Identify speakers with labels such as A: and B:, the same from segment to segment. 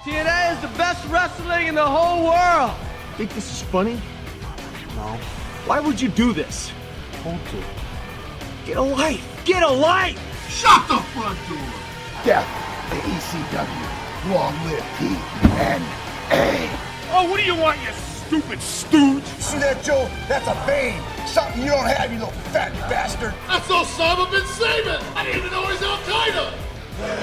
A: TNA is the best wrestling in the whole world.
B: Think this is funny? No. Why would you do this?
C: Hold to.
B: Get a life! Get a life!
C: Shut the front door!
D: Death to ECW. Long live TNA.
C: Oh, what do you want, you stupid stooge?
D: See that, Joe? That's a vein. Something you don't have, you little fat bastard.
C: That's Osama bin Laden. I didn't even know he's Al-Qaeda.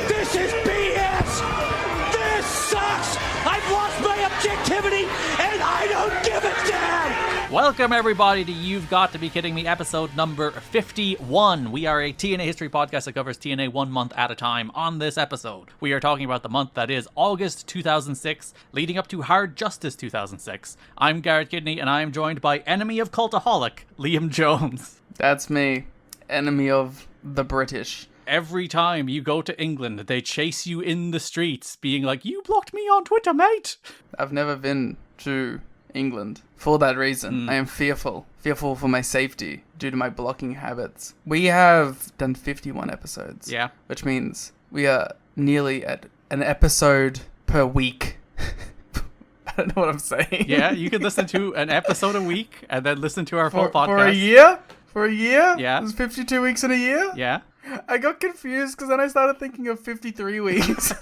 A: This is BS! This sucks! I've lost my objectivity and I don't give a damn!
E: Welcome everybody to You've Got to Be Kidding Me, episode number 51. We are a TNA history podcast that covers TNA 1 month at a time. On this episode, we are talking about the month that is August 2006, leading up to Hard Justice 2006. I'm Garrett Kidney, and I am joined by enemy of Cultaholic, Liam Jones.
F: That's me, enemy of the British.
E: Every time you go to England, they chase you in the streets, being like, "You blocked me on Twitter, mate!"
F: I've never been to England for that reason. I am fearful for my safety due to my blocking habits. We have done 51 episodes.
E: Yeah.
F: Which means we are nearly at an episode per week. I don't know what I'm saying.
E: Yeah, you can listen to an episode a week and then listen to our full podcast.
F: For a year? For a year?
E: Yeah.
F: There's 52 weeks in a year?
E: Yeah.
F: I got confused because then I started thinking of 53 weeks.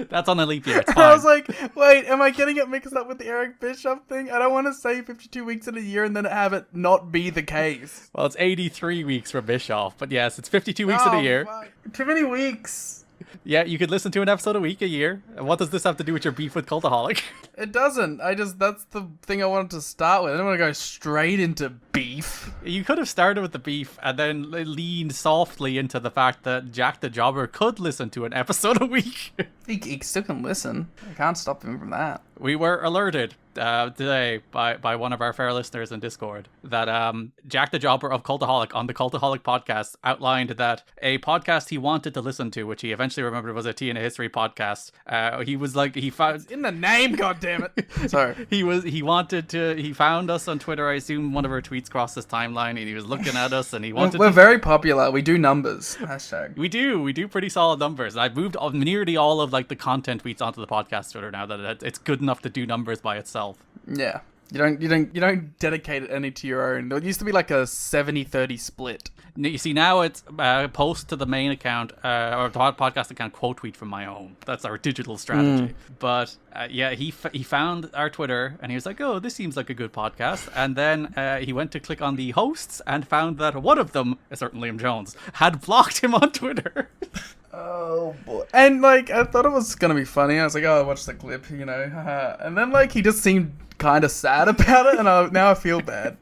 E: That's on a leap year, it's
F: And
E: fine.
F: I was like, wait, am I getting it mixed up with the Eric Bischoff thing? I don't want to say 52 weeks in a year and then have it not be the case.
E: Well, it's 83 weeks for Bischoff, but yes, it's 52 weeks in a year.
F: Fuck. Too many weeks.
E: Yeah, you could listen to an episode a week, a year. And what does this have to do with your beef with Cultaholic?
F: It doesn't. That's the thing I wanted to start with. I don't want to go straight into beef.
E: You could have started with the beef and then leaned softly into the fact that Jack the Jobber could listen to an episode a week.
F: He still can listen. I can't stop him from that.
E: We were alerted today by one of our fair listeners in Discord that Jack the Jobber of Cultaholic on the Cultaholic podcast outlined that a podcast he wanted to listen to, which he eventually remembered was a TNA history podcast, he found
F: In the name, goddammit. Sorry.
E: he found us on Twitter. I assume one of our tweets crossed his timeline and he was looking at us and he wanted
F: We're very popular. We do numbers. Hashtag.
E: We do pretty solid numbers. I've moved nearly all of like the content tweets onto the podcast Twitter now that it's good enough to do numbers by itself.
F: Yeah. You don't dedicate any to your own. It used to be like a 70-30 split.
E: You see, now it's post to the main account or the podcast account, quote tweet from my own. That's our digital strategy. But yeah, he found our Twitter and he was like, "Oh, this seems like a good podcast." And then he went to click on the hosts and found that one of them, a certain Liam Jones, had blocked him on Twitter.
F: Oh boy. And like, I thought it was gonna be funny. I was like, "Oh, watch the clip," you know. And then like, he just seemed kind of sad about it, and now I feel bad.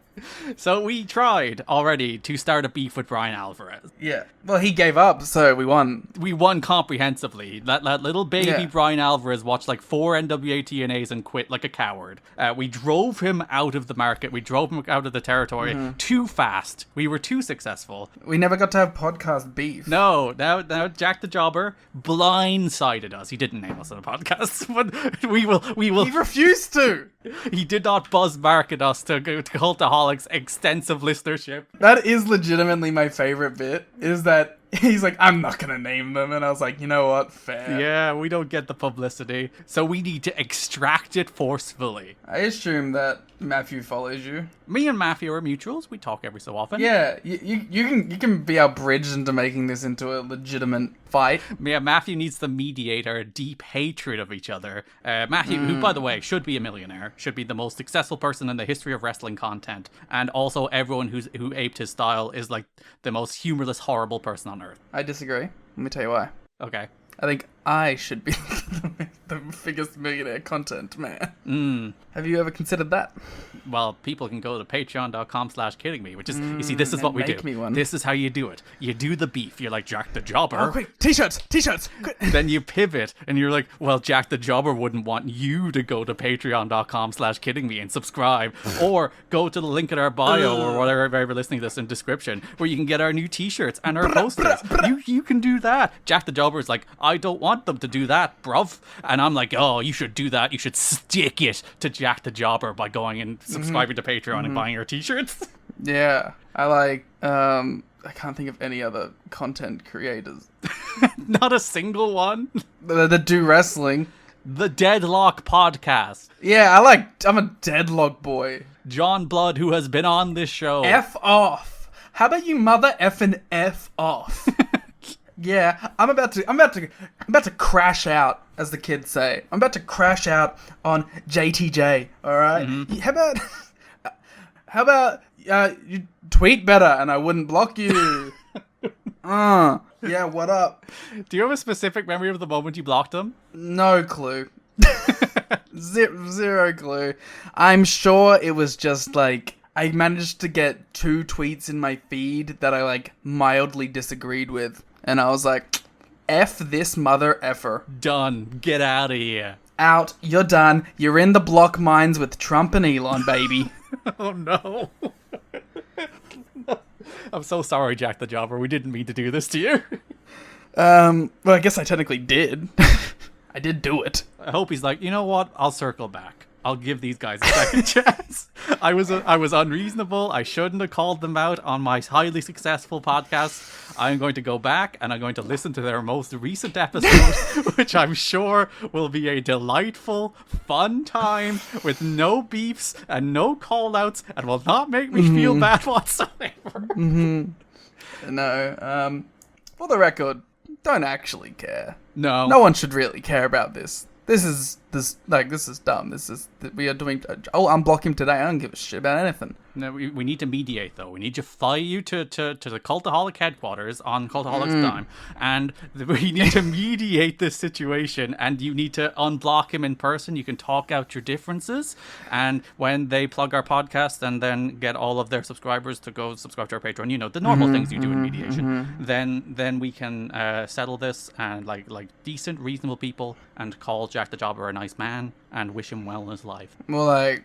E: So we tried already to start a beef with Brian Alvarez.
F: Yeah. Well, he gave up, so we won.
E: We won comprehensively. That little baby Brian Alvarez watched like 4 NWA-TNAs and quit like a coward. We drove him out of the market. We drove him out of the territory too fast. We were too successful.
F: We never got to have podcast beef.
E: No, now Jack the Jobber blindsided us. He didn't name us on the podcast, but we will.
F: He refused to.
E: He did not buzz market us to Cultaholic's extensive listenership.
F: That is legitimately my favorite bit, is that he's like, "I'm not gonna name them," and I was like, you know what, fair.
E: Yeah, we don't get the publicity, so we need to extract it forcefully.
F: I assume that Matthew follows you.
E: Me and Matthew are mutuals. We talk every so often.
F: Yeah, you can be our bridge into making this into a legitimate fight.
E: Yeah, Matthew needs to mediate our deep hatred of each other. Matthew, who, by the way, should be a millionaire, should be the most successful person in the history of wrestling content, and also everyone who aped his style is like the most humorless, horrible person on earth.
F: I disagree. Let me tell you why.
E: Okay.
F: I think I should be the biggest millionaire content man. Have you ever considered that?
E: Well, people can go to patreon.com/kiddingme, which is, you see, this is what we
F: make
E: do.
F: me one.
E: This is how you do it. You do the beef. You're like, Jack the Jobber.
F: Oh, quick, t-shirts, quick.
E: Then you pivot and you're like, well, Jack the Jobber wouldn't want you to go to patreon.com/kiddingme and subscribe, or go to the link in our bio or whatever you're listening to this in description, where you can get our new t-shirts and our posters. You can do that. Jack the Jobber is like, I don't want them to do that, bruv. And I'm like, oh, you should do that. You should stick it to Jack the Jobber by going and subscribing to Patreon and buying our t-shirts.
F: Yeah, I can't think of any other content creators
E: Not a single one.
F: that do wrestling.
E: The Deadlock Podcast.
F: Yeah, I'm a deadlock boy.
E: John Blood, who has been on this show.
F: F off. How about you mother effing F off? Yeah, I'm about to crash out, as the kids say. I'm about to crash out on JTJ, alright? How about you tweet better and I wouldn't block you? Yeah, what up?
E: Do you have a specific memory of the moment you blocked him?
F: No clue. Zero clue. I'm sure it was just like I managed to get 2 tweets in my feed that I like mildly disagreed with, and I was like, F this mother effer.
E: Done. Get out of here.
F: Out. You're done. You're in the block mines with Trump and Elon, baby.
E: Oh no. I'm so sorry, Jack the Jobber. We didn't mean to do this to you.
F: Well, I guess I technically did. I did do it.
E: I hope he's like, you know what? I'll circle back. I'll give these guys a second chance. I was unreasonable. I shouldn't have called them out on my highly successful podcast. I'm going to go back and I'm going to listen to their most recent episode, which I'm sure will be a delightful, fun time with no beefs and no call-outs and will not make me feel bad whatsoever.
F: No, for the record, don't actually care.
E: No.
F: No one should really care about this. This is dumb. We are doing. I'll unblock him today. I don't give a shit about anything.
E: No, we need to mediate, though. We need to fly you to the Cultaholic headquarters on Cultaholic's dime, and we need to mediate this situation, and you need to unblock him in person. You can talk out your differences, and when they plug our podcast and then get all of their subscribers to go subscribe to our Patreon, you know, the normal things you do in mediation, then we can settle this, and like decent, reasonable people, and call Jack the Jobber a nice man, and wish him well in his life.
F: Well, like...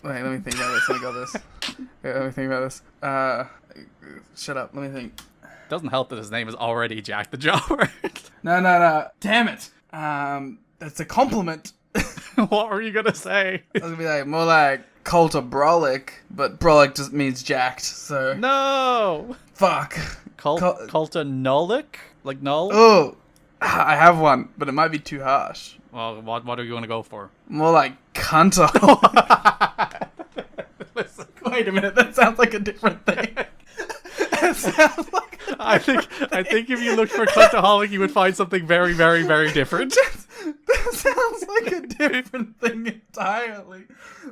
F: Wait, let me think about this. Let me think about this. Shut up. Let me think.
E: Doesn't help that his name is already Jack the Jobber.
F: No. Damn it. That's a compliment.
E: What were you gonna say?
F: I was gonna be like, more like Coulter Brolic, but Brolic just means jacked, so...
E: No!
F: Fuck.
E: Culta Nullic? Like null?
F: Oh, I have one, but it might be too harsh.
E: Well, what are you gonna go for?
F: More like cunter. Wait a minute, that sounds like a different thing. It sounds like
E: I think if you looked for Cuntaholic, you would find something very, very, very different.
F: That sounds like a different thing entirely.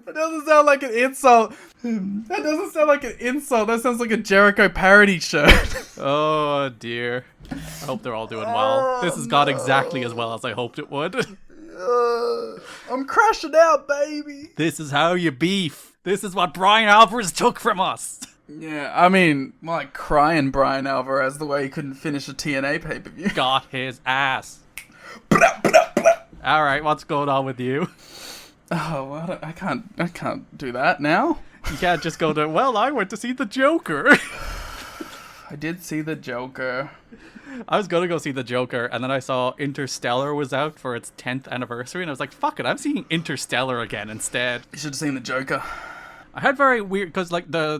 F: That doesn't sound like an insult. That sounds like a Jericho parody shirt.
E: Oh dear. I hope they're all doing well. This has gone exactly as well as I hoped it would.
F: I'm crashing out, baby.
E: This is how you beef. This is what Brian Alvarez took from us.
F: Yeah, I mean, more like crying Brian Alvarez the way he couldn't finish a TNA pay-per-view.
E: Got his ass. Alright, what's going on with you?
F: Oh, well, I can't do that now.
E: You can't just go to, well, I went to see the Joker.
F: I did see the Joker.
E: I was going to go see the Joker, and then I saw Interstellar was out for its 10th anniversary, and I was like, fuck it, I'm seeing Interstellar again instead.
F: You should have seen the Joker.
E: I had very weird, because like the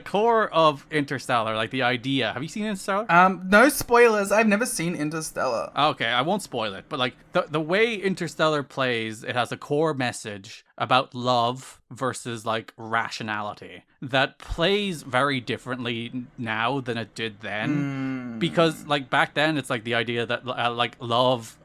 E: core of Interstellar, like the idea. Have you seen Interstellar?
F: No spoilers. I've never seen Interstellar.
E: Okay, I won't spoil it, but like the way Interstellar plays, it has a core message about love versus like rationality that plays very differently now than it did then. Because like back then it's like the idea that like love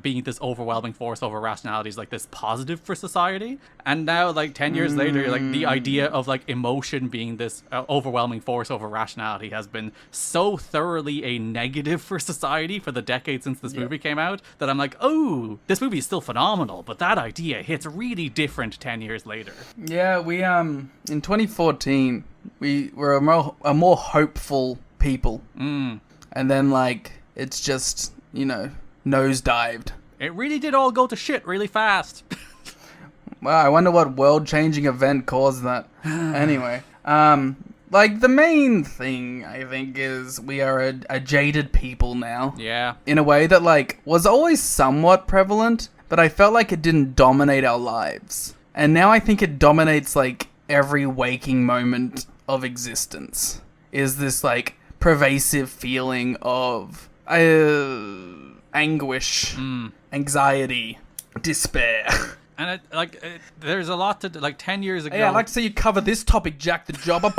E: being this overwhelming force over rationality is like this positive for society, and now like 10 years later, like the idea of like emotion being this overwhelming force over rationality has been so thoroughly a negative for society for the decade since this movie came out that I'm like, oh, this movie is still phenomenal, but that idea hits really different 10 years later.
F: Yeah, we in 2014 we were a more hopeful people, and then like it's just, you know, nosedived.
E: It really did all go to shit really fast.
F: Well, I wonder what world-changing event caused that. Anyway, like the main thing I think is we are a jaded people now.
E: Yeah.
F: In a way that like was always somewhat prevalent, but I felt like it didn't dominate our lives. And now I think it dominates like every waking moment of existence. Is this like pervasive feeling of anguish anxiety, despair.
E: And there's a lot to like 10 years ago.
F: Yeah, I'd like to see you cover this topic, Jack the Jobber.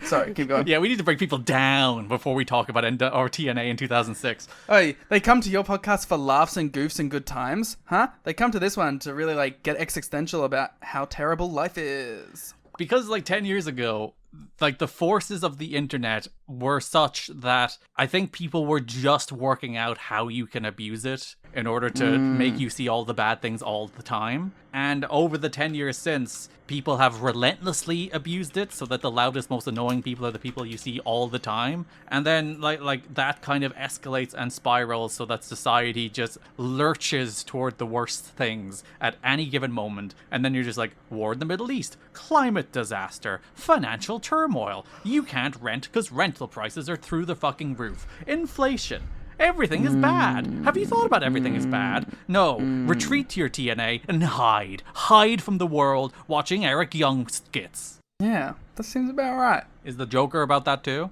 F: Sorry, keep going.
E: Yeah, we need to bring people down before we talk about TNA in 2006.
F: Oh, they come to your podcast for laughs and goofs and good times, huh? They come to this one to really like get existential about how terrible life is.
E: Because like 10 years ago, like the forces of the internet were such that I think people were just working out how you can abuse it in order to make you see all the bad things all the time. And over the 10 years since, people have relentlessly abused it so that the loudest, most annoying people are the people you see all the time. And then like that kind of escalates and spirals so that society just lurches toward the worst things at any given moment. And then you're just like, war in the Middle East, climate disaster, financial turmoil. You can't rent because rental prices are through the fucking roof. Inflation. Everything is bad. Have you thought about everything is bad? No. Retreat to your TNA and hide. Hide from the world watching Eric Young skits.
F: Yeah, that seems about right.
E: Is the Joker about that too?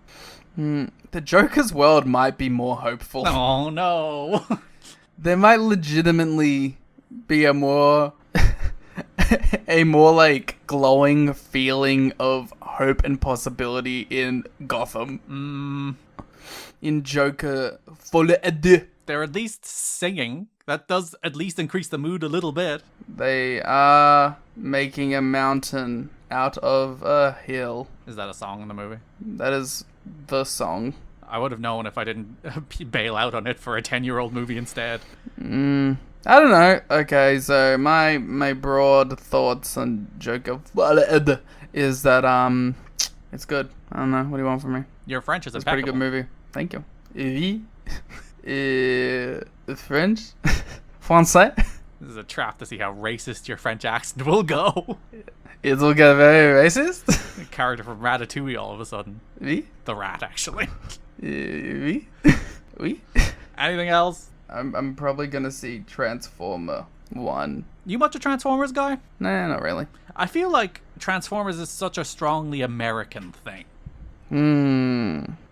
F: The Joker's world might be more hopeful.
E: Oh no.
F: There might legitimately be a more like glowing feeling of hope and possibility in Gotham. In Joker Folle Ede.
E: They're at least singing. That does at least increase the mood a little bit.
F: They are making a mountain out of a hill.
E: Is that a song in the movie?
F: That is the song.
E: I would have known if I didn't bail out on it for a 10-year-old movie instead.
F: I don't know. Okay, so my broad thoughts on Joker Folle Ede is that it's good. I don't know. What do you want from me?
E: Your French is
F: It's a pretty good movie. Thank you. Oui. French? Français?
E: This is a trap to see how racist your French accent will go.
F: It'll get very racist.
E: A character from Ratatouille all of a sudden.
F: Oui.
E: The rat, actually.
F: Oui. Oui.
E: Anything else?
F: I'm probably gonna see Transformer 1.
E: You much a Transformers guy?
F: Nah, not really.
E: I feel like Transformers is such a strongly American thing.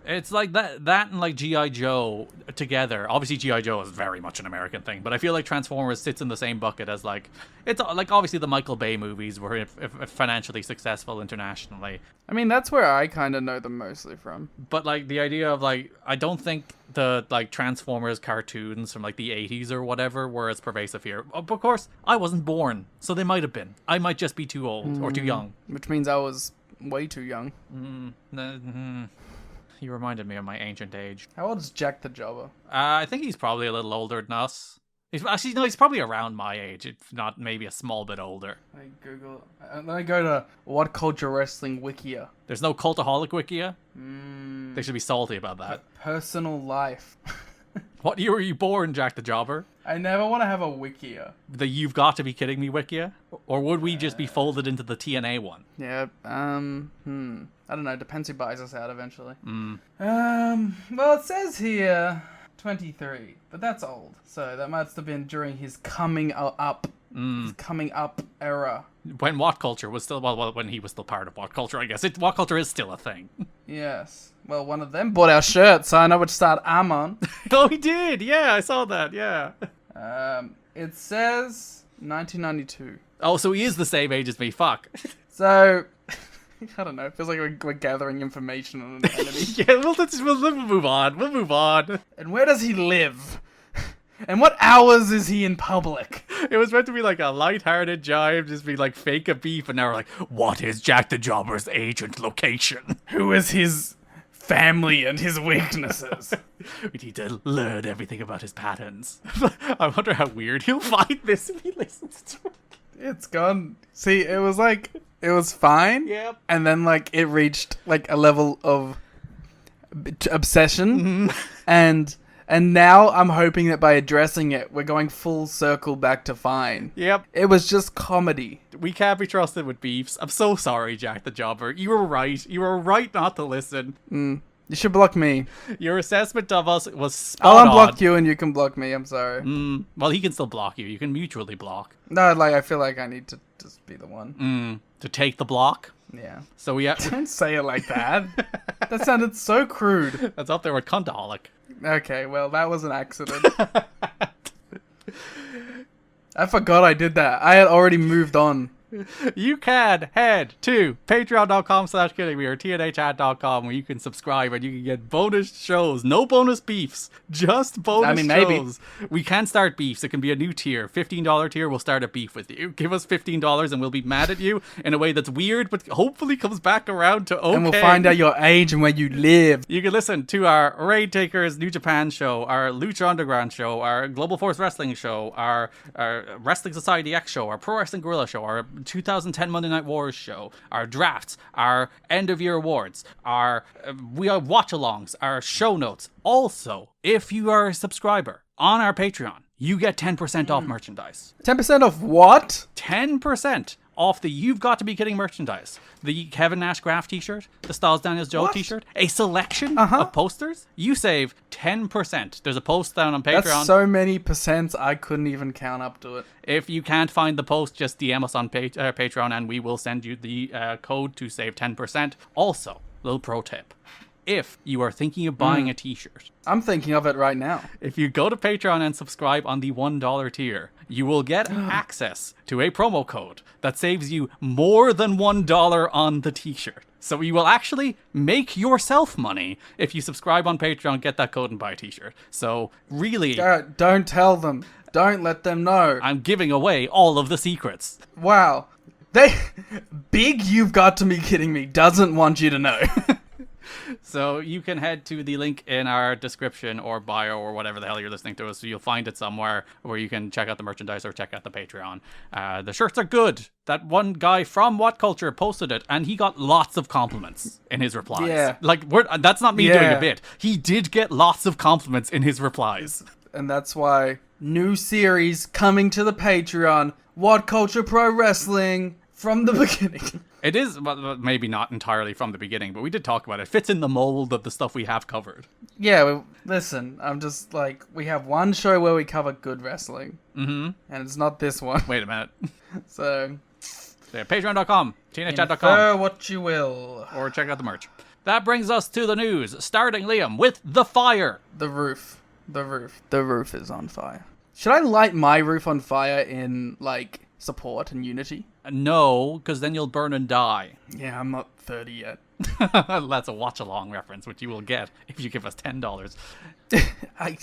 E: It's like that and like G.I. Joe together. Obviously G.I. Joe is very much an American thing, but I feel like Transformers sits in the same bucket as like, it's like obviously the Michael Bay movies were if financially successful internationally.
F: I mean, that's where I kind of know them mostly from.
E: But like the idea of like, I don't think the like Transformers cartoons from like the 80s or whatever were as pervasive here. Of course, I wasn't born, so they might have been. I might just be too old or too young.
F: Which means I was way too young.
E: You reminded me of my ancient age.
F: How old is Jack the Jobber?
E: I think he's probably a little older than us. He's probably around my age, if not maybe a small bit older.
F: I Google. Then I go to What Culture Wrestling Wikia.
E: There's no Cultaholic Wikia? They should be salty about that.
F: Personal life.
E: What year were you born, Jack the Jobber?
F: I never want to have a Wikia.
E: The You've Got to Be Kidding Me Wikia? Or would we just be folded into the TNA one?
F: Yeah, I don't know, depends who buys us out eventually. Well, it says here 23, but that's old. So that must have been during his coming up era.
E: When What Culture was still, well, when he was still part of What Culture, I guess. What Culture is still a thing.
F: Yes. Well, one of them bought our shirt, so I know which side I'm on.
E: Oh, he did! Yeah, I saw that, yeah.
F: It says 1992.
E: Oh, so he is the same age as me, fuck.
F: So, I don't know, it feels like we're gathering information on an enemy.
E: Yeah, we'll move on, we'll move on.
F: And where does he live? And what hours is he in public?
E: It was meant to be like a light-hearted jive, just be like fake a beef, and now we're like, what is Jack the Jobber's agent location?
F: Who is his family and his weaknesses?
E: We need to learn everything about his patterns. I wonder how weird he'll find this if he listens to it.
F: It's gone. See, it was fine.
E: Yep.
F: And then like it reached like a level of obsession, and now I'm hoping that by addressing it, we're going full circle back to fine.
E: Yep.
F: It was just comedy.
E: We can't be trusted with beefs. I'm so sorry, Jack the Jobber. You were right. You were right not to listen.
F: You should block me.
E: Your assessment of us was spot
F: I'll unblock
E: on.
F: you and you can block me. I'm sorry.
E: Well, he can still block you. You can mutually block.
F: No, like I feel like I need to just be the one.
E: To take the block?
F: Yeah.
E: So we have...
F: Don't say it like that. That sounded so crude.
E: That's up there with cuntaholic.
F: Okay, well, that was an accident. I forgot I did that. I had already moved on.
E: You can head to patreon.com/kiddingme or tnachat.com where you can subscribe and you can get bonus shows. No bonus beefs, just bonus shows. Maybe. We can start beefs. It can be a new tier. $15 tier, we'll start a beef with you. Give us $15 and we'll be mad at you in a way that's weird, but hopefully comes back around to okay.
F: And we'll find out your age and where you live.
E: You can listen to our Raid Takers New Japan show, our Lucha Underground show, our Global Force Wrestling show, our Wrestling Society X show, our Pro Wrestling Guerrilla show, our 2010 Monday Night Wars show, our drafts, our end of year awards, our watch-alongs, our show notes. Also, if you are a subscriber on our Patreon, you get 10% off merchandise.
F: 10% off what?
E: 10% off the You've Got to Be Kidding merchandise. The Kevin Nash Graph t-shirt, the Styles Daniels Joe t-shirt, a selection of posters. You save 10%. There's a post down on Patreon.
F: That's so many percents, I couldn't even count up to it.
E: If you can't find the post, just DM us on Patreon and we will send you the code to save 10%. Also, little pro tip. If you are thinking of buying a t-shirt,
F: I'm thinking of it right now.
E: If you go to Patreon and subscribe on the $1 tier, you will get access to a promo code that saves you more than $1 on the t-shirt. So you will actually make yourself money if you subscribe on Patreon, get that code and buy a t-shirt. So really...
F: Garrett, don't tell them. Don't let them know.
E: I'm giving away all of the secrets.
F: Wow. Big You've Got to Be Kidding Me doesn't want you to know.
E: So you can head to the link in our description or bio or whatever the hell you're listening to us. So you'll find it somewhere where you can check out the merchandise or check out the Patreon. The shirts are good. That one guy from What Culture posted it and he got lots of compliments in his replies. Yeah. Like, that's not me doing a bit. He did get lots of compliments in his replies.
F: And that's why new series coming to the Patreon, What Culture Pro Wrestling from the beginning.
E: It is, well, maybe not entirely from the beginning, but we did talk about it. It fits in the mold of the stuff we have covered.
F: Yeah, listen, I'm just like, we have one show where we cover good wrestling. Mm-hmm. And it's not this one.
E: Wait a minute.
F: So
E: yeah, patreon.com, tnachat.com.
F: Infer what you will.
E: Or check out the merch. That brings us to the news, starting, Liam, with the fire.
F: The roof. The roof is on fire. Should I light my roof on fire in, like, support and unity?
E: No, because then you'll burn and die.
F: Yeah, I'm not 30 yet.
E: That's a watch-along reference, which you will get if you give us $10.
F: I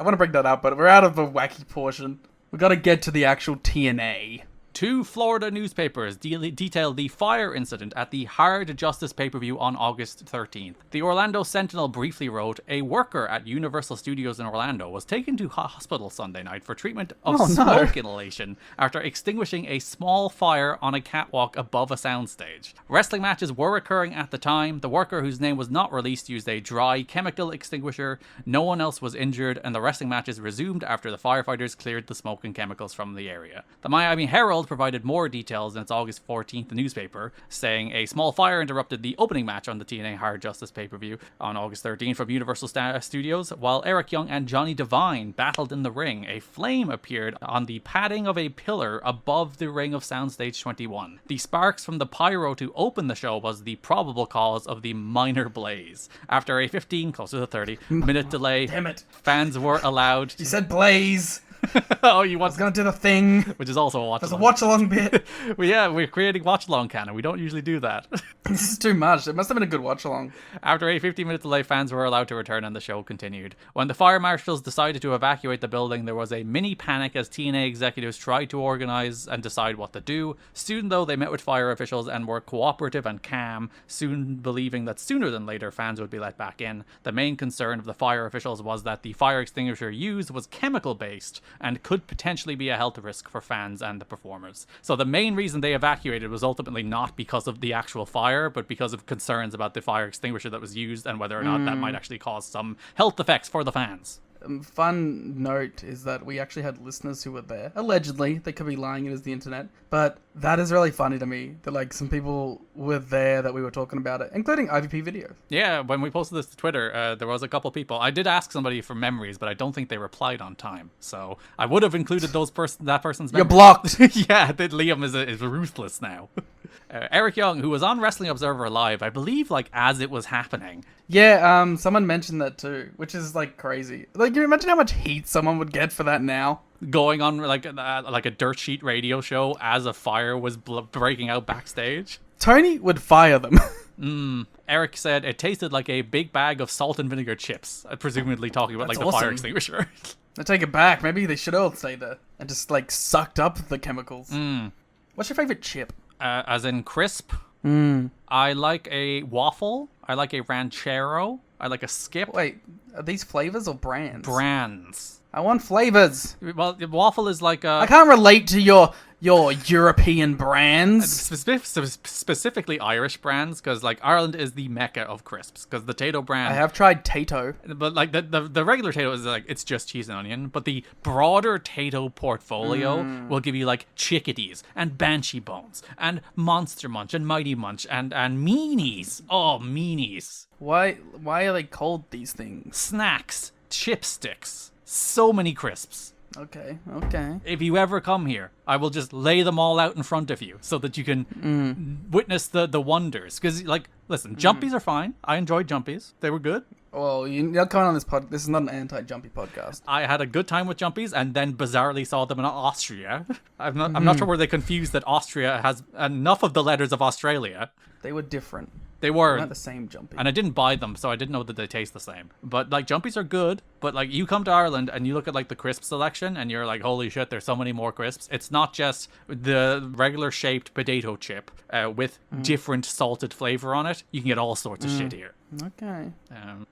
F: want to bring that up, but we're out of the wacky portion. We got to get to the actual TNA.
E: Two Florida newspapers detailed the fire incident at the Hard Justice pay-per-view on August 13th. The Orlando Sentinel briefly wrote, a worker at Universal Studios in Orlando was taken to hospital Sunday night for treatment of smoke inhalation after extinguishing a small fire on a catwalk above a soundstage. Wrestling matches were occurring at the time. The worker, whose name was not released, used a dry chemical extinguisher. No one else was injured, and the wrestling matches resumed after the firefighters cleared the smoke and chemicals from the area. The Miami Herald provided more details in its August 14th newspaper, saying a small fire interrupted the opening match on the TNA Hard Justice pay-per-view on August 13th from Universal Studios. While Eric Young and Johnny Devine battled in the ring, a flame appeared on the padding of a pillar above the ring of Soundstage 21. The sparks from the pyro to open the show was the probable cause of the minor blaze. After a 15, closer to 30, minute delay,
F: Damn it.
E: Fans were allowed...
F: You said blaze!
E: Oh, you want...
F: I was gonna do the thing.
E: Which is also a watch-along.
F: There's a watch-along bit.
E: Well, yeah, we're creating watch-along canon. We don't usually do that.
F: This is too much. It must have been a good watch-along.
E: After a 15-minute delay, fans were allowed to return and the show continued. When the fire marshals decided to evacuate the building, there was a mini panic as TNA executives tried to organize and decide what to do. Soon, though, they met with fire officials and were cooperative and calm, soon believing that sooner than later, fans would be let back in. The main concern of the fire officials was that the fire extinguisher used was chemical-based and could potentially be a health risk for fans and the performers. So the main reason they evacuated was ultimately not because of the actual fire, but because of concerns about the fire extinguisher that was used and whether or not that might actually cause some health effects for the fans.
F: Fun note is that we actually had listeners who were there. Allegedly, they could be lying, it is the internet. But that is really funny to me that like some people were there that we were talking about it, including IVP video.
E: Yeah, when we posted this to Twitter, there was a couple people. I did ask somebody for memories, but I don't think they replied on time. So I would have included that person's memories.
F: You're blocked.
E: Yeah, Liam is ruthless now. Eric Young, who was on Wrestling Observer Live, I believe, like as it was happening.
F: Yeah, someone mentioned that too, which is like crazy. Like, you imagine how much heat someone would get for that now?
E: going on like a dirt sheet radio show as a fire was breaking out backstage.
F: Tony would fire them.
E: Eric said it tasted like a big bag of salt and vinegar chips, presumably talking about
F: That's
E: like the fire
F: awesome.
E: extinguisher.
F: I take it back. Maybe they should all stay there and just like sucked up the chemicals. What's your favorite chip?
E: As in crisp. I like a waffle. I like a ranchero. I like a skip.
F: Wait, are these flavors or brands?
E: Brands.
F: I want flavors.
E: Well, the waffle is like
F: I
E: a
F: can't relate to your European brands.
E: specifically Irish brands, because like Ireland is the mecca of crisps. Because the Tato brand,
F: I have tried Tato.
E: but like the regular Tato is like it's just cheese and onion. But the broader Tato portfolio will give you like chickadees and banshee bones and monster munch and mighty munch and meanies. Oh, meanies.
F: Why are they called these things?
E: Snacks, chipsticks, so many crisps.
F: Okay.
E: If you ever come here, I will just lay them all out in front of you so that you can witness the wonders. Because, like, listen, jumpies are fine. I enjoyed jumpies. They were good.
F: Well, you're not coming on this pod. This is not an anti-jumpy podcast.
E: I had a good time with jumpies and then bizarrely saw them in Austria. I'm not sure where they confused that Austria has enough of the letters of Australia.
F: They were different.
E: They were.
F: Not the same jumpy.
E: And I didn't buy them, so I didn't know that they taste the same. But, like, jumpies are good. But, like, you come to Ireland and you look at, like, the crisp selection and you're like, holy shit, there's so many more crisps. It's not just the regular shaped potato chip with different salted flavor on it. You can get all sorts of shit here.
F: Okay.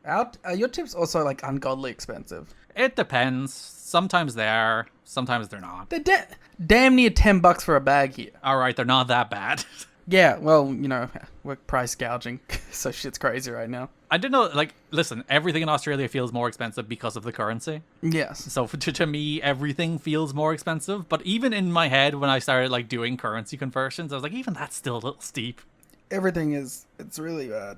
F: Are your chips also, like, ungodly expensive?
E: It depends. Sometimes they are. Sometimes they're not.
F: They're damn near $10 for a bag here.
E: All right, they're not that bad.
F: Yeah, well, you know, we're price gouging, so shit's crazy right now.
E: I didn't know, like, listen, everything in Australia feels more expensive because of the currency.
F: Yes.
E: So to me, everything feels more expensive. But even in my head, when I started, like, doing currency conversions, I was like, even that's still a little steep.
F: Everything it's really bad.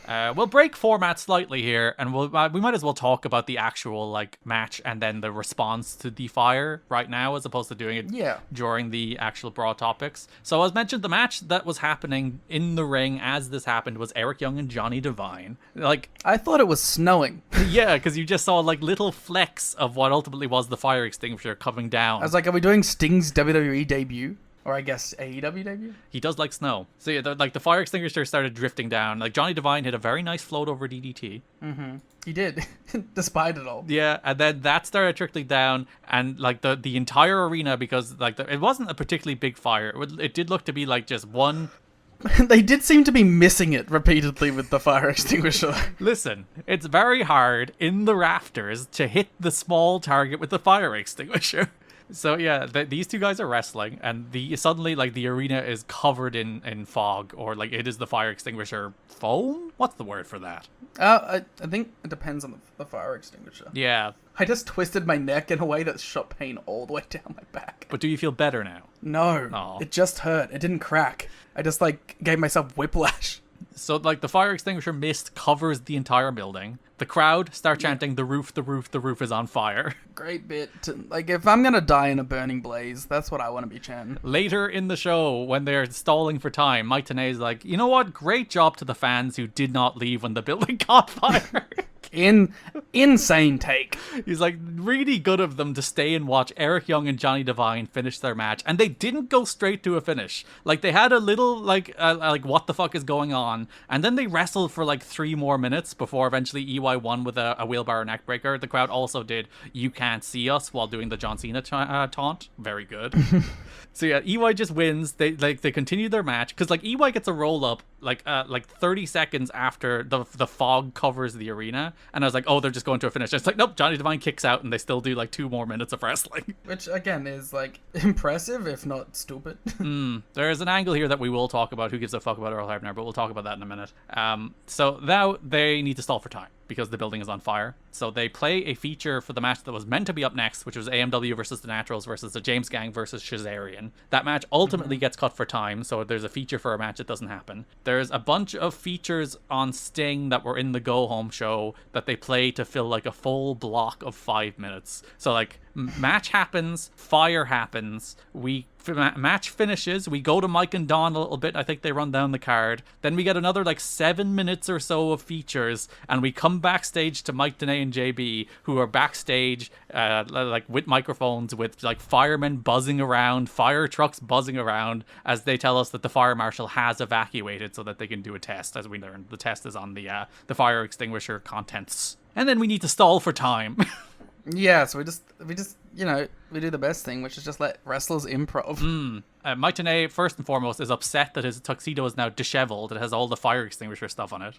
E: We'll break format slightly here, and we might as well talk about the actual like match and then the response to the fire right now, as opposed to doing it during the actual broad topics. So as mentioned, the match that was happening in the ring as this happened was Eric Young and Johnny Devine. Like,
F: I thought it was snowing.
E: yeah, because you just saw like little flecks of what ultimately was the fire extinguisher coming down.
F: I was like, are we doing Sting's WWE debut? Or I guess AEW debut?
E: He does like snow. So yeah, the fire extinguisher started drifting down. Like Johnny Devine hit a very nice float over DDT.
F: He did, despite it all.
E: Yeah, and then that started trickling down, and like the entire arena, because like it wasn't a particularly big fire. It did look to be like just one.
F: They did seem to be missing it repeatedly with the fire extinguisher.
E: Listen, it's very hard in the rafters to hit the small target with the fire extinguisher. So yeah, these two guys are wrestling, and suddenly like the arena is covered in fog, or like it is the fire extinguisher foam. What's the word for that?
F: I think it depends on the fire extinguisher.
E: Yeah.
F: I just twisted my neck in a way that shot pain all the way down my back.
E: But do you feel better now?
F: No,
E: Aw.
F: It just hurt. It didn't crack. I just like gave myself whiplash.
E: So like the fire extinguisher mist covers the entire building. The crowd start chanting, "The roof, the roof, the roof is on fire."
F: Great bit. Like, if I'm gonna die in a burning blaze, that's what I want to be chanting.
E: Later in the show, when they're stalling for time, Mike Tenay is like, you know what? Great job to the fans who did not leave when the building caught fire.
F: Insane take.
E: He's like, really good of them to stay and watch Eric Young and Johnny Devine finish their match. And they didn't go straight to a finish. Like, they had a little, like what the fuck is going on? And then they wrestled for, like, 3 more minutes before eventually EY won with a wheelbarrow neckbreaker. The crowd also did You Can't See Us while doing the John Cena taunt. Very good. So yeah, EY just wins. They continue their match because like EY gets a roll up like 30 seconds after the fog covers the arena, and I was like, oh, they're just going to a finish. It's like, nope, Johnny Devine kicks out, and they still do like 2 more minutes of wrestling.
F: Which again is like impressive, if not stupid.
E: There is an angle here that we will talk about. Who gives a fuck about Earl Hebner? But we'll talk about that in a minute. So now they need to stall for time because the building is on fire. So they play a feature for the match that was meant to be up next, which was AMW versus the Naturals versus the James Gang versus Shazarian. That match ultimately gets cut for time, so there's a feature for a match that doesn't happen. There's a bunch of features on Sting that were in the Go Home show that they play to fill like a full block of 5 minutes. So like match happens, fire happens, match finishes, we go to Mike and Don a little bit, I think they run down the card, then we get another like 7 minutes or so of features, and we come backstage to Mike Tenay and JB, who are backstage, like with microphones, with like firemen buzzing around, fire trucks buzzing around, as they tell us that the fire marshal has evacuated so that they can do a test. As we learned, the test is on the fire extinguisher contents. And then we need to stall for time.
F: Yeah, so we just we do the best thing, which is just let wrestlers improv.
E: Mike Tenay, first and foremost, is upset that his tuxedo is now disheveled. It has all the fire extinguisher stuff on it.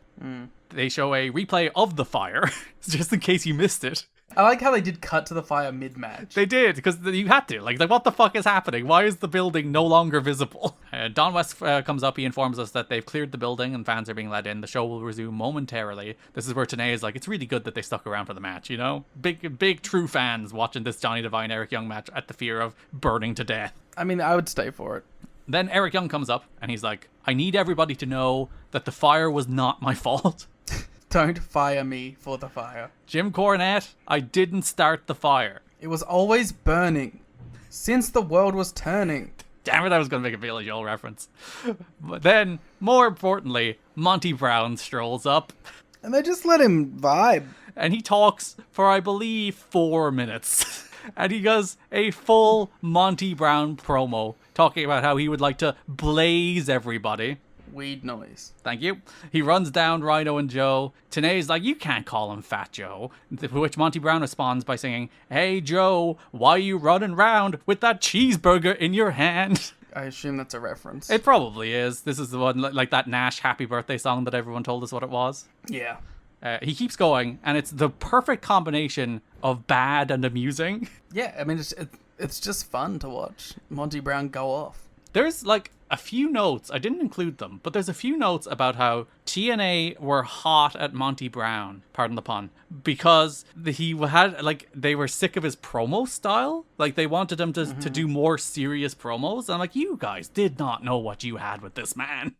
E: They show a replay of the fire, just in case you missed it.
F: I like how they did cut to the fire mid-match.
E: They did, because you had to. Like, what the fuck is happening? Why is the building no longer visible? Don West comes up. He informs us that they've cleared the building and fans are being let in. The show will resume momentarily. This is where Tenay is like, it's really good that they stuck around for the match, you know? Big true fans watching this Johnny Devine, Eric Young match at the fear of burning to death.
F: I mean, I would stay for it.
E: Then Eric Young comes up and he's like, I need everybody to know that the fire was not my fault.
F: Don't fire me for the fire.
E: Jim Cornette, I didn't start the fire.
F: It was always burning since the world was turning.
E: Damn it, I was going to make a Billy Joel reference. But then, more importantly, Monty Brown strolls up.
F: And they just let him vibe.
E: And he talks for, I believe, 4 minutes. And he does a full Monty Brown promo, talking about how he would like to blaze everybody.
F: Weed noise.
E: Thank you. He runs down Rhino and Joe. Tenay's like, you can't call him Fat Joe. To which Monty Brown responds by singing, Hey Joe, why you running round with that cheeseburger in your hand?
F: I assume that's a reference.
E: It probably is. This is the one, like that Nash Happy Birthday song that everyone told us what it was.
F: Yeah.
E: He keeps going, and it's the perfect combination of bad and amusing.
F: Yeah, I mean, it's just fun to watch Monty Brown go off.
E: There's like a few notes, I didn't include them, but there's a few notes about how TNA were hot at Monty Brown, pardon the pun, because he had, like, they were sick of his promo style. Like, they wanted him to do more serious promos. And I'm like, you guys did not know what you had with this man.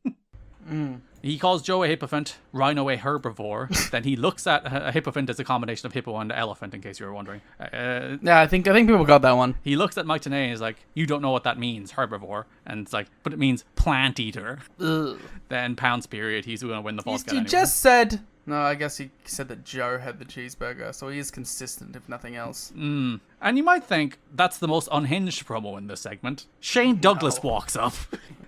E: He calls Joe a hippofant, Rhino a herbivore. Then he looks at a hippofant as a combination of hippo and elephant, in case you were wondering.
F: Yeah, I think people got that one.
E: He looks at Mike Tenay and is like, you don't know what that means, herbivore. And it's like, but it means plant eater.
F: Ugh.
E: Then pounds period, he's going to win the false count
F: He
E: anyway.
F: just said... No, I guess he said that Joe had the cheeseburger, so he is consistent, if nothing else.
E: And you might think that's the most unhinged promo in this segment. Shane Douglas walks up.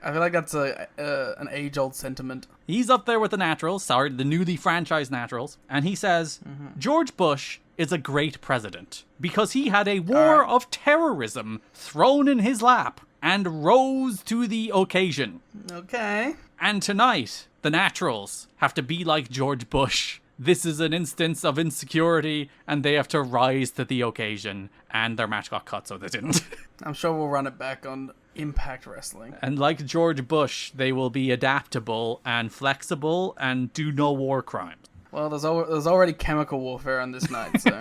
F: I feel like that's an age-old sentiment.
E: He's up there with the Naturals, the newly franchised Naturals, and he says, George Bush is a great president because he had a war of terrorism thrown in his lap and rose to the occasion.
F: Okay.
E: And tonight, the Naturals have to be like George Bush. This is an instance of insecurity, and they have to rise to the occasion. And their match got cut, so they didn't.
F: I'm sure we'll run it back on Impact Wrestling.
E: And like George Bush, they will be adaptable and flexible and do no war crimes.
F: Well, there's already chemical warfare on this night, so...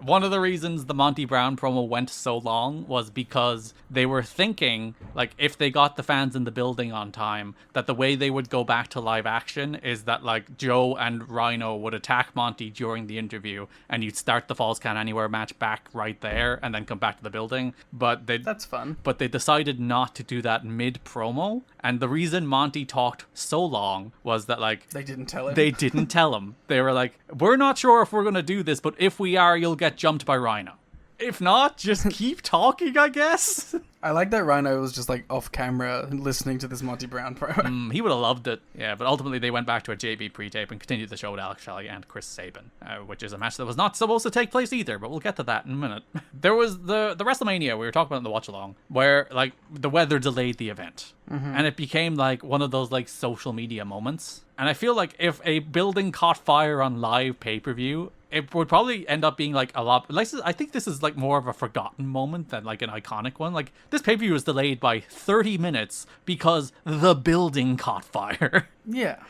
E: One of the reasons the Monty Brown promo went so long was because they were thinking, like, if they got the fans in the building on time, that the way they would go back to live action is that, like, Joe and Rhino would attack Monty during the interview, and you'd start the Falls Count Anywhere match back right there, and then come back to the building. But
F: that's fun.
E: But they decided not to do that mid-promo, and the reason Monty talked so long was that, like...
F: They didn't tell him.
E: They didn't tell him. They were like, we're not sure if we're going to do this, but if we are, you'll get jumped by Rhino. If not, just keep talking, I guess.
F: I like that Rhino was just like off camera listening to this Monty Brown promo.
E: He would have loved it. Yeah, but ultimately they went back to a JB pre-tape and continued the show with Alex Shelley and Chris Sabin, which is a match that was not supposed to take place either, but we'll get to that in a minute. There was the WrestleMania we were talking about in the watch along, where like the weather delayed the event. And it became like one of those like social media moments. And I feel like if a building caught fire on live pay-per-view, it would probably end up being like a lot. Like, I think this is like more of a forgotten moment than like an iconic one. Like this pay-per-view was delayed by 30 minutes because the building caught fire.
F: Yeah.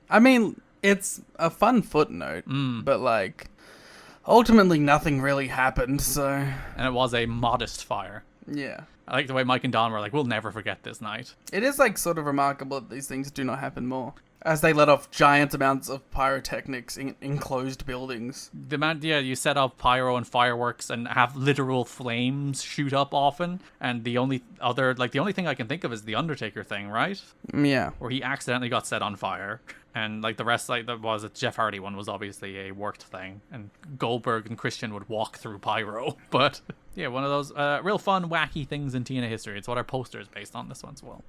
F: I mean, it's a fun footnote, but like ultimately nothing really happened, so.
E: And it was a modest fire.
F: Yeah.
E: I like the way Mike and Don were like, we'll never forget this night.
F: It is like sort of remarkable that these things do not happen more. As they let off giant amounts of pyrotechnics in enclosed buildings.
E: You set up pyro and fireworks and have literal flames shoot up often. And the only thing I can think of is the Undertaker thing, right?
F: Yeah.
E: Where he accidentally got set on fire. And like the rest, like the Jeff Hardy one was obviously a worked thing, and Goldberg and Christian would walk through pyro. But yeah, one of those real fun, wacky things in TNA history. It's what our poster is based on this one as well.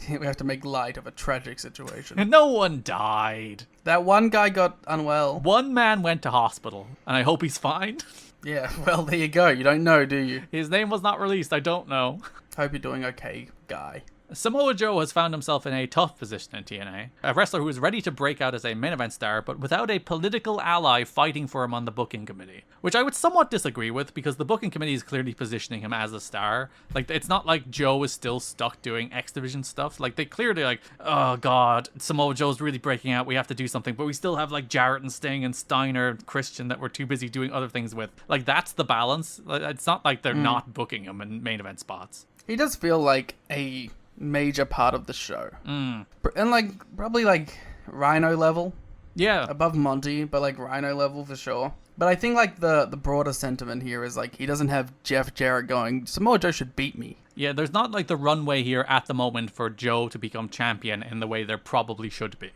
F: We have to make light of a tragic situation.
E: And no one died.
F: That one guy got unwell.
E: One man went to hospital, and I hope he's fine.
F: Yeah, well, there you go. You don't know, do you?
E: His name was not released. I don't know.
F: Hope you're doing okay, guy.
E: Samoa Joe has found himself in a tough position in TNA. A wrestler who is ready to break out as a main event star, but without a political ally fighting for him on the booking committee. Which I would somewhat disagree with, because the booking committee is clearly positioning him as a star. Like, it's not like Joe is still stuck doing X Division stuff. Like, they clearly like, oh god, Samoa Joe's really breaking out, we have to do something. But we still have like Jarrett and Sting and Steiner and Christian that we're too busy doing other things with. Like, that's the balance. It's not like they're not booking him in main event spots.
F: He does feel like a major part of the show. And like probably like Rhino level.
E: Yeah.
F: Above Monty, but like Rhino level for sure. But I think like the broader sentiment here is like he doesn't have Jeff Jarrett going, Samoa Joe should beat me.
E: Yeah, there's not like the runway here at the moment for Joe to become champion in the way there probably should be.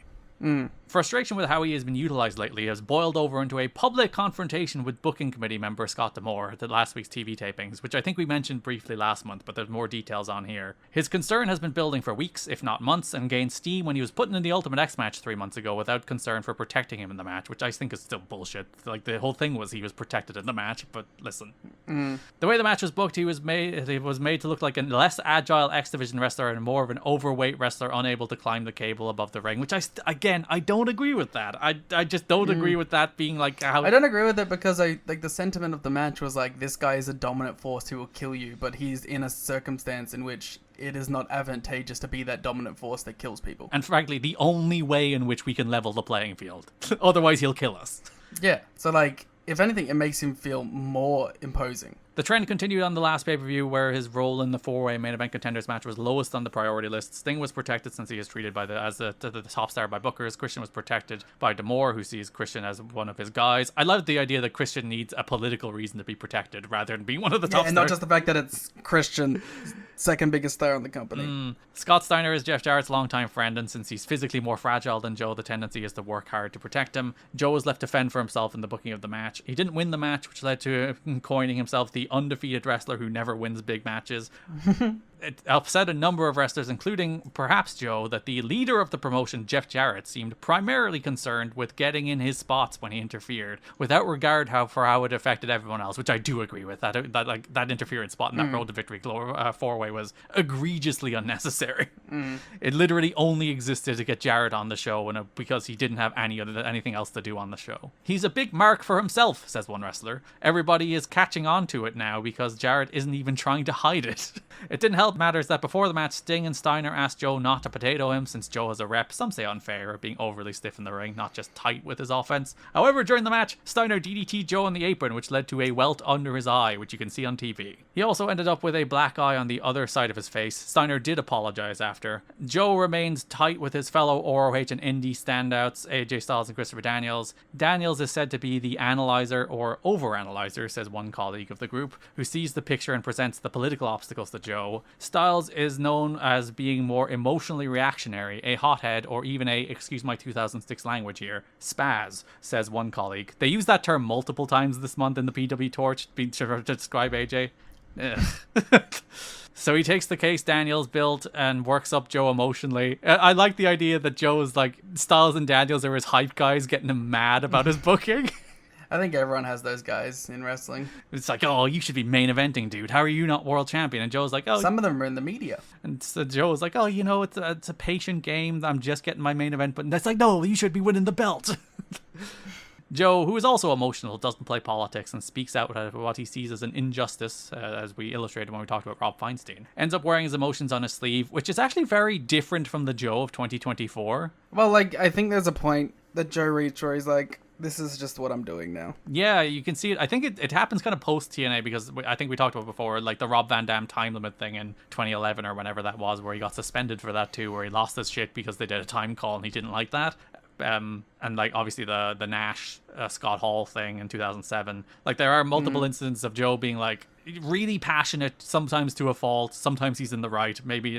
E: Frustration with how he has been utilized lately has boiled over into a public confrontation with booking committee member Scott D'Amore at last week's TV tapings, which I think we mentioned briefly last month, but there's more details on here. His concern has been building for weeks, if not months, and gained steam when he was put in the Ultimate X match 3 months ago without concern for protecting him in the match, which I think is still bullshit. Like, the whole thing was he was protected in the match, but listen. The way the match was booked, he was made to look like a less agile X Division wrestler and more of an overweight wrestler unable to climb the cable above the ring, which I don't agree with that. I just don't agree with that being like how...
F: I don't agree with it because I like the sentiment of the match was like, this guy is a dominant force who will kill you, but he's in a circumstance in which it is not advantageous to be that dominant force that kills people.
E: And frankly, the only way in which we can level the playing field. Otherwise, he'll kill us.
F: Yeah, so like, if anything, it makes him feel more imposing.
E: The trend continued on the last pay-per-view where his role in the 4-way main event contenders match was lowest on the priority list. Sting was protected since he is treated as the top star by bookers. Christian was protected by D'Amore, who sees Christian as one of his guys. I love the idea that Christian needs a political reason to be protected rather than being one of the top stars.
F: And not just the fact that it's Christian, second biggest star in the company.
E: Scott Steiner is Jeff Jarrett's longtime friend, and since he's physically more fragile than Joe, the tendency is to work hard to protect him. Joe was left to fend for himself in the booking of the match. He didn't win the match, which led to him coining himself the undefeated wrestler who never wins big matches. It upset a number of wrestlers, including perhaps Joe, that the leader of the promotion, Jeff Jarrett, seemed primarily concerned with getting in his spots when he interfered, without regard for how it affected everyone else, which I do agree with. That interference spot in that Road to Victory 4-way was egregiously unnecessary. It literally only existed to get Jarrett on the show because he didn't have anything else to do on the show. He's a big mark for himself, says one wrestler. Everybody is catching on to it now because Jarrett isn't even trying to hide it. It didn't help matters that before the match, Sting and Steiner asked Joe not to potato him since Joe has a rep, some say unfair, of being overly stiff in the ring, not just tight with his offense. However, during the match, Steiner DDT'd Joe on the apron, which led to a welt under his eye, which you can see on TV. He also ended up with a black eye on the other side of his face. Steiner did apologize after. Joe remains tight with his fellow ROH and indie standouts, AJ Styles and Christopher Daniels. Daniels is said to be the analyzer or overanalyzer, says one colleague of the group, who sees the picture and presents the political obstacles to Joe. Styles is known as being more emotionally reactionary, a hothead, or even a, excuse my 2006 language here, spaz, says one colleague. They use that term multiple times this month in the PW Torch to describe AJ. So he takes the case Daniels built and works up Joe emotionally. I like the idea that Joe is like, Styles and Daniels are his hype guys getting him mad about his booking.
F: I think everyone has those guys in wrestling.
E: It's like, oh, you should be main eventing, dude. How are you not world champion? And Joe's like, oh.
F: Some of them are in the media.
E: And so Joe's like, oh, it's a patient game. I'm just getting my main event. But that's like, no, you should be winning the belt. Joe, who is also emotional, doesn't play politics and speaks out what he sees as an injustice, as we illustrated when we talked about Rob Feinstein, ends up wearing his emotions on his sleeve, which is actually very different from the Joe of 2024.
F: Well, like, I think there's a point that Joe reached where he's like, this is just what I'm doing now.
E: Yeah, you can see it. I think it happens kind of post TNA because I think we talked about before, like the Rob Van Dam time limit thing in 2011 or whenever that was, where he got suspended for that too, where he lost his shit because they did a time call and he didn't like that. And like obviously the Nash Scott Hall thing in 2007. Like, there are multiple incidents of Joe being like really passionate, sometimes to a fault, sometimes he's in the right, maybe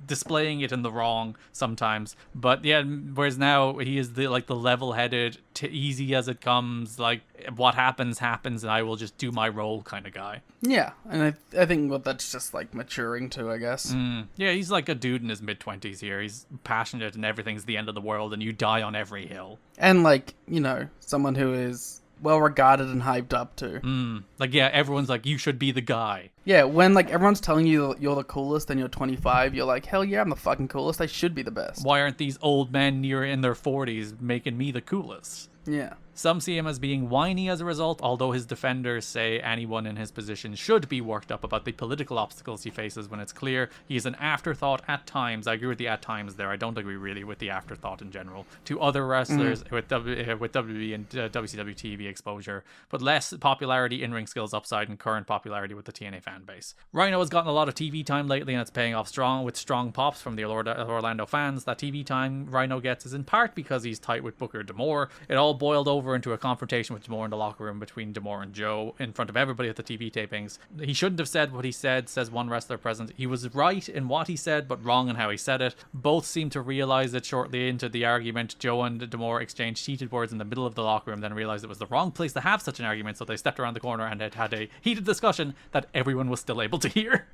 E: displaying it in the wrong sometimes. But yeah, whereas now he is the level-headed, easy as it comes, like what happens and I will just do my role kind of guy.
F: Yeah, and I think that's just like maturing too, I guess.
E: Yeah, he's like a dude in his mid-20s here. He's passionate and everything's the end of the world and you die on every hill.
F: And like, you know, someone who is well regarded and hyped up too.
E: Like, yeah, everyone's like, you should be the guy.
F: Yeah, when like everyone's telling you you're the coolest and you're 25, you're like, hell yeah, I'm the fucking coolest. I should be the best.
E: Why aren't these old men in their 40s making me the coolest?
F: Yeah.
E: Some see him as being whiny as a result, although his defenders say anyone in his position should be worked up about the political obstacles he faces when it's clear he is an afterthought at times. I agree with the at times there. I don't agree really with the afterthought in general. To other wrestlers with WWE and WCW TV exposure, but less popularity, in-ring skills upside, and current popularity with the TNA fan base. Rhino has gotten a lot of TV time lately and it's paying off with strong pops from the Orlando fans. That TV time Rhino gets is in part because he's tight with Booker D'Amore. It all boiled over into a confrontation with D'Amore in the locker room between D'Amore and Joe in front of everybody at the TV tapings. He shouldn't have said what he said, says one wrestler present. He was right in what he said, but wrong in how he said it. Both seem to realize it shortly into the argument. Joe and D'Amore exchanged heated words in the middle of the locker room, then realized it was the wrong place to have such an argument, so they stepped around the corner and had a heated discussion that everyone was still able to hear.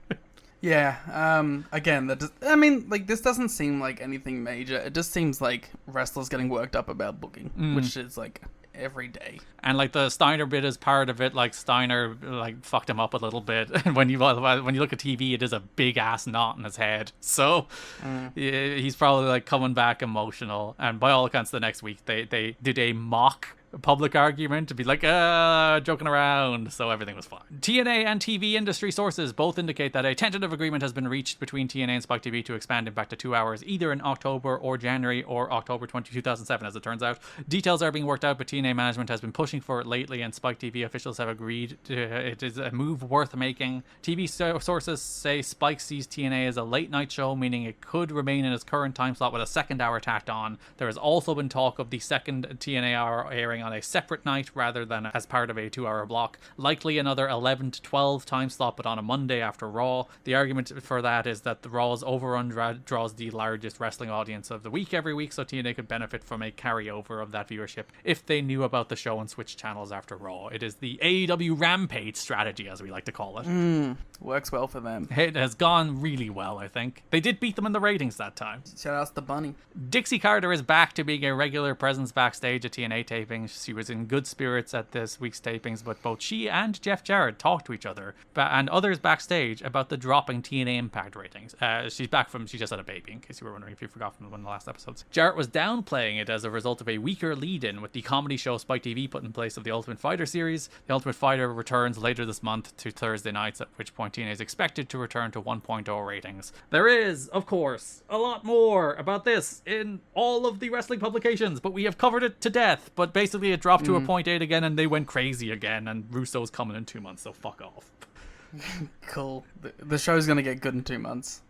F: Yeah, again, this doesn't seem like anything major. It just seems like wrestlers getting worked up about booking, which is like every day.
E: And like the Steiner bit is part of it. Like Steiner like fucked him up a little bit. And when you look at TV, it is a big ass knot in his head. So he's probably like coming back emotional. And by all accounts, the next week they did a mock public argument to be like, joking around, so everything was fine. TNA and TV industry sources both indicate that a tentative agreement has been reached between TNA and Spike TV to expand Impact to 2 hours, either in October or January or October 2007, as it turns out. Details are being worked out, but TNA management has been pushing for it lately, and Spike TV officials have agreed it is a move worth making. TV sources say Spike sees TNA as a late night show, meaning it could remain in its current time slot with a second hour tacked on. There has also been talk of the second TNA hour airing on a separate night rather than as part of a 2 hour block, likely another 11 to 12 time slot, but on a Monday after Raw. The argument for that is that the Raw's overrun draws the largest wrestling audience of the week every week, so TNA could benefit from a carryover of that viewership if they knew about the show and switched channels after Raw. It is the AEW Rampage strategy, as we like to call it.
F: Works well for them.
E: It has gone really well, I think. They did beat them in the ratings that time.
F: Shout out to Bunny.
E: Dixie Carter is back to being a regular presence backstage at TNA tapings. She was in good spirits at this week's tapings, but both she and Jeff Jarrett talked to each other and others backstage about the dropping TNA Impact ratings. She just had a baby, in case you were wondering if you forgot from one of the last episodes. Jarrett was downplaying it as a result of a weaker lead-in with the comedy show Spike TV put in place of the Ultimate Fighter series. The Ultimate Fighter returns later this month to Thursday nights, at which point TNA is expected to return to 1.0 ratings. There is, of course, a lot more about this in all of the wrestling publications, but we have covered it to death. But basically it dropped to a 0.8 again, and they went crazy again, and Russo's coming in 2 months, so fuck off.
F: Cool. The show's gonna get good in 2 months.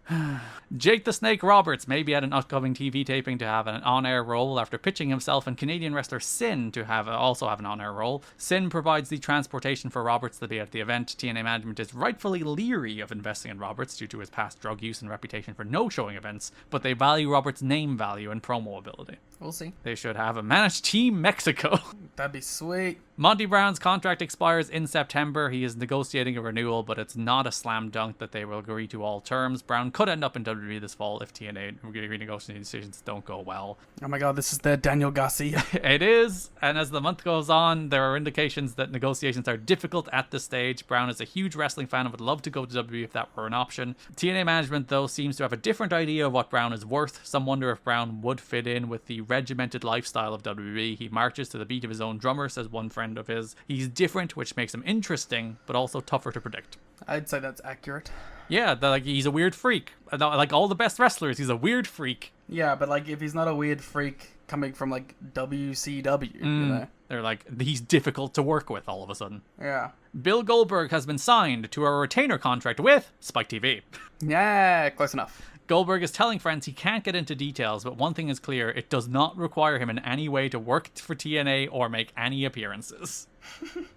E: Jake the Snake Roberts may be at an upcoming TV taping to have an on-air role after pitching himself and Canadian wrestler Sin to also have an on-air role. Sin provides the transportation for Roberts to be at the event. TNA management is rightfully leery of investing in Roberts due to his past drug use and reputation for no-showing events, but they value Roberts' name value and promo ability.
F: We'll see.
E: They should have a managed Team Mexico.
F: That'd be sweet.
E: Monty Brown's contract expires in September. He is negotiating a renewal, but it's not a slam dunk that they will agree to all terms. Brown could end up in WWE this fall if TNA renegotiating decisions don't go well.
F: Oh my god, this is the Daniel Garcia.
E: It is, and as the month goes on, there are indications that negotiations are difficult at this stage. Brown is a huge wrestling fan and would love to go to WWE if that were an option. TNA management, though, seems to have a different idea of what Brown is worth. Some wonder if Brown would fit in with the regimented lifestyle of WWE. He marches to the beat of his own drummer, says one friend of his. He's different, which makes him interesting, but also tougher to predict.
F: I'd say that's accurate.
E: Yeah, he's a weird freak. Like all the best wrestlers, he's a weird freak.
F: Yeah, but like if he's not a weird freak coming from like WCW, you know?
E: They're like, he's difficult to work with all of a sudden.
F: Yeah.
E: Bill Goldberg has been signed to a retainer contract with Spike TV.
F: Yeah, close enough.
E: Goldberg is telling friends he can't get into details, but one thing is clear, it does not require him in any way to work for TNA or make any appearances.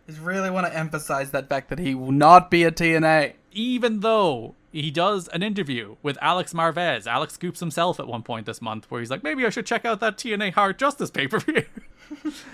F: Just really want to emphasize that fact that he will not be a TNA.
E: Even though he does an interview with Alex Marvez. Alex scoops himself at one point this month where he's like, maybe I should check out that TNA Hard Justice pay-per-view.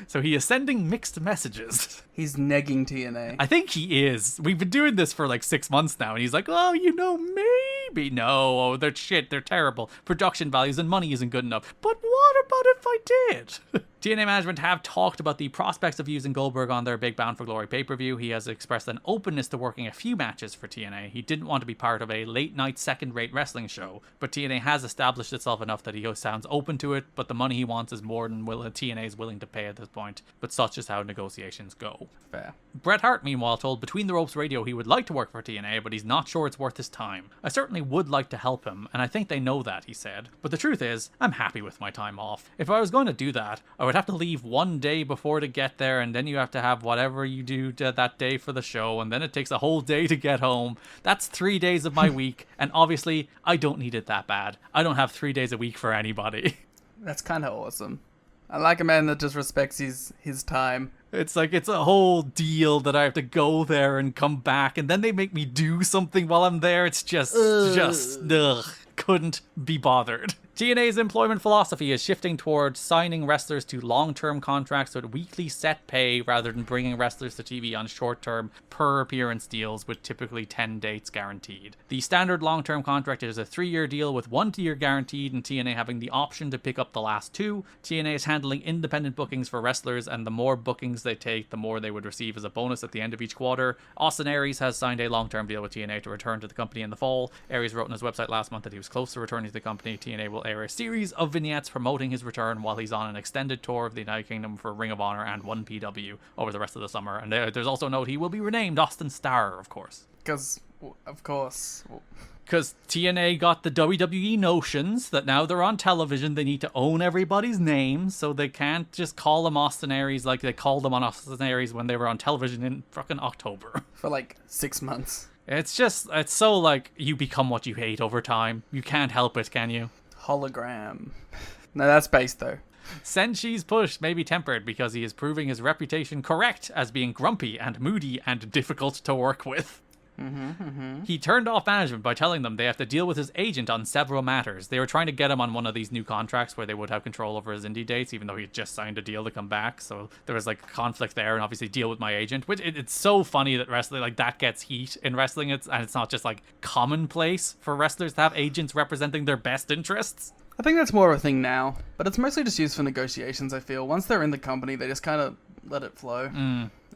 E: So he is sending mixed messages.
F: He's negging TNA.
E: I think he is. We've been doing this for like 6 months now, and he's like, oh, maybe. No, oh, they're shit. They're terrible. Production values and money isn't good enough. But what about if I did? TNA management have talked about the prospects of using Goldberg on their Big Bound for Glory pay-per-view. He has expressed an openness to working a few matches for TNA. He didn't want to be part of a late-night second-rate wrestling show, but TNA has established itself enough that he sounds open to it, but the money he wants is more than TNA is willing to pay at this point. But such is how negotiations go.
F: Fair.
E: Bret Hart, meanwhile, told Between the Ropes Radio he would like to work for TNA, but he's not sure it's worth his time. I certainly would like to help him, and I think they know that, he said. But the truth is, I'm happy with my time off. If I was going to do that, I would have to leave one day before to get there, and then you have to have whatever you do that day for the show, and then it takes a whole day to get home. That's 3 days of my week, and obviously, I don't need it that bad. I don't have 3 days a week for anybody.
F: That's kind of awesome. I like a man that just respects his time.
E: It's like, it's a whole deal that I have to go there and come back, and then they make me do something while I'm there. It's just, couldn't be bothered. TNA's employment philosophy is shifting towards signing wrestlers to long-term contracts with weekly set pay rather than bringing wrestlers to TV on short-term per-appearance deals with typically 10 dates guaranteed. The standard long-term contract is a 3-year deal with 1 year guaranteed, and TNA having the option to pick up the last 2. TNA is handling independent bookings for wrestlers, and the more bookings they take, the more they would receive as a bonus at the end of each quarter. Austin Aries has signed a long-term deal with TNA to return to the company in the fall. Aries wrote on his website last month that he was close to returning to the company. TNA will air a series of vignettes promoting his return while he's on an extended tour of the United Kingdom for Ring of Honor and 1PW over the rest of the summer. And there's also a note he will be renamed Austin Starr, of course.
F: Because
E: TNA got the WWE notions that now they're on television, they need to own everybody's names, so they can't just call them Austin Aries like they called them on Austin Aries when they were on television in fucking October.
F: For like 6 months.
E: It's so like, you become what you hate over time. You can't help it, can you?
F: Hologram. No, that's based though.
E: Senshi's push may be tempered because he is proving his reputation correct as being grumpy and moody and difficult to work with. He turned off management by telling them they have to deal with his agent on several matters. They were trying to get him on one of these new contracts where they would have control over his indie dates, even though he had just signed a deal to come back. So there was like conflict there, and obviously deal with my agent. Which it's so funny that wrestling like that gets heat in wrestling. And it's not just like commonplace for wrestlers to have agents representing their best interests.
F: I think that's more of a thing now, but it's mostly just used for negotiations, I feel. Once they're in the company, they just kind of let it flow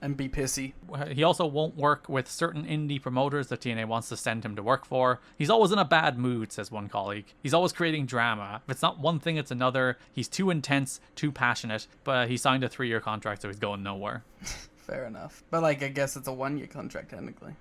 F: and be pissy.
E: He also won't work with certain indie promoters that TNA wants to send him to work for. He's always in a bad mood, says one colleague. He's always creating drama. If it's not one thing, it's another. He's too intense, too passionate, but he signed a 3-year contract, so he's going nowhere.
F: Fair enough. But like, I guess it's a 1-year contract technically.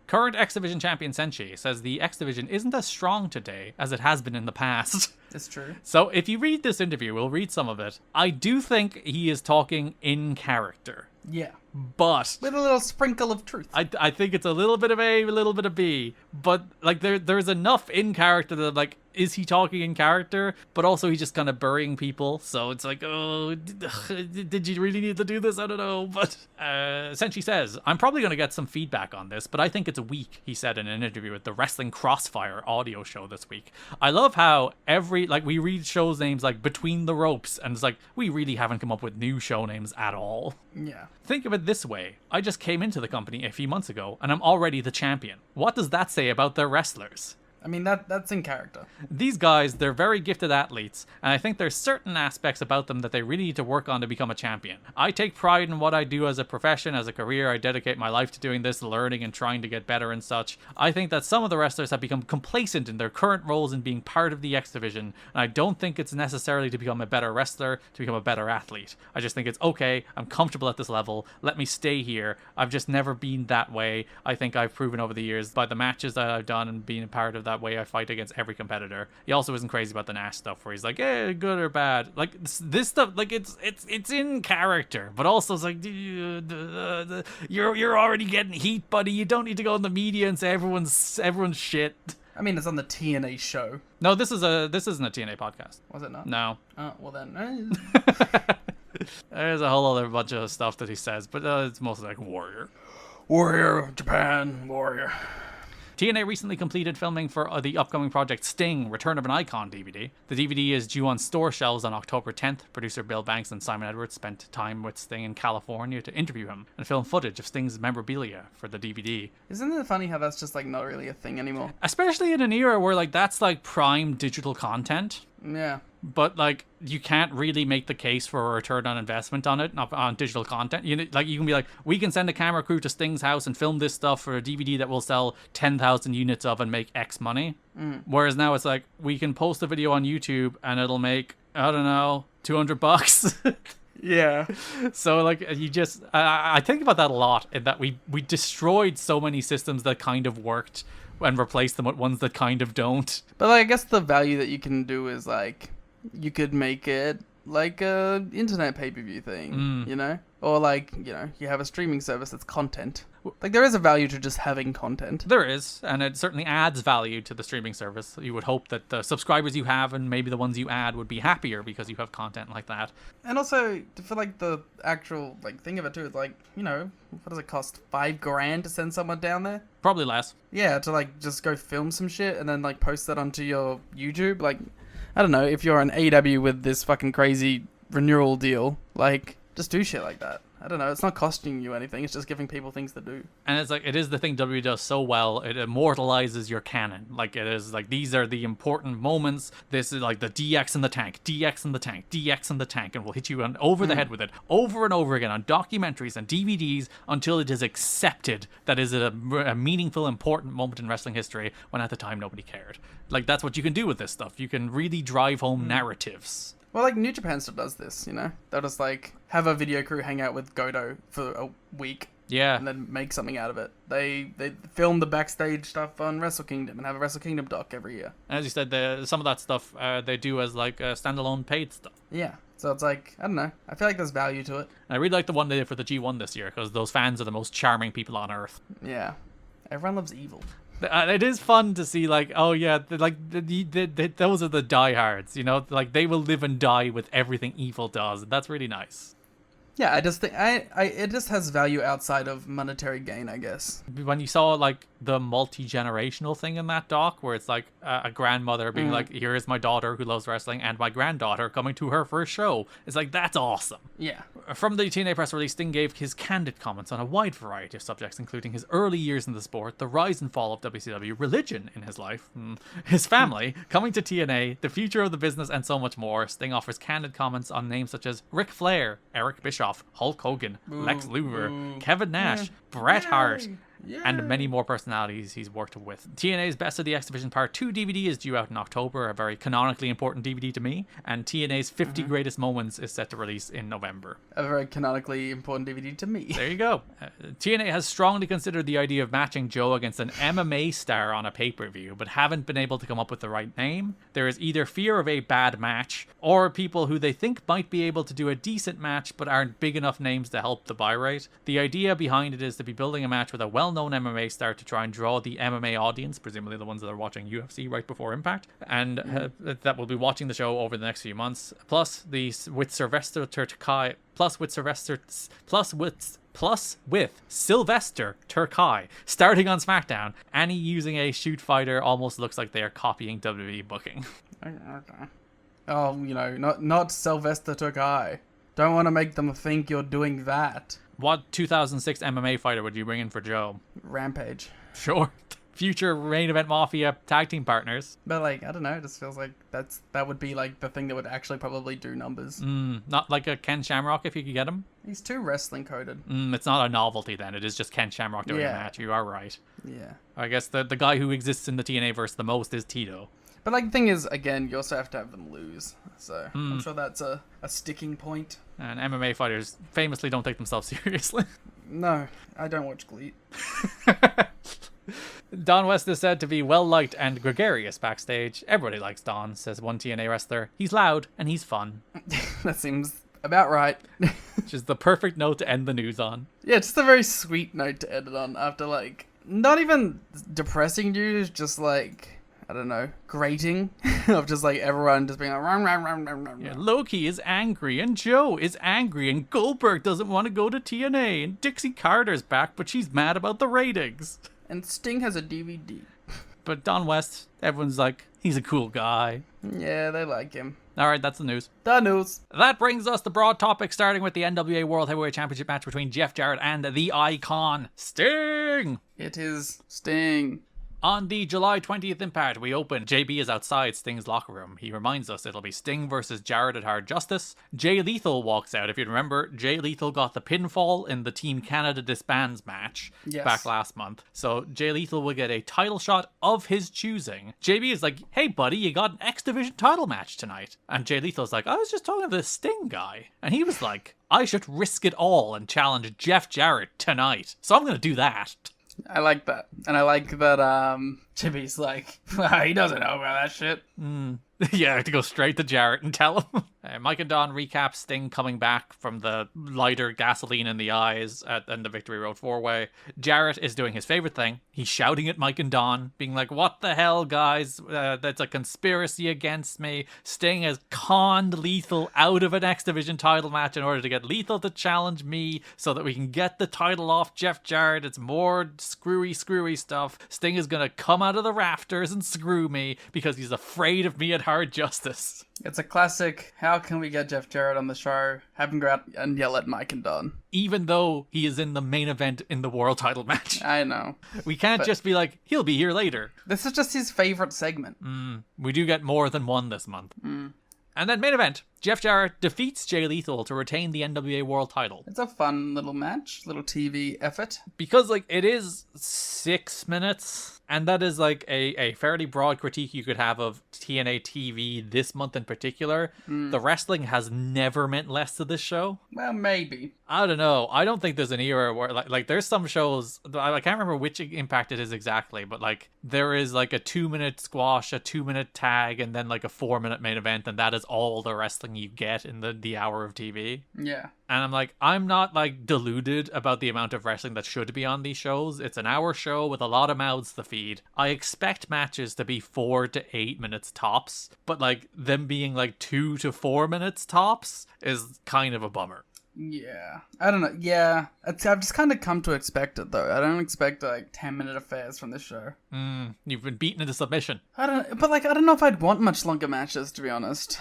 E: Current X Division champion Senshi says the X Division isn't as strong today as it has been in the past.
F: It's true.
E: So if you read this interview, we'll read some of it. I do think he is talking in character.
F: Yeah.
E: But
F: with a little sprinkle of truth.
E: I think it's a little bit of A, a little bit of B. But like there's enough in character that like, is he talking in character? But also he's just kind of burying people. So it's like, oh, did you really need to do this? I don't know. But Senshi says, I'm probably going to get some feedback on this, but I think it's weak, he said in an interview with the Wrestling Crossfire audio show this week. I love how we read shows names like Between the Ropes, and it's like, we really haven't come up with new show names at all.
F: Yeah.
E: Think of it this way. I just came into the company a few months ago, and I'm already the champion. What does that say about their wrestlers?
F: I mean, that's in character.
E: These guys, they're very gifted athletes, and I think there's certain aspects about them that they really need to work on to become a champion. I take pride in what I do as a profession, as a career. I dedicate my life to doing this, learning and trying to get better and such. I think that some of the wrestlers have become complacent in their current roles in being part of the X Division, and I don't think it's necessarily to become a better wrestler, to become a better athlete. I just think it's okay, I'm comfortable at this level, let me stay here. I've just never been that way. I think I've proven over the years by the matches that I've done and being a part of that way I fight against every competitor. He also isn't crazy about the Nash stuff where he's like, good or bad. Like this stuff, like it's in character, but also it's like, you're already getting heat, buddy. You don't need to go in the media and say everyone's shit.
F: I mean, it's on the TNA show.
E: No, this isn't a TNA podcast.
F: Was it not?
E: No.
F: Oh, well then.
E: There's a whole other bunch of stuff that he says, but it's mostly like Warrior.
F: Warrior, Japan, Warrior.
E: TNA recently completed filming for the upcoming project Sting, Return of an Icon DVD. The DVD is due on store shelves on October 10th. Producer Bill Banks and Simon Edwards spent time with Sting in California to interview him and film footage of Sting's memorabilia for the DVD.
F: Isn't it funny how that's just like not really a thing anymore?
E: Especially in an era where like that's like prime digital content.
F: Yeah.
E: But like you can't really make the case for a return on investment on it, on digital content. You can be like, we can send a camera crew to Sting's house and film this stuff for a DVD that will sell 10,000 units of and make X money. Whereas now it's like, we can post a video on YouTube and it'll make, I don't know, $200.
F: Yeah.
E: So like you just, I think about that a lot, in that we destroyed so many systems that kind of worked and replaced them with ones that kind of don't.
F: But like, I guess the value that you can do is like, you could make it like a internet pay-per-view thing, you know? Or like, you know, you have a streaming service that's content. Like, there is a value to just having content.
E: There is, and it certainly adds value to the streaming service. You would hope that the subscribers you have and maybe the ones you add would be happier because you have content like that.
F: And also, for like the actual like thing of it too, it's like, you know, what does it cost? $5,000 to send someone down there?
E: Probably less.
F: Yeah, to like just go film some shit and then like post that onto your YouTube. Like, I don't know, if you're an AW with this fucking crazy renewal deal, like, just do shit like that. I don't know, it's not costing you anything, it's just giving people things to do.
E: And it's like, it is the thing WWE does so well, it immortalizes your canon. Like, it is like, these are the important moments. This is like the DX in the tank, DX in the tank, DX in the tank, and we'll hit you over the head with it over and over again on documentaries and DVDs until it is accepted that is a meaningful, important moment in wrestling history, when at the time nobody cared. Like, that's what you can do with this stuff. You can really drive home narratives.
F: Well, like, New Japan still does this, you know? They'll just, like, have a video crew hang out with Goto for a week.
E: Yeah.
F: And then make something out of it. They film the backstage stuff on Wrestle Kingdom and have a Wrestle Kingdom doc every year.
E: As you said, some of that stuff they do as, like, standalone paid stuff.
F: Yeah. So it's like, I don't know. I feel like there's value to it.
E: And I really like the one they did for the G1 this year, because those fans are the most charming people on earth.
F: Yeah. Everyone loves evil.
E: It is fun to see, like, oh yeah, like those are the diehards, you know, like they will live and die with everything evil does. That's really nice.
F: Yeah, I just think it just has value outside of monetary gain, I guess.
E: When you saw like the multi-generational thing in that doc, where it's like a grandmother being like, here is my daughter who loves wrestling and my granddaughter coming to her first show, it's like, that's awesome.
F: Yeah.
E: From the TNA press release, Sting gave his candid comments on a wide variety of subjects, including his early years in the sport, the rise and fall of WCW, religion in his life, his family, coming to TNA, the future of the business, and so much more. Sting offers candid comments on names such as Ric Flair, Eric Bischoff, Hulk Hogan, Lex Luger, Kevin Nash, Bret Hart, and many more personalities he's worked with. TNA's Best of the X Division Part 2 DVD is due out in October, a very canonically important DVD to me, and TNA's 50 Greatest Moments is set to release in November.
F: A very canonically important DVD to me.
E: There you go. TNA has strongly considered the idea of matching Joe against an MMA star on a pay-per-view, but haven't been able to come up with the right name. There is either fear of a bad match, or people who they think might be able to do a decent match, but aren't big enough names to help the buy rate. The idea behind it is to be building a match with a well-known MMA star to try and draw the MMA audience, presumably the ones that are watching UFC right before Impact, and that will be watching the show over the next few months. Plus with Sylvester Terkay, with Sylvester Terkay starting on SmackDown, Annie using a shoot fighter almost looks like they are copying WWE booking.
F: Okay. Oh, you know, not Sylvester Terkay. Don't want to make them think you're doing that.
E: What 2006 MMA fighter would you bring in for Joe?
F: Rampage.
E: Sure. Future main event Mafia tag team partners.
F: But like, I don't know, it just feels like that would be like the thing that would actually probably do numbers.
E: Not like a Ken Shamrock if you could get him.
F: He's too wrestling coded.
E: It's not a novelty then. It is just Ken Shamrock doing a match. You are right.
F: Yeah.
E: I guess the guy who exists in the TNA verse the most is Tito.
F: But like the thing is, again, you also have to have them lose. So I'm sure that's a sticking point.
E: And MMA fighters famously don't take themselves seriously.
F: No, I don't watch Glee.
E: Don West is said to be well-liked and gregarious backstage. Everybody likes Don, says one TNA wrestler. He's loud and he's fun.
F: That seems about right.
E: Which is the perfect note to end the news on.
F: Yeah, just a very sweet note to end it on after, like, not even depressing news, just like, I don't know, grating of just like everyone just being like, rum, rum, rum, rum, rum,
E: Yeah,
F: rum.
E: Loki is angry, and Joe is angry, and Goldberg doesn't want to go to TNA, and Dixie Carter's back, but she's mad about the ratings.
F: And Sting has a DVD.
E: But Don West, everyone's like, he's a cool guy.
F: Yeah, they like him.
E: All right, that's the news.
F: The news.
E: That brings us to broad topics, starting with the NWA World Heavyweight Championship match between Jeff Jarrett and the Icon, Sting.
F: It is Sting.
E: On the July 20th Impact, we open. JB is outside Sting's locker room. He reminds us it'll be Sting versus Jarrett at Hard Justice. Jay Lethal walks out. If you remember, Jay Lethal got the pinfall in the Team Canada Disbands match back last month. So Jay Lethal will get a title shot of his choosing. JB is like, hey buddy, you got an X Division title match tonight. And Jay Lethal's like, I was just talking to the Sting guy. And he was like, I should risk it all and challenge Jeff Jarrett tonight. So I'm going to do that.
F: I like that. And I like that Jimmy's like, he doesn't know about that shit.
E: Yeah, to go straight to Jarrett and tell him. Mike and Don recap Sting coming back from the lighter gasoline in the eyes at the Victory Road 4-Way. Jarrett is doing his favorite thing. He's shouting at Mike and Don, being like, what the hell, guys? That's a conspiracy against me. Sting has conned Lethal out of an X Division title match in order to get Lethal to challenge me so that we can get the title off Jeff Jarrett. It's more screwy stuff. Sting is going to come out of the rafters and screw me because he's afraid of me at Hard Justice.
F: It's a classic, how can we get Jeff Jarrett on the show? Have him go out and yell at Mike and Don.
E: Even though he is in the main event in the world title match.
F: I know.
E: We can't just be like, he'll be here later.
F: This is just his favorite segment.
E: We do get more than one this month. And then main event, Jeff Jarrett defeats Jay Lethal to retain the NWA World title.
F: It's a fun little match, little TV effort.
E: Because, like, it is 6 minutes, and that is, like, a fairly broad critique you could have of TNA TV this month in particular. The wrestling has never meant less to this show.
F: Well, maybe.
E: I don't know. I don't think there's an era where, like there's some shows, I can't remember which Impact it is exactly, but, like, there is, like, a 2-minute squash, a 2-minute tag, and then, like, a 4-minute main event, and that is all the wrestling you get in the hour of TV.
F: Yeah.
E: And I'm like, I'm not, like, deluded about the amount of wrestling that should be on these shows. It's an hour show with a lot of mouths to feed. I expect matches to be 4 to 8 minutes tops, but, like, them being, like, 2 to 4 minutes tops is kind of a bummer.
F: Yeah. I don't know. Yeah. I've just kind of come to expect it, though. I don't expect, like, 10-minute affairs from this show.
E: You've been beaten into submission.
F: I don't know if I'd want much longer matches, to be honest.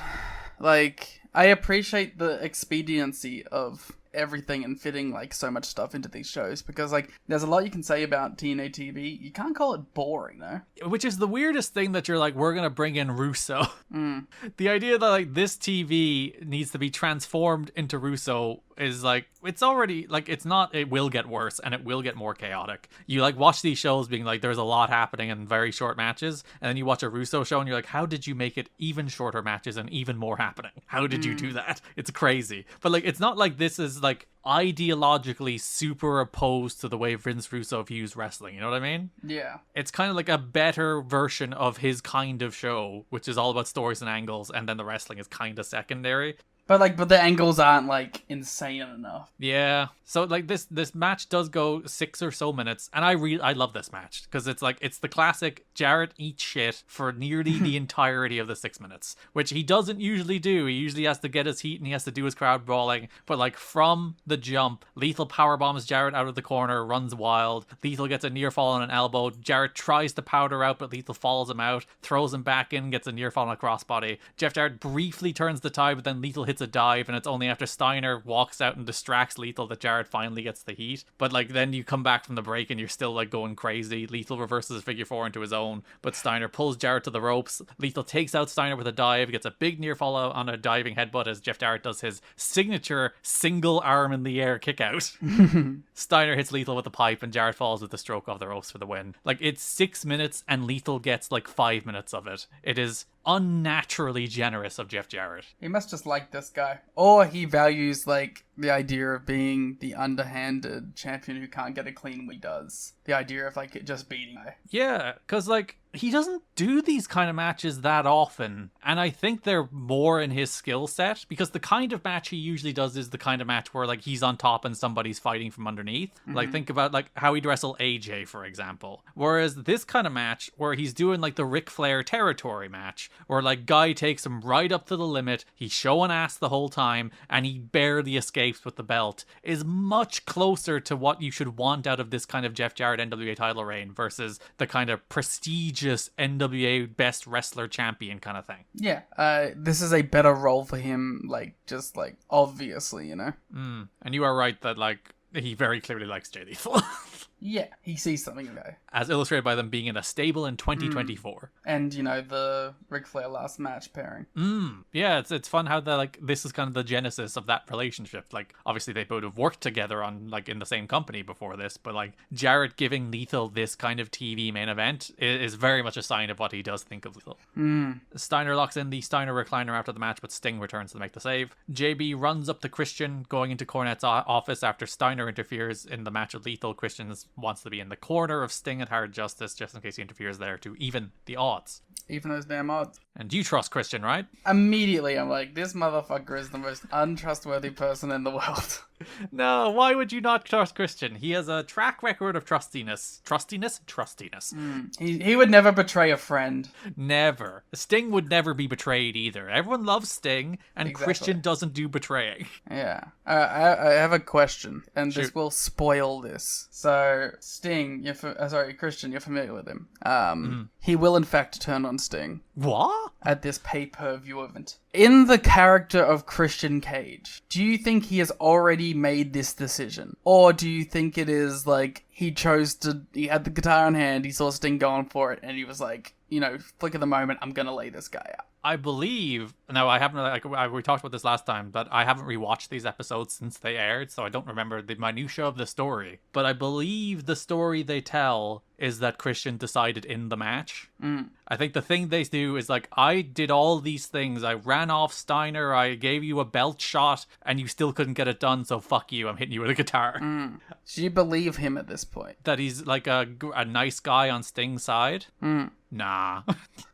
F: Like, I appreciate the expediency of everything and fitting, like, so much stuff into these shows, because, like, there's a lot you can say about TNA TV. You can't call it boring, though.
E: Which is the weirdest thing, that you're like, we're gonna bring in Russo. The idea that, like, this TV needs to be transformed into Russo is, like, it's already, like, it's not, it will get worse, and it will get more chaotic. You, like, watch these shows being like, there's a lot happening in very short matches, and then you watch a Russo show and you're like, how did you make it even shorter matches and even more happening? How did you do that? It's crazy. But, like, it's not like this is, like, ideologically super opposed to the way Vince Russo views wrestling, you know what I mean?
F: Yeah.
E: It's kind of like a better version of his kind of show, which is all about stories and angles, and then the wrestling is kind of secondary.
F: But the angles aren't, like, insane enough.
E: Yeah. So, like, this match does go 6 or so minutes, and I love this match, because it's, like, it's the classic Jarrett eats shit for nearly the entirety of the 6 minutes, which he doesn't usually do. He usually has to get his heat, and he has to do his crowd brawling, but, like, from the jump, Lethal powerbombs Jarrett out of the corner, runs wild. Lethal gets a near fall on an elbow. Jarrett tries to powder out, but Lethal follows him out, throws him back in, gets a near fall on a crossbody. Jeff Jarrett briefly turns the tide, but then Lethal hits a dive, and it's only after Steiner walks out and distracts Lethal that Jarrett finally gets the heat. But, like, then you come back from the break and you're still, like, going crazy. Lethal reverses his figure 4 into his own, but Steiner pulls Jarrett to the ropes. Lethal takes out Steiner with a dive, gets a big near fall on a diving headbutt as Jeff Jarrett does his signature single arm in the air kick out. Steiner hits Lethal with a pipe, and Jarrett falls with the stroke off the ropes for the win. Like, it's 6 minutes and Lethal gets, like, 5 minutes of it. It is unnaturally generous of Jeff Jarrett.
F: He must just like this guy. Or he values, like, the idea of being the underhanded champion who can't get it clean when he does. The idea of, like, just beating guy.
E: Yeah, because, like, he doesn't do these kind of matches that often, and I think they're more in his skill set, because the kind of match he usually does is the kind of match where like he's on top and somebody's fighting from underneath. Like think about like how he'd wrestle AJ, for example. Whereas this kind of match where he's doing like the Ric Flair territory match, where like guy takes him right up to the limit, he's showing ass the whole time, and he barely escapes with the belt, is much closer to what you should want out of this kind of Jeff Jarrett NWA title reign versus the kind of prestigious NWA best wrestler champion kind of thing.
F: Yeah, this is a better role for him, like, just, like, obviously, you know?
E: And you are right that, like, he very clearly likes Jay Lethal.
F: Yeah, he sees something there.
E: As illustrated by them being in a stable in 2024.
F: And, you know, the Ric Flair last match pairing.
E: Yeah, it's fun how this is kind of the genesis of that relationship. Like, obviously they both have worked together on, like, in the same company before this, but, like, Jarrett giving Lethal this kind of TV main event is very much a sign of what he does think of Lethal. Steiner locks in the Steiner recliner after the match, but Sting returns to make the save. JB runs up to Christian, going into Cornette's office after Steiner interferes in the match with Lethal. Christian wants to be in the corner of Sting at Hard Justice just in case he interferes there to even the odds.
F: Even those damn odds.
E: And you trust Christian, right?
F: Immediately, I'm like, this motherfucker is the most untrustworthy person in the world.
E: No, why would you not trust Christian? He has a track record of trustiness. Trustiness?
F: He would never betray a friend.
E: Never. Sting would never be betrayed either. Everyone loves Sting, and
F: Exactly.
E: Christian doesn't do betraying.
F: Yeah. I have a question, and
E: Shoot.
F: this will spoil this. So, Sting, Christian, you're familiar with him. He will in fact turn on Sting
E: What?
F: at this pay-per-view event. In the character of Christian Cage, do you think he has already made this decision? Or do you think it is like he had the guitar in hand, he saw Sting going for it, and he was like, you know, flick of the moment, I'm gonna lay this guy out?
E: I believe, now I haven't, we talked about this last time, but I haven't rewatched these episodes since they aired, so I don't remember the minutia of the story. But I believe the story they tell is that Christian decided in the match. I think the thing they do is like, I did all these things. I ran off Steiner, I gave you a belt shot, and you still couldn't get it done, so fuck you, I'm hitting you with a guitar.
F: Do you believe him at this point?
E: That he's like a nice guy on Sting's side? Nah.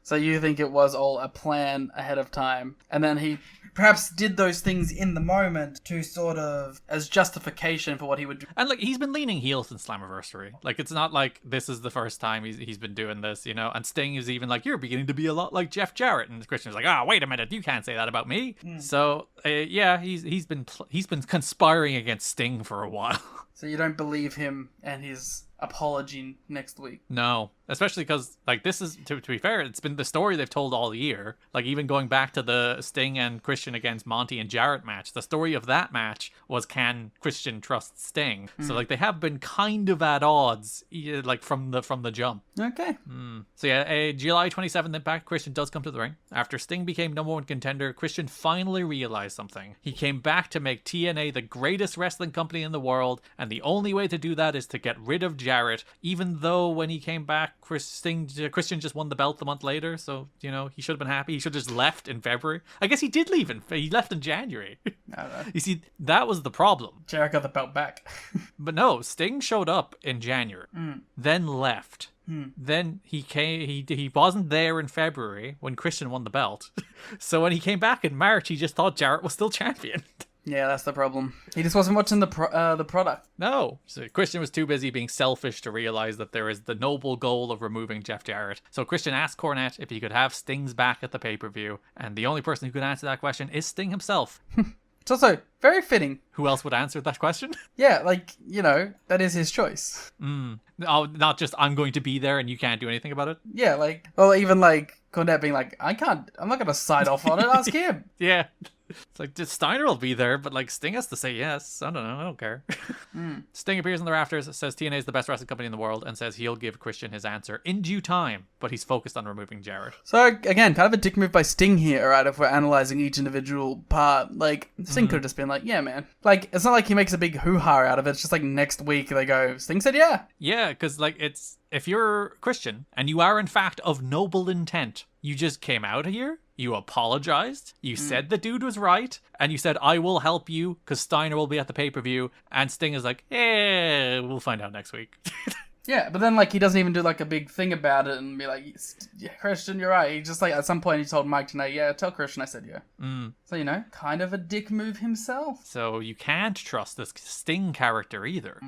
F: So you think it was all a plan ahead of time, and then he perhaps did those things in the moment to sort of as justification for what he would do.
E: And like, he's been leaning heel since Slammiversary. Like, it's not like this is the first time he's been doing this, you know. And Sting is even like, you're beginning to be a lot like Jeff Jarrett, and Christian's like, wait a minute, you can't say that about me. So yeah, he's been conspiring against Sting for a while.
F: So you don't believe him and his apology next week?
E: No, especially because like, this is to be fair, it's been the story they've told all year. Like, even going back to the Sting and Christian against Monty and Jarrett match, the story of that match was, can Christian trust Sting? So like, they have been kind of at odds, like from the jump.
F: Okay.
E: So yeah, July 27th Impact, Christian does come to the ring. After Sting became #1 contender, Christian finally realized something. He came back to make TNA the greatest wrestling company in the world, and the only way to do that is to get rid of Jarrett, even though when he came back, Christian just won the belt the month later, so, you know, he should have been happy. He should have just left in February. I guess he did leave he left in January.
F: I don't know.
E: You see, that was the problem.
F: Jarrett got the belt back.
E: But no, Sting showed up in January, then left. Then he wasn't there in February when Christian won the belt. So when he came back in March, he just thought Jarrett was still champion.
F: Yeah, that's the problem. He just wasn't watching the product.
E: No. So Christian was too busy being selfish to realize that there is the noble goal of removing Jeff Jarrett. So Christian asked Cornette if he could have Sting's back at the pay-per-view, and the only person who could answer that question is Sting himself.
F: It's also very fitting.
E: Who else would answer that question?
F: Yeah, like, you know, that is his choice.
E: Oh, not just, I'm going to be there and you can't do anything about it?
F: Yeah, like, well, even like Cornette being like, I'm not going to sign off on it, ask him.
E: Yeah. It's like, Steiner will be there, but like, Sting has to say yes. I don't know. I don't care. Sting appears in the rafters, says TNA is the best wrestling company in the world, and says he'll give Christian his answer in due time, but he's focused on removing Jarrett.
F: So, again, kind of a dick move by Sting here, right? If we're analyzing each individual part. Like, Sting could have just been like, yeah, man. Like, it's not like he makes a big hoo-ha out of it. It's just like next week they go, Sting said yeah.
E: Yeah, because like, it's, if you're Christian and you are in fact of noble intent, you just came out here, you apologized, you said the dude was right, and you said, I will help you because Steiner will be at the pay-per-view, and Sting is like, we'll find out next week.
F: Yeah, but then, like, he doesn't even do, like, a big thing about it and be like, yeah, Christian, you're right. He just, like, at some point he told Mike TNA, yeah, tell Christian I said yeah. So, you know, kind of a dick move himself.
E: So you can't trust this Sting character either.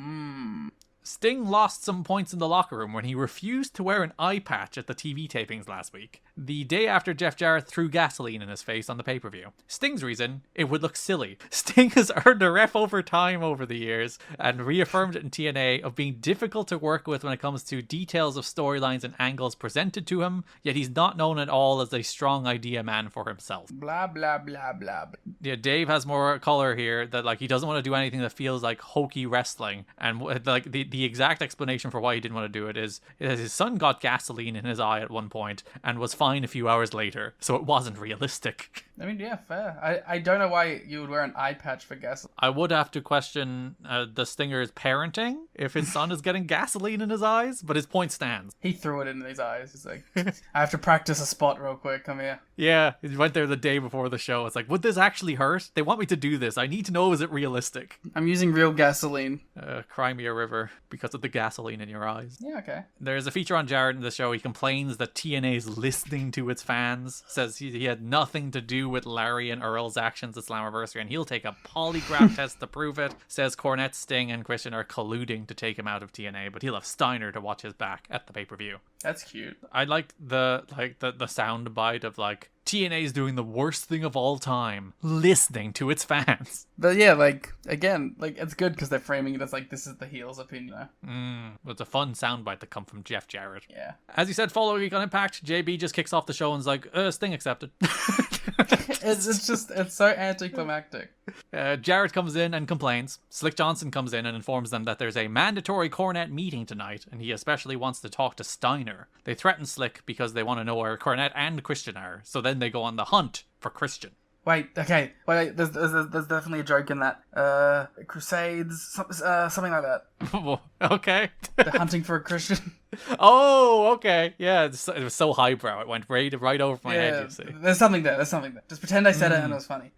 E: Sting lost some points in the locker room when he refused to wear an eye patch at the TV tapings last week, the day after Jeff Jarrett threw gasoline in his face on the pay-per-view. Sting's reason? It would look silly. Sting has earned a rep over time over the years and reaffirmed it in TNA of being difficult to work with when it comes to details of storylines and angles presented to him, yet he's not known at all as a strong idea man for himself.
F: Blah, blah, blah, blah.
E: Yeah, Dave has more color here that, like, he doesn't want to do anything that feels like hokey wrestling, and like the exact explanation for why he didn't want to do it is his son got gasoline in his eye at one point and was fine a few hours later, so it wasn't realistic.
F: I mean, yeah, fair. I don't know why you would wear an eye patch for gas.
E: I would have to question the Stinger's parenting if his son is getting gasoline in his eyes, but his point stands.
F: He threw it in his eyes. He's like, I have to practice a spot real quick. Come here.
E: Yeah, he went there the day before the show. It's like, would this actually hurt? They want me to do this. I need to know, is it realistic?
F: I'm using real gasoline.
E: Cry me a river because of the gasoline in your eyes.
F: Yeah, okay.
E: There's a feature on Jarrett in the show. He complains that TNA is listening to its fans, says he had nothing to do with Larry and Earl's actions at Slammiversary, and he'll take a polygraph test to prove it. Says Cornette, Sting, and Christian are colluding to take him out of TNA, but he'll have Steiner to watch his back at the pay-per-view.
F: That's cute.
E: I like the sound bite of, like, TNA is doing the worst thing of all time, listening to its fans.
F: But yeah, like, again, like, it's good because they're framing it as, like, this is the heel's opinion.
E: It's a fun soundbite to come from Jeff Jarrett.
F: Yeah.
E: As you said, following week on Impact, JB just kicks off the show and is like, Sting accepted.
F: It's so anticlimactic.
E: Jarrett comes in and complains. Slick Johnson comes in and informs them that there's a mandatory Cornette meeting tonight, and he especially wants to talk to Steiner. They threaten Slick because they want to know where Cornette and Christian are, so then they go on the hunt for Christian.
F: Wait, okay. Wait, there's definitely a joke in that. Crusades, something like that.
E: Okay.
F: They're hunting for a Christian.
E: Oh, okay. Yeah, it was so highbrow. It went right over my head, you see.
F: There's something there. Just pretend I said it and it was funny.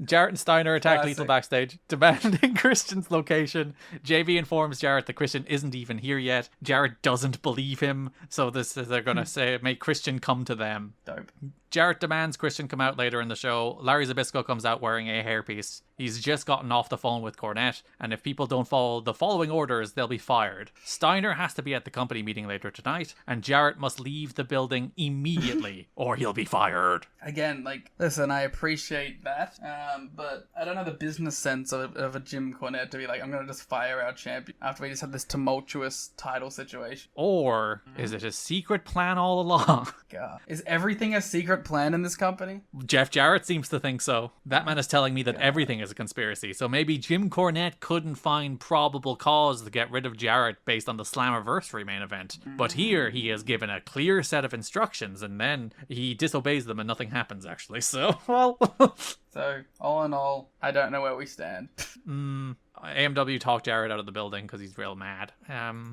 E: Jarrett and Steiner attack
F: Classic.
E: Lethal backstage, demanding Christian's location. JV informs Jarrett that Christian isn't even here yet. Jarrett doesn't believe him, so they're going to make Christian come to them.
F: Dope.
E: Jarrett demands Christian come out later in the show. Larry Zbyszko comes out wearing a hairpiece. He's just gotten off the phone with Cornette, and if people don't follow the following orders, they'll be fired. Steiner has to be at the company meeting later tonight, and Jarrett must leave the building immediately, or he'll be fired.
F: Again, like, listen, I appreciate that, but I don't know the business sense of a Jim Cornette to be like, I'm going to just fire our champion after we just had this tumultuous title situation.
E: Or is it a secret plan all along?
F: God. Is everything a secret plan in this company?
E: Jeff Jarrett seems to think so. That man is telling me that everything is a conspiracy, so maybe Jim Cornette couldn't find probable cause to get rid of Jarrett based on the Slammiversary main event. But here, he is given a clear set of instructions, and then he disobeys them and nothing happens, actually. So, well...
F: So, all in all, I don't know where we stand.
E: AMW talked Jarrett out of the building because he's real mad.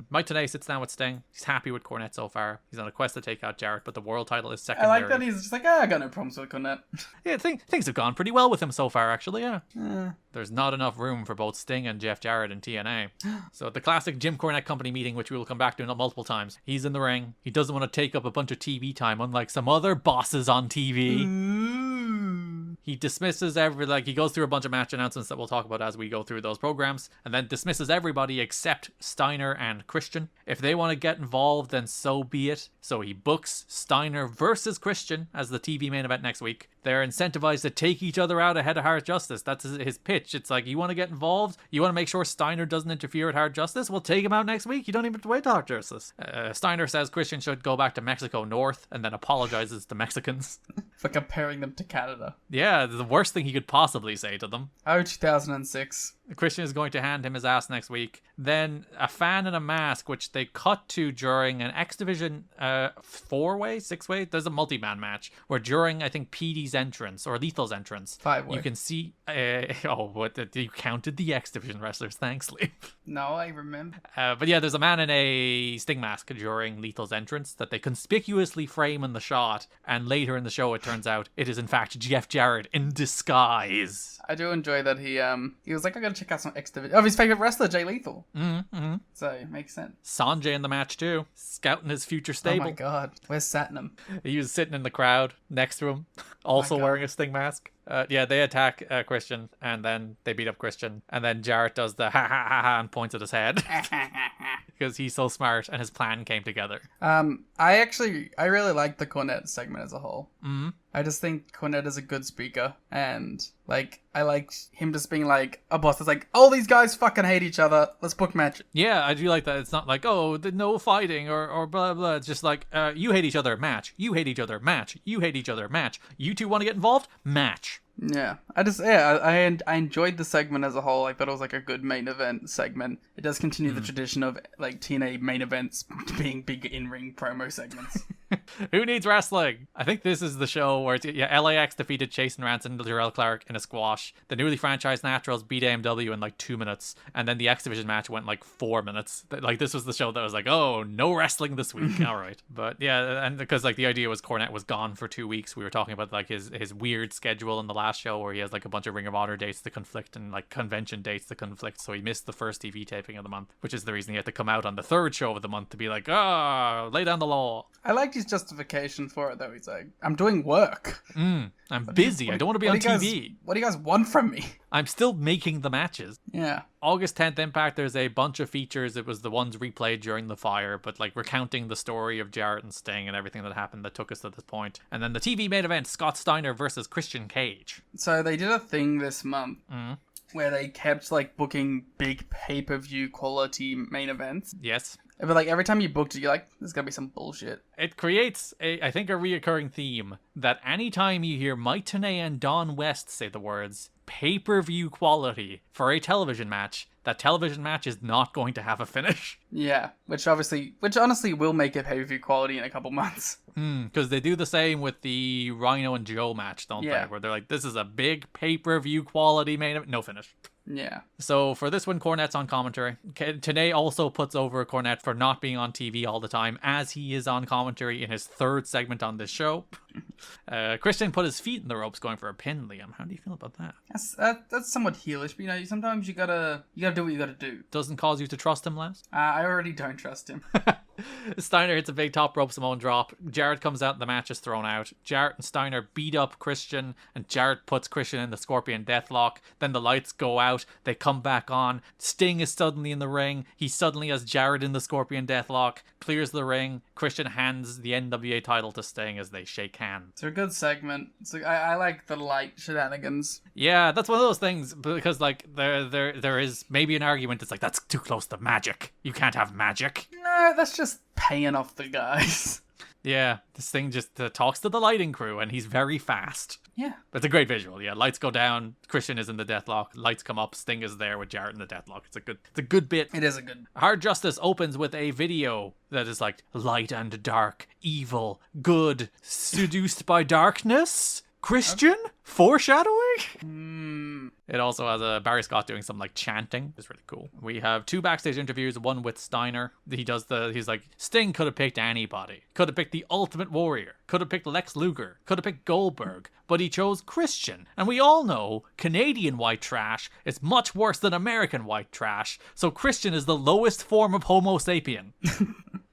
E: Mike TNA sits down with Sting. He's happy with Cornette so far. He's on a quest to take out Jarrett, but the world title is
F: I
E: secondary.
F: like that he's just like, I got no problems with Cornette.
E: Yeah, things have gone pretty well with him so far, actually, yeah. There's not enough room for both Sting and Jeff Jarrett in TNA. So the classic Jim Cornette company meeting, which we will come back to multiple times. He's in the ring. He doesn't want to take up a bunch of TV time, unlike some other bosses on TV. He dismisses he goes through a bunch of match announcements that we'll talk about as we go through those programs, and then dismisses everybody except Steiner and Christian. If they want to get involved, then so be it. So he books Steiner versus Christian as the TV main event next week. They're incentivized to take each other out ahead of Hard Justice. That's his pitch. It's like, you want to get involved? You want to make sure Steiner doesn't interfere with Hard Justice? We'll take him out next week. You don't even have to wait to Hard Justice. Steiner says Christian should go back to Mexico North and then apologizes to Mexicans.
F: For comparing them to Canada.
E: Yeah, the worst thing he could possibly say to them.
F: 2006.
E: Christian is going to hand him his ass next week. Then a fan in a mask, which they cut to during an X Division 4-way, 6-way. There's a multi-man match where during, I think, PD's entrance or Lethal's entrance,
F: 5-way.
E: you can see. You counted the X Division wrestlers. Thanks, Lee.
F: No, I remember.
E: But yeah, there's a man in a Sting mask during Lethal's entrance that they conspicuously frame in the shot, and later in the show, it turns out it is in fact Jeff Jarrett in disguise.
F: I do enjoy that he was like, I gotta check out some X Division. Oh, his favorite wrestler, Jay Lethal. Mm-hmm. So it makes sense.
E: Sanjay in the match too, scouting his future stable.
F: Oh my god, where's Satnam?
E: He was sitting in the crowd next to him, also wearing a Sting mask. Yeah, they attack Christian, and then they beat up Christian, and then Jarrett does the ha ha ha ha and points at his head because he's so smart and his plan came together.
F: I really like the Cornette segment as a whole. Mm-hmm. I just think Cornette is a good speaker, and like I like him just being like a boss that's like, all these guys fucking hate each other. Let's book matches.
E: Yeah, I do like that. It's not like, oh, no fighting or blah blah. It's just like, you hate each other, match. You hate each other, match. You hate each other, match. You two want to get involved, match.
F: Yeah, I enjoyed the segment as a whole. I thought it was like a good main event segment. It does continue the tradition of like TNA main events being big in-ring promo segments.
E: Who needs wrestling? I think this is the show where LAX defeated Chase and Ranson and Jarrell Clark in a squash. The newly franchised Naturals beat AMW in like 2 minutes, and then the X Division match went like 4 minutes. Like this was the show that was like, oh, no wrestling this week. All right, but yeah, and because like the idea was Cornette was gone for 2 weeks. We were talking about like his weird schedule in the last show where he has like a bunch of Ring of Honor dates to conflict and like convention dates to conflict. So he missed the first TV taping of the month, which is the reason he had to come out on the third show of the month to be like, lay down the law.
F: I liked his justification for it though. He's like, I'm doing work.
E: I'm busy. I don't want to be on TV.
F: What do you guys want from me?
E: I'm still making the matches.
F: Yeah.
E: August 10th Impact, there's a bunch of features. It was the ones replayed during the fire, but like recounting the story of Jarrett and Sting and everything that happened that took us to this point. And then the TV main event, Scott Steiner versus Christian Cage.
F: So they did a thing this month where they kept like booking big pay-per-view quality main events.
E: Yes.
F: But like every time you booked it, you're like, there's gonna be some bullshit.
E: It creates I think a reoccurring theme that anytime you hear Mike Tenay and Don West say the words pay-per-view quality for a television match, that television match is not going to have a finish.
F: Yeah, which honestly will make it pay-per-view quality in a couple months.
E: Because they do the same with the Rhino and Joe match, don't they? Where they're like, this is a big pay-per-view quality main event. No finish.
F: Yeah.
E: So for this one, Cornette's on commentary. Tenay also puts over Cornette for not being on TV all the time, as he is on commentary in his third segment on this show. Christian put his feet in the ropes going for a pin, Liam. How do you feel about that?
F: That's somewhat heelish, but sometimes you gotta do what you gotta do.
E: Doesn't cause you to trust him less?
F: I already don't trust him.
E: Steiner hits a big top rope Samoan drop. Jarrett comes out and the match is thrown out. Jarrett and Steiner beat up Christian, and Jarrett puts Christian in the Scorpion Deathlock. Then the lights go out. They come back on. Sting is suddenly in the ring. He suddenly has Jarrett in the Scorpion Deathlock. Clears the ring. Christian hands the NWA title to Sting as they shake hands.
F: It's a good segment. I like the light shenanigans.
E: Yeah, that's one of those things because like there is maybe an argument. It's like that's too close to magic. You can't have magic.
F: No, that's just paying off the guys.
E: Yeah, this thing just talks to the lighting crew, and he's very fast.
F: Yeah.
E: But it's a great visual, yeah. Lights go down, Christian is in the Deathlock, lights come up, Sting is there with Jarrett in the Deathlock. It's a good bit.
F: It is a good.
E: Hard Justice opens with a video that is like, light and dark, evil, good, seduced by darkness, Christian? Foreshadowing? It also has a Barry Scott doing some like chanting. It's really cool. We have 2 backstage interviews, one with Steiner. He's like, Sting could have picked anybody. Could have picked the Ultimate Warrior. Could have picked Lex Luger. Could have picked Goldberg. But he chose Christian. And we all know Canadian white trash is much worse than American white trash. So Christian is the lowest form of Homo sapien.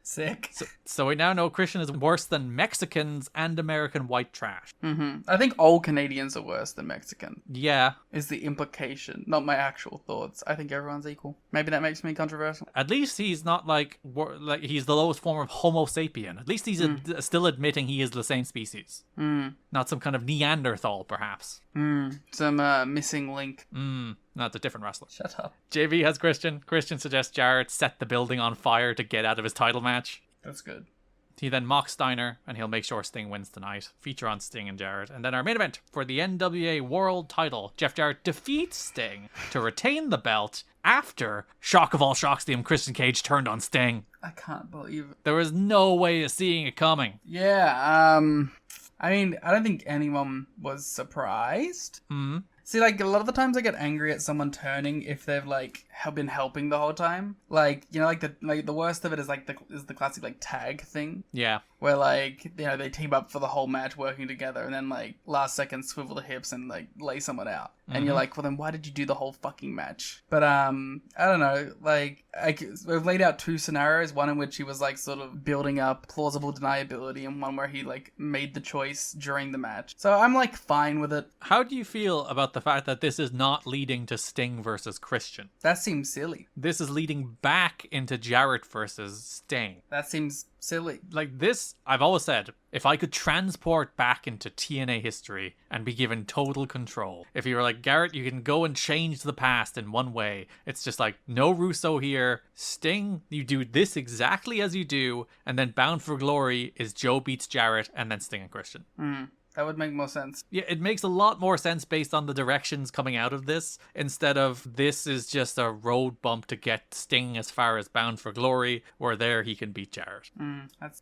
F: Sick.
E: So we now know Christian is worse than Mexicans and American white trash.
F: I think all Canadians are worse than Mexican.
E: Yeah.
F: Is the implication, not my actual thoughts. I think everyone's equal. Maybe that makes me controversial.
E: At least he's not like he's the lowest form of Homo sapien. At least he's still admitting he is the same species. Not some kind of Neanderthal, perhaps.
F: Some missing link.
E: No, it's a different wrestler.
F: Shut up.
E: JV has Christian. Christian suggests Jarrett set the building on fire to get out of his title match.
F: That's good.
E: He then mocks Steiner, and he'll make sure Sting wins tonight. Feature on Sting and Jarrett. And then our main event for the NWA World title. Jeff Jarrett defeats Sting to retain the belt after, shock of all shocks, Liam, Christian Cage turned on Sting.
F: I can't believe it.
E: There was no way of seeing it coming.
F: Yeah, I mean, I don't think anyone was surprised. See, like, a lot of the times I get angry at someone turning if they've, like, been helping the whole time. Like, you know, like the worst of it is, like, the classic, like, tag thing.
E: Yeah.
F: Where, like, you know, they team up for the whole match working together and then, like, last second swivel the hips and, like, lay someone out. And you're like, well, then why did you do the whole fucking match? But I don't know. Like, we've laid out two scenarios. One in which he was like sort of building up plausible deniability, and one where he like made the choice during the match. So I'm like fine with it.
E: How do you feel about the fact that this is not leading to Sting versus Christian?
F: That seems silly.
E: This is leading back into Jarrett versus Sting.
F: That seems silly.
E: Like this, I've always said, if I could transport back into TNA history and be given total control, if you were like, Garrett, you can go and change the past in one way, it's just like, no Russo here, Sting, you do this exactly as you do, and then Bound for Glory is Joe beats Jarrett, and then Sting and Christian.
F: That would make more sense.
E: Yeah, it makes a lot more sense based on the directions coming out of this, instead of this is just a road bump to get Sting as far as Bound for Glory, where there he can beat Jarrett.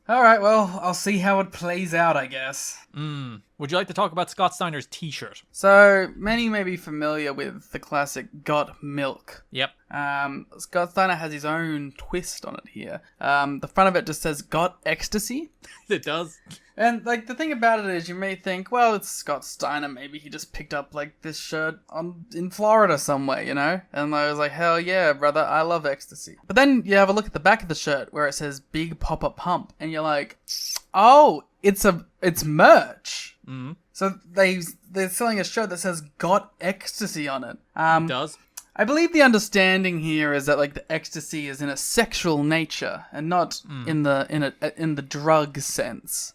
F: All right, well, I'll see how it plays out, I guess.
E: Would you like to talk about Scott Steiner's t-shirt?
F: So, many may be familiar with the classic Got Milk.
E: Yep.
F: Scott Steiner has his own twist on it here. The front of it just says Got Ecstasy.
E: It does.
F: And, like, the thing about it is you may think, well, it's Scott Steiner. Maybe he just picked up, like, this shirt in Florida somewhere, you know? And I was like, hell yeah, brother, I love ecstasy. But then you have a look at the back of the shirt where it says Big Papa Pump. And you're like, oh, it's merch. So they're selling a shirt that says Got Ecstasy on it.
E: It does.
F: I believe the understanding here is that like the ecstasy is in a sexual nature and not in the drug sense.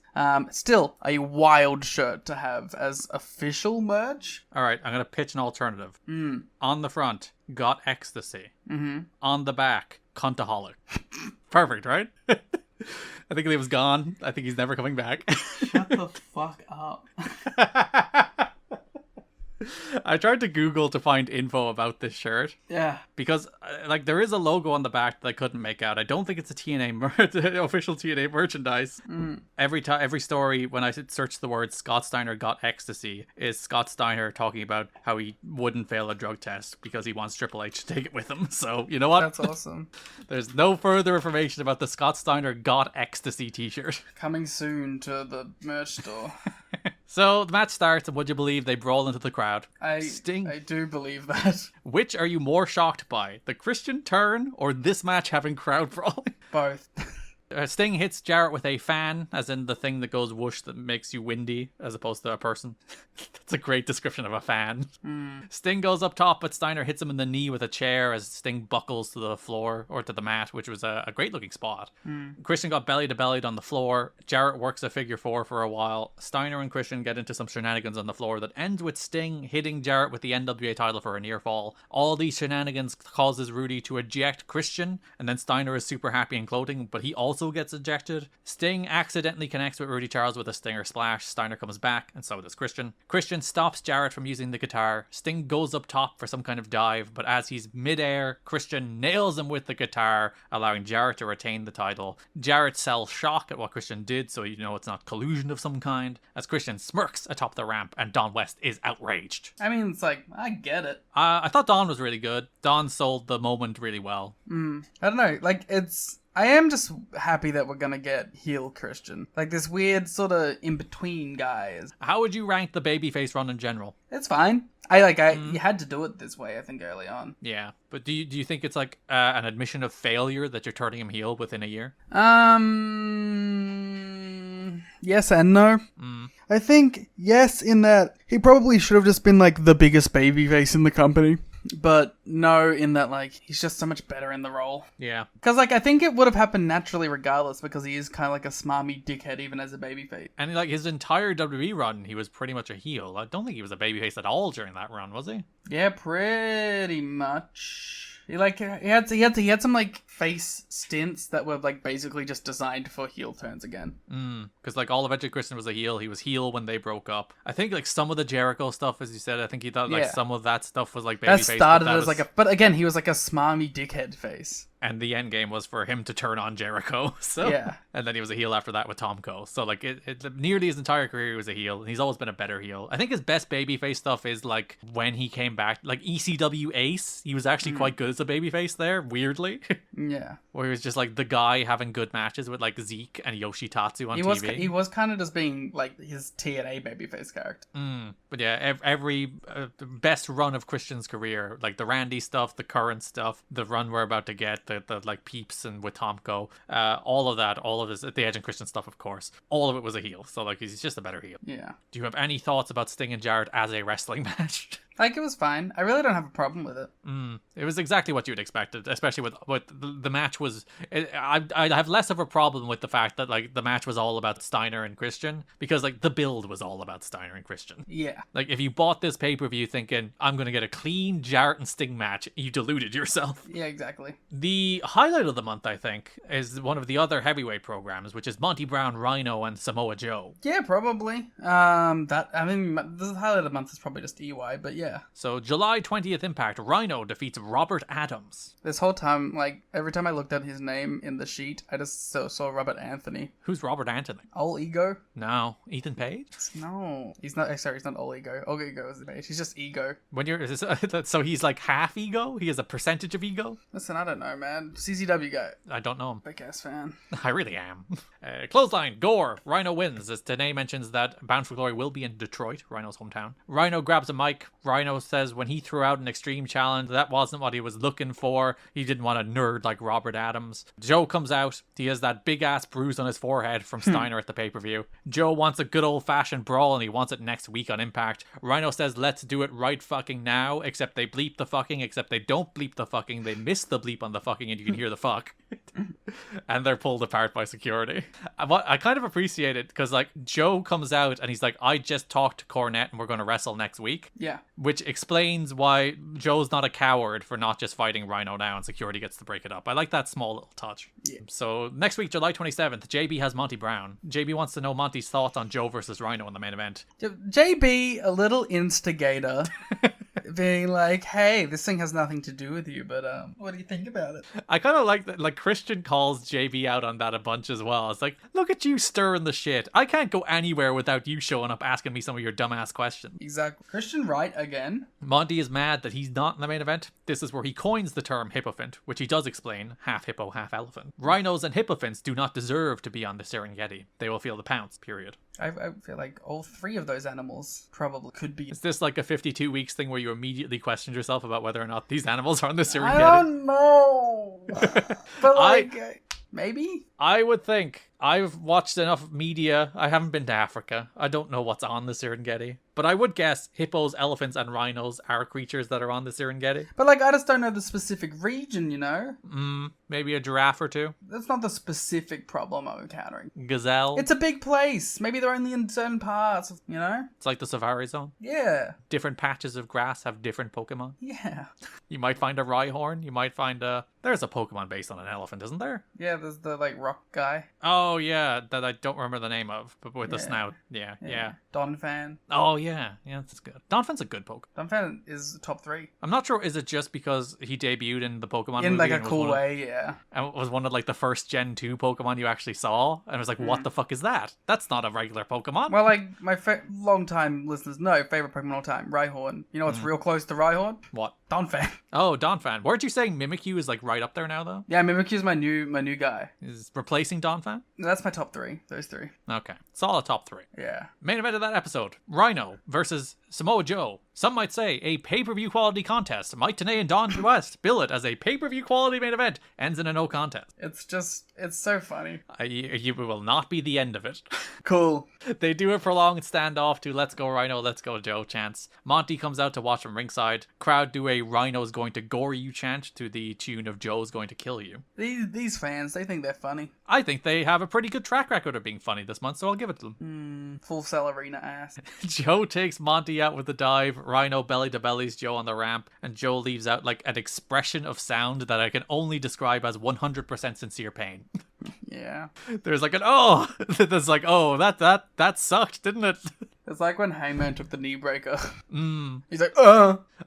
F: Still a wild shirt to have as official merch.
E: All right, I'm going to pitch an alternative. On the front, Got Ecstasy. On the back, Cuntaholic. Perfect, right? I think Liam's gone. I think he's never coming back.
F: Shut the fuck up.
E: I tried to Google to find info about this shirt.
F: Yeah.
E: Because, like, there is a logo on the back that I couldn't make out. I don't think it's a TNA official TNA merchandise. Every story, when I search the word Scott Steiner Got Ecstasy, is Scott Steiner talking about how he wouldn't fail a drug test because he wants Triple H to take it with him. So, you know what?
F: That's awesome.
E: There's no further information about the Scott Steiner Got Ecstasy t-shirt.
F: Coming soon to the merch store.
E: So the match starts, and would you believe they brawl into the crowd? Sting.
F: I do believe that.
E: Which are you more shocked by, the Christian turn or this match having crowd brawling?
F: Both.
E: Sting hits Jarrett with a fan, as in the thing that goes whoosh that makes you windy, as opposed to a person. That's a great description of a fan. Sting goes up top, but Steiner hits him in the knee with a chair as Sting buckles to the floor, or to the mat, which was a great looking spot. Christian got belly to bellied on the floor. Jarrett works a figure four for a while. Steiner and Christian get into some shenanigans on the floor that ends with Sting hitting Jarrett with the NWA title for a near fall. All these shenanigans causes Rudy to eject Christian, and then Steiner is super happy and gloating, but he also gets ejected. Sting accidentally connects with Rudy Charles with a Stinger splash. Steiner comes back, and so does Christian. Christian stops Jarrett from using the guitar. Sting goes up top for some kind of dive, but as he's midair, Christian nails him with the guitar, allowing Jarrett to retain the title. Jarrett sells shock at what Christian did, so you know it's not collusion of some kind, as Christian smirks atop the ramp, and Don West is outraged.
F: I mean, it's like, I get it.
E: I thought Don was really good. Don sold the moment really well.
F: I don't know, like, I am just happy that we're gonna get heel Christian. Like, this weird sort of in-between guys.
E: How would you rank the babyface run in general?
F: It's fine. You had to do it this way, I think, early on.
E: Yeah, but do you think it's like an admission of failure that you're turning him heel within a year?
F: Yes and no. I think yes in that he probably should have just been like the biggest babyface in the company. But no in that like he's just so much better in the role.
E: Yeah.
F: Because like I think it would have happened naturally regardless because he is kind of like a smarmy dickhead even as a babyface.
E: And like his entire WWE run, he was pretty much a heel. I don't think he was a babyface at all during that run, was he?
F: Yeah, pretty much. He had some like face stints that were like basically just designed for heel turns again.
E: Because like all of Edge Christian was a heel. He was heel when they broke up. I think like some of the Jericho stuff, as you said, I think he thought like some of that stuff was like babyface.
F: That started as but again he was like a smarmy dickhead face.
E: And the end game was for him to turn on Jericho. So
F: Yeah.
E: And then he was a heel after that with Tomko. So like nearly his entire career he was a heel. And he's always been a better heel. I think his best babyface stuff is like when he came back, like ECW Ace. He was actually quite good as a babyface there, weirdly.
F: Yeah.
E: Where he was just like the guy having good matches with like Zeke and Yoshitatsu on TV.
F: He was kind of just being like his TNA babyface character.
E: But yeah, every best run of Christian's career, like the Randy stuff, the current stuff, the run we're about to get, the like Peeps and with Tomko, all of that, all of this, the Edge and Christian stuff, of course, all of it was a heel. So like he's just a better heel.
F: Yeah.
E: Do you have any thoughts about Sting and Jarrett as a wrestling match?
F: Like, it was fine. I really don't have a problem with it.
E: It was exactly what you'd expected, especially with the match was. I have less of a problem with the fact that like the match was all about Steiner and Christian, because like the build was all about Steiner and Christian.
F: Yeah.
E: Like if you bought this pay-per-view thinking I'm gonna get a clean Jarrett and Sting match, you deluded yourself.
F: Yeah, exactly.
E: The highlight of the month, I think, is one of the other heavyweight programs, which is Monty Brown, Rhino, and Samoa Joe.
F: Yeah, probably. The highlight of the month is probably just EY, but yeah.
E: So July 20th Impact, Rhino defeats Robert Adams.
F: This whole time, like, every time I looked at his name in the sheet, I just saw Robert Anthony.
E: Who's Robert Anthony?
F: All Ego?
E: No, Ethan Page?
F: No. He's not, sorry, he's not All Ego. All Ego is the page. He's just Ego.
E: When you're, so he's like half ego? He has a percentage of ego?
F: Listen, I don't know, man. CCW guy.
E: I don't know him.
F: Big ass fan.
E: I really am. Clothesline, Gore. Rhino wins as Tenay mentions that Bound for Glory will be in Detroit, Rhino's hometown. Rhino grabs a mic. Rhino says when he threw out an extreme challenge, that wasn't what he was looking for. He didn't want a nerd like Robert Adams. Joe comes out. He has that big ass bruise on his forehead from Steiner at the pay-per-view. Joe wants a good old fashioned brawl and he wants it next week on Impact. Rhino says let's do it right fucking now, except they bleep the fucking, except they don't bleep the fucking, they miss the bleep on the fucking and you can hear the fuck. And they're pulled apart by security. I kind of appreciate it because like Joe comes out and he's like, I just talked to Cornette and we're going to wrestle next week.
F: Yeah.
E: Which explains why Joe's not a coward for not just fighting Rhino now and security gets to break it up. I like that small little touch.
F: Yeah.
E: So next week, July 27th, JB has Monty Brown. JB wants to know Monty's thoughts on Joe versus Rhino in the main event.
F: JB, a little instigator, being like, hey, this thing has nothing to do with you, but what do you think about it?
E: I kind of like that, like Christian calls JB out on that a bunch as well. It's like, look at you stirring the shit. I can't go anywhere without you showing up asking me some of your dumbass questions.
F: Exactly. Christian Wright again.
E: Monty is mad that he's not in the main event. This is where he coins the term hippofant, which he does explain, half hippo, half elephant. Rhinos and hippophants do not deserve to be on the Serengeti. They will feel the pounce, period.
F: I feel like all three of those animals probably could be.
E: Is this like a 52 weeks thing where you immediately questioned yourself about whether or not these animals are on the Serengeti?
F: I don't know. But like, maybe?
E: I would think. I've watched enough media. I haven't been to Africa. I don't know what's on the Serengeti. But I would guess hippos, elephants, and rhinos are creatures that are on the Serengeti.
F: But like, I just don't know the specific region, you know?
E: Maybe a giraffe or two.
F: That's not the specific problem I'm encountering.
E: Gazelle.
F: It's a big place. Maybe they're only in certain parts, you know?
E: It's like the safari zone.
F: Yeah.
E: Different patches of grass have different Pokemon.
F: Yeah.
E: You might find a Rhyhorn. You might find a... There's a Pokemon based on an elephant, isn't there?
F: Yeah, there's the like rock guy.
E: Oh, yeah. That I don't remember the name of, but with the snout. Yeah.
F: Donphan.
E: Oh, yeah. Yeah, that's good. Donphan's a good Pokemon.
F: Donphan is top 3.
E: I'm not sure, is it just because he debuted in the Pokemon
F: In
E: movie
F: like a
E: and was
F: cool
E: one of-
F: way, yeah.
E: and was one of like the first Gen 2 Pokemon you actually saw? And I was like, what the fuck is that? That's not a regular Pokemon.
F: Well, like, my long-time listeners know, favorite Pokemon all time, Rhyhorn. You know what's real close to Rhyhorn?
E: What?
F: Donphan.
E: Oh, Donphan. Weren't you saying Mimikyu is like right up there now, though?
F: Yeah, Mimikyu's my new guy.
E: Is replacing Donphan?
F: That's my top 3. Those 3.
E: Okay. Solid top 3.
F: Yeah.
E: Main event of that episode, Rhino versus Samoa Joe. Some might say a pay-per-view quality contest. Mike Tenay and Don West bill it as a pay-per-view quality main event. Ends in a no contest.
F: It's so funny.
E: You will not be the end of it.
F: Cool.
E: They do a prolonged standoff to Let's Go Rhino, Let's Go Joe chants. Monty comes out to watch from ringside. Crowd do a Rhino's going to gore you chant to the tune of Joe's going to kill you.
F: These fans, they think they're funny.
E: I think they have a pretty good track record of being funny this month, so I'll give it to them.
F: Full Sail Arena ass.
E: Joe takes Monty out with the dive. Rhino belly to bellies Joe on the ramp, and Joe leaves out like an expression of sound that I can only describe as 100% sincere pain.
F: Yeah.
E: There's like an oh, there's like oh that sucked, didn't it?
F: It's like when Hangman took the knee breaker. He's like,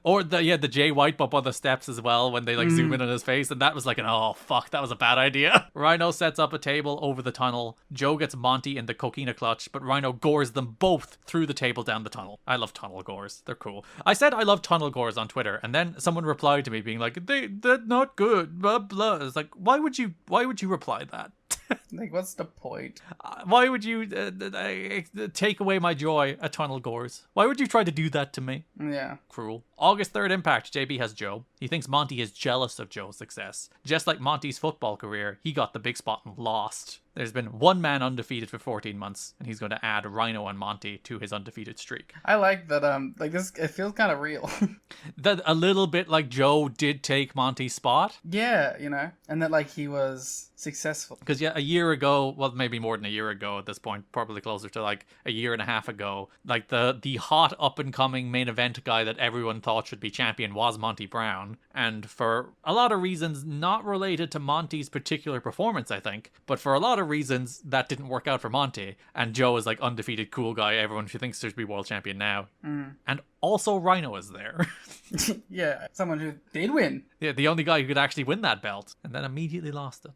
E: Or the Jay White bump on the steps as well when they like zoom in on his face, and that was like oh fuck, that was a bad idea. Rhino sets up a table over the tunnel. Joe gets Monty in the coquina clutch, but Rhino gores them both through the table down the tunnel. I love tunnel gores. They're cool. I said I love tunnel gores on Twitter, and then someone replied to me being like, they're not good, blah blah. It's like, why would you reply that?
F: like, what's the point?
E: Why would you take away my joy at tunnel gores? Why would you try to do that to me?
F: Yeah.
E: Cruel. August 3rd Impact, JB has Joe. He thinks Monty is jealous of Joe's success. Just like Monty's football career, he got the big spot and lost. There's been one man undefeated for 14 months, and he's going to add Rhino and Monty to his undefeated streak.
F: I like that, like this, it feels kind of real.
E: That a little bit like Joe did take Monty's spot.
F: Yeah, you know, and that like he was successful.
E: Because a year ago, well, maybe more than a year ago at this point, probably closer to like a year and a half ago, like the hot up and coming main event guy that everyone thought should be champion was Monty Brown. And for a lot of reasons not related to Monty's particular performance, I think, but for a lot of reasons that didn't work out for Monty. And Joe is like undefeated cool guy, everyone who thinks should be world champion now. And also Rhino is there.
F: Yeah, someone who did win.
E: Yeah, the only guy who could actually win that belt, and then immediately lost it.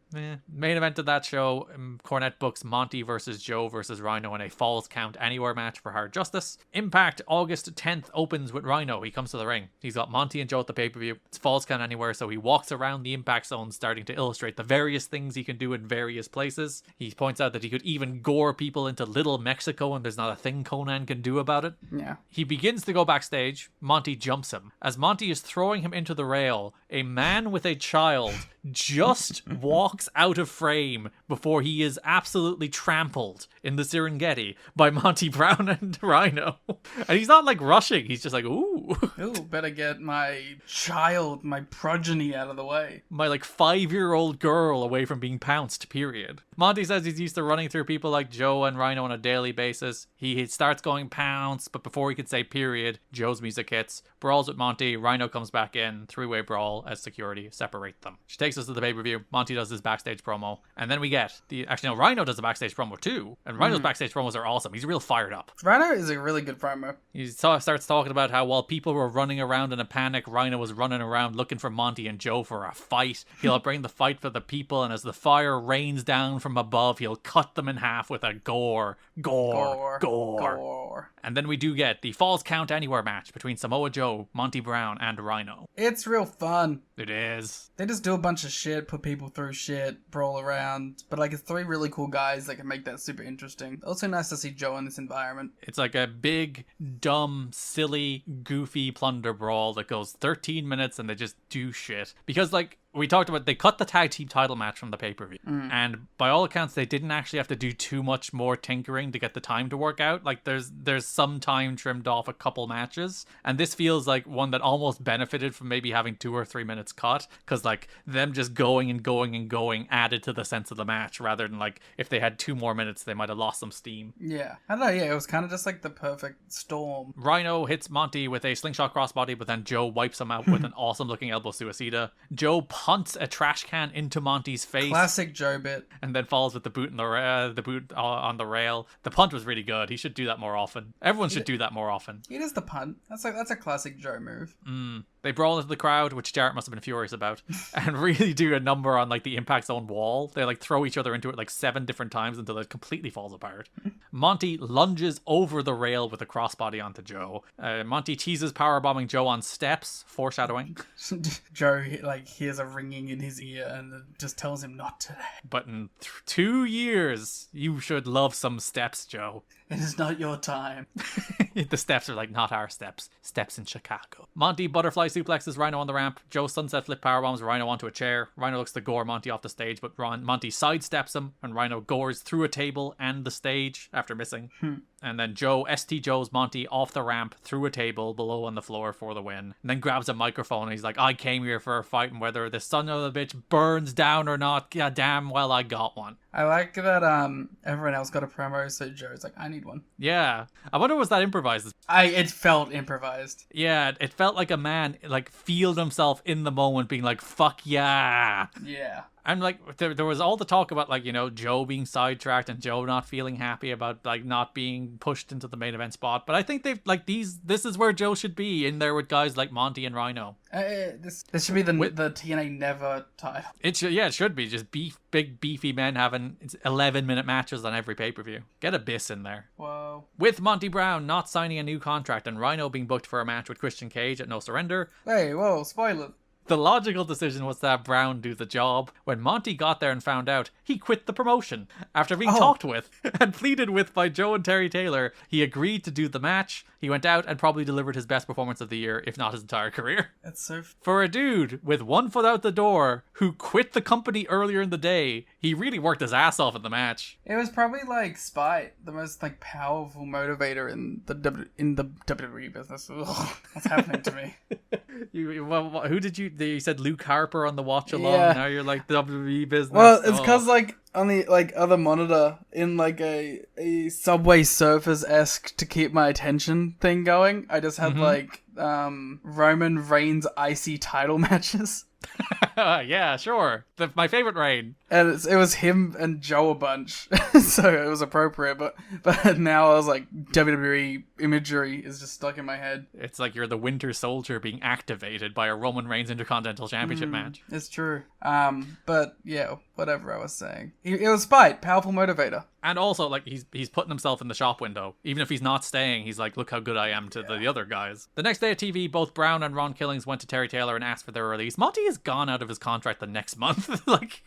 E: Main event of that show, Cornette books Monty versus Joe versus Rhino in a Falls Count Anywhere match for Hard Justice. Impact August 10th opens with Rhino. He comes to the ring. He's got Monty and Joe at the pay-per-view. It's Falls Count Anywhere, so he walks around the Impact Zone starting to illustrate the various things he can do in various places. He points out that he could even gore people into Little Mexico, and there's not a thing Conan can do about it.
F: Yeah.
E: He begins to go backstage. Monty jumps him. As Monty is throwing him into the rail, a man with a child just walks out of frame before he is absolutely trampled in the Serengeti by Monty Brown and Rhino. And he's not like rushing, he's just like, ooh.
F: Ooh, better get my child, my progeny out of the way.
E: My like 5-year-old girl away from being pounced, period. Monty says he's used to running through people like Joe and Rhino on a daily basis. He starts going pounce, but before he can say period, Joe's music hits. Brawls with Monty, Rhino comes back in, 3-way brawl as security separate them. She takes us to the pay-per-view. Monty does his backstage promo, and then we get Rhino does a backstage promo too, and Rhino's backstage promos are awesome. He's real fired up.
F: Rhino is a really good promo.
E: He starts talking about how while people were running around in a panic, Rhino was running around looking for Monty and Joe for a fight. He'll bring the fight for the people, and as the fire rains down from above, he'll cut them in half with a gore. And then we do get the Falls Count Anywhere match between Samoa Joe, Monty Brown, and Rhino.
F: It's real fun.
E: It is.
F: They just do a bunch of shit, put people through shit, brawl around. But like, it's 3 really cool guys that can make that super interesting. Also nice to see Joe in this environment.
E: It's like a big, dumb, silly, goofy plunder brawl that goes 13 minutes and they just do shit. Because like, we talked about, they cut the tag team title match from the pay-per-view. And by all accounts, they didn't actually have to do too much more tinkering to get the time to work out. Like, there's some time trimmed off a couple matches. And this feels like one that almost benefited from maybe having 2 or 3 minutes cut. Because, like, them just going and going and going added to the sense of the match. Rather than, like, if they had 2 more minutes, they might have lost some steam.
F: Yeah. I don't know, yeah, it was kind of just like the perfect storm.
E: Rhino hits Monty with a slingshot crossbody, but then Joe wipes him out with an awesome-looking elbow suicida. Joe punts a trash can into Monty's face.
F: Classic Joe bit.
E: And then falls with the boot on the rail. The punt was really good. He should do that more often. Everyone should do that more often.
F: He does the punt. That's a classic Joe move.
E: They brawl into the crowd, which Jarrett must have been furious about, and really do a number on like the Impact Zone wall. They like throw each other into it like 7 different times until it completely falls apart. Monty lunges over the rail with a crossbody onto Joe. Monty teases powerbombing Joe on steps, foreshadowing.
F: Joe like hears a ringing in his ear and it just tells him not to.
E: But in 2 years, you should love some steps, Joe.
F: It is not your time.
E: The steps are like, not our steps. Steps in Chicago. Monty butterfly suplexes Rhino on the ramp. Joe sunset flip powerbombs Rhino onto a chair. Rhino looks to gore Monty off the stage, but Monty sidesteps him, and Rhino gores through a table and the stage after missing. And then Joe Joe's Monty off the ramp through a table below on the floor for the win. And then grabs a microphone and he's like, I came here for a fight, and whether the son of a bitch burns down or not, god damn well I got one.
F: I like that everyone else got a promo, so Joe's like, I need one.
E: Yeah. I wonder was that improvised?
F: It felt improvised.
E: Yeah, it felt like a man like feeled himself in the moment being like, fuck yeah.
F: Yeah.
E: I'm like, there was all the talk about, like, you know, Joe being sidetracked and Joe not feeling happy about, like, not being pushed into the main event spot. But I think they've, like, this is where Joe should be, in there with guys like Monty and Rhino.
F: This should be the TNA Never title.
E: It should be just big beefy men having 11-minute matches on every pay-per-view. Get Abyss in there.
F: Whoa.
E: With Monty Brown not signing a new contract and Rhino being booked for a match with Christian Cage at No Surrender,
F: Hey, whoa, spoiler.
E: the logical decision was to have Brown do the job. When Monty got there and found out, he quit the promotion. After being talked with and pleaded with by Joe and Terry Taylor, he agreed to do the match. He went out and probably delivered his best performance of the year, if not his entire career.
F: That's so...
E: For a dude with one foot out the door who quit the company earlier in the day, he really worked his ass off in the match.
F: It was probably, like, spite, the most, like, powerful motivator in the WWE business. Ugh, what's happening to me?
E: Who did you said Luke Harper on the watch along?
F: Yeah.
E: Now you're like the WWE business.
F: Well, it's because, like, on the, like, other monitor, in, like, a Subway Surfers-esque to keep my attention thing going, I just had, like, Roman Reigns icy title matches.
E: Yeah, sure. My favorite Reign.
F: And it was him and Joe a bunch, so it was appropriate. But now I was like, WWE imagery is just stuck in my head.
E: It's like you're the Winter Soldier being activated by a Roman Reigns Intercontinental Championship match.
F: It's true. But yeah, whatever I was saying. It was spite, powerful motivator.
E: And also, like, he's putting himself in the shop window. Even if he's not staying, he's like, look how good I am to the other guys. The next day at TV, both Brown and Ron Killings went to Terry Taylor and asked for their release. Monty is gone out of his contract the next month. Like,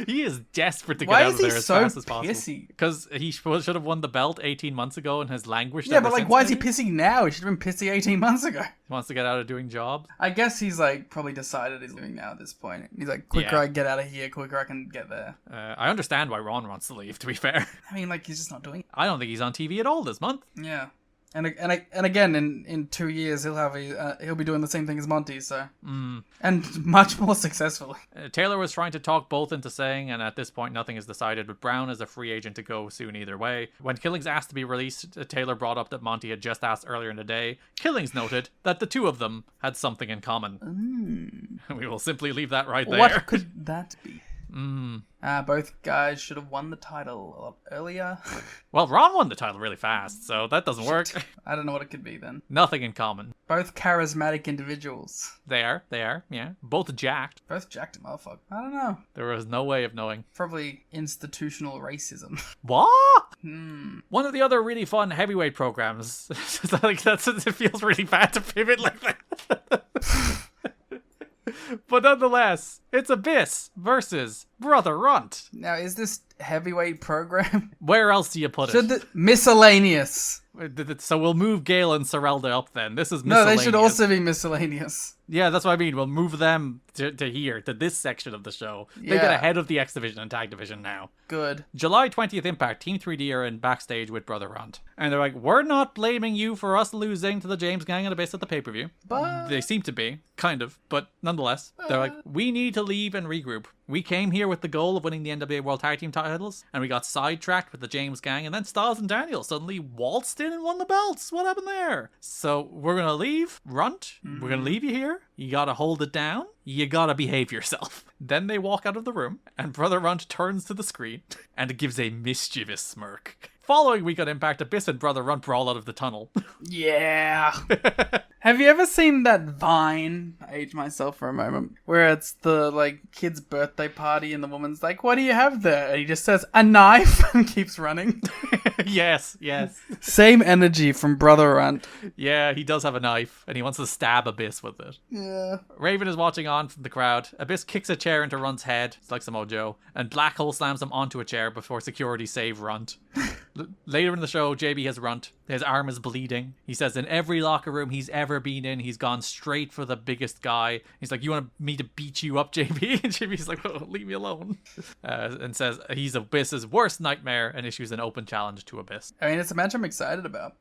E: he is desperate to get out of there as fast as possible.
F: Pissy?
E: Because he should have won the belt 18 months ago and has languished
F: Yeah,
E: ever
F: but like,
E: since,
F: why is he
E: maybe?
F: pissy now? He should have been pissy 18 months ago.
E: He wants to get out of doing jobs.
F: I guess he's like probably decided he's leaving now at this point. He's like, quicker I get out of here, quicker I can get there.
E: I understand why Ron wants to leave, to be fair.
F: I mean, like, he's just not doing it.
E: I don't think he's on TV at all this month.
F: Yeah. And again, in 2 years, he'll be doing the same thing as Monty, so... And much more successfully.
E: Taylor was trying to talk both into saying, and at this point nothing is decided, but Brown is a free agent to go soon either way. When Killings asked to be released, Taylor brought up that Monty had just asked earlier in the day. Killings noted that the two of them had something in common. We will simply leave that right there.
F: What could that be? Both guys should have won the title a lot earlier.
E: Well, Ron won the title really fast, so that doesn't work.
F: I don't know what it could be then.
E: Nothing in common.
F: Both charismatic individuals.
E: They are, yeah. Both jacked.
F: Both jacked motherfucker. I don't know.
E: There was no way of knowing.
F: Probably institutional racism.
E: What? One of the other really fun heavyweight programs. Like, it feels really bad to pivot like that. But nonetheless, it's Abyss versus Brother Runt.
F: Now, is this heavyweight program?
E: Where else do you put it?
F: Miscellaneous.
E: So we'll move Gale and Serralda up then. This is miscellaneous.
F: No, they should also be miscellaneous.
E: Yeah, that's what I mean. We'll move them to here, to this section of the show. They get ahead of the X Division and Tag Division now.
F: Good.
E: July 20th Impact, Team 3D are in backstage with Brother Runt. And they're like, we're not blaming you for us losing to the James Gang and Abyss at the pay-per-view.
F: But...
E: They seem to be, kind of, but nonetheless. They're like, we need to leave and regroup. We came here with the goal of winning the NWA World Tag Team titles, and we got sidetracked with the James Gang, and then Styles and Daniel suddenly waltzed in and won the belts. What happened there? So we're gonna leave, Runt. We're gonna leave you here. You gotta hold it down. You gotta behave yourself. Then they walk out of the room, and Brother Runt turns to the screen and gives a mischievous smirk. Following week on Impact, Abyss and Brother Runt brawl out of the tunnel.
F: Yeah. Have you ever seen that Vine? I age myself for a moment. Where it's the, like, kid's birthday party and the woman's like, what do you have there? And he just says, a knife, and keeps running.
E: Yes.
F: Same energy from Brother Runt.
E: Yeah, he does have a knife, and he wants to stab Abyss with it.
F: Yeah.
E: Raven is watching on from the crowd. Abyss kicks a chair into Runt's head, it's like Samoa Joe, and Black Hole slams him onto a chair before security save Runt. Later in the show, JB has Runt. His arm is bleeding. He says in every locker room he's ever been in, he's gone straight for the biggest guy. He's like, you want me to beat you up, JB? And JB's like, oh, leave me alone. And says he's Abyss's worst nightmare and issues an open challenge to Abyss.
F: I mean, it's a match I'm excited about.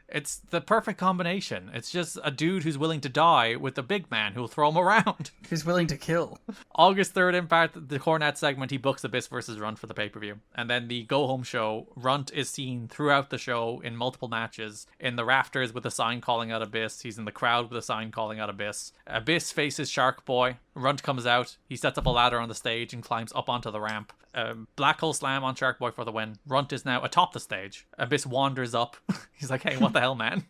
E: It's the perfect combination. It's just a dude who's willing to die with a big man who'll throw him around.
F: Who's willing to kill.
E: August 3rd Impact, the Cornette segment, he books Abyss versus Runt for the pay-per-view. And then the go-home show, Runt Runt is seen throughout the show in multiple matches. In the rafters with a sign calling out Abyss. He's in the crowd with a sign calling out Abyss. Abyss faces Shark Boy. Runt comes out. He sets up a ladder on the stage and climbs up onto the ramp. Black hole slam on Shark Boy for the win. Runt is now atop the stage. Abyss wanders up. He's like, hey, what the hell, man?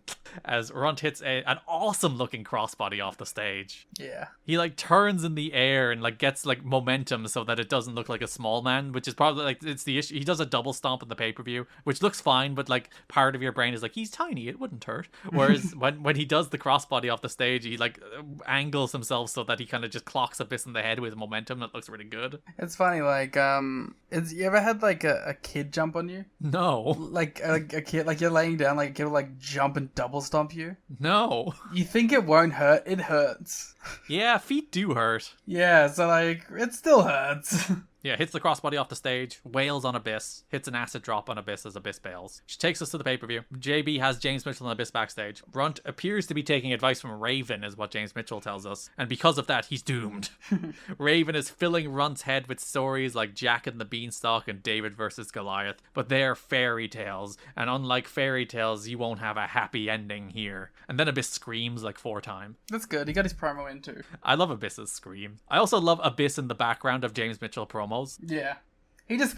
E: As Runt hits an awesome looking crossbody off the stage.
F: Yeah.
E: He like turns in the air and like gets like momentum so that it doesn't look like a small man, which is probably like, it's the issue. He does a double stomp in the pay-per-view, which looks fine, but like part of your brain is like, he's tiny, it wouldn't hurt. Whereas when he does the crossbody off the stage, he like angles himself so that he kind of just clocks Abyss in the head with momentum. That looks really good.
F: It's funny, like, you ever had like a kid jump on you?
E: No.
F: Like a kid, like you're laying down, like a kid will like jump and double stomp you?
E: No.
F: You think it won't hurt, it hurts.
E: Yeah, feet do hurt.
F: Yeah, so like, it still hurts.
E: Yeah, hits the crossbody off the stage, wails on Abyss, hits an acid drop on Abyss as Abyss bails. She takes us to the pay-per-view. JB has James Mitchell and Abyss backstage. Runt appears to be taking advice from Raven, is what James Mitchell tells us. And because of that, he's doomed. Raven is filling Runt's head with stories like Jack and the Beanstalk and David versus Goliath. But they're fairy tales. And unlike fairy tales, you won't have a happy ending here. And then Abyss screams like 4 times.
F: That's good. He got his promo in too.
E: I love Abyss's scream. I also love Abyss in the background of James Mitchell promos.
F: Yeah. He just...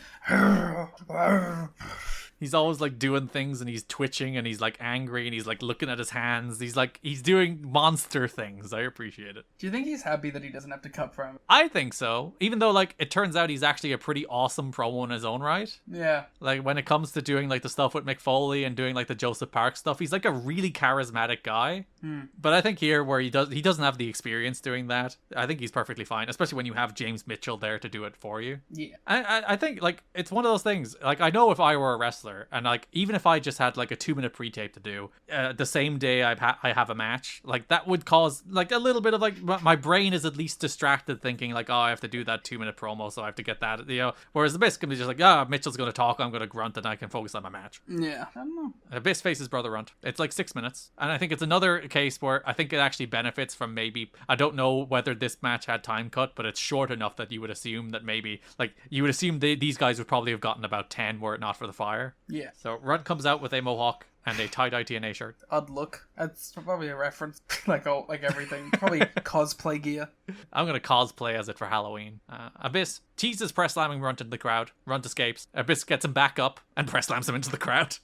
E: He's always like doing things and he's twitching and he's like angry and he's like looking at his hands. He's doing monster things. I appreciate it.
F: Do you think he's happy that he doesn't have to cut for him?
E: I think so. Even though like it turns out he's actually a pretty awesome promo in his own right.
F: Yeah.
E: Like when it comes to doing like the stuff with Mick Foley and doing like the Joseph Park stuff, he's like a really charismatic guy. But I think here where he doesn't have the experience doing that, I think he's perfectly fine, especially when you have James Mitchell there to do it for you.
F: Yeah.
E: I think like it's one of those things. Like I know if I were a wrestler and like even if I just had like a 2-minute pre-tape to do the same day I have a match, like that would cause like a little bit of like my brain is at least distracted thinking like, oh, I have to do that 2-minute promo, so I have to get that, you know. Whereas Abyss can be just like, Mitchell's going to talk, I'm going to grunt, and I can focus on my match.
F: Yeah. I don't know.
E: Abyss faces Brother Runt. It's like 6 minutes, and I think it's another case where I think it actually benefits from maybe, I don't know whether this match had time cut, but it's short enough that you would assume that maybe like you would assume these guys would probably have gotten about 10 were it not for the fire.
F: Yeah.
E: So Runt comes out with a mohawk and a tie-dye TNA shirt.
F: Odd look. That's probably a reference. like everything. Probably cosplay gear.
E: I'm going to cosplay as it for Halloween. Abyss teases press slamming Runt into the crowd. Runt escapes. Abyss gets him back up and press slams him into the crowd.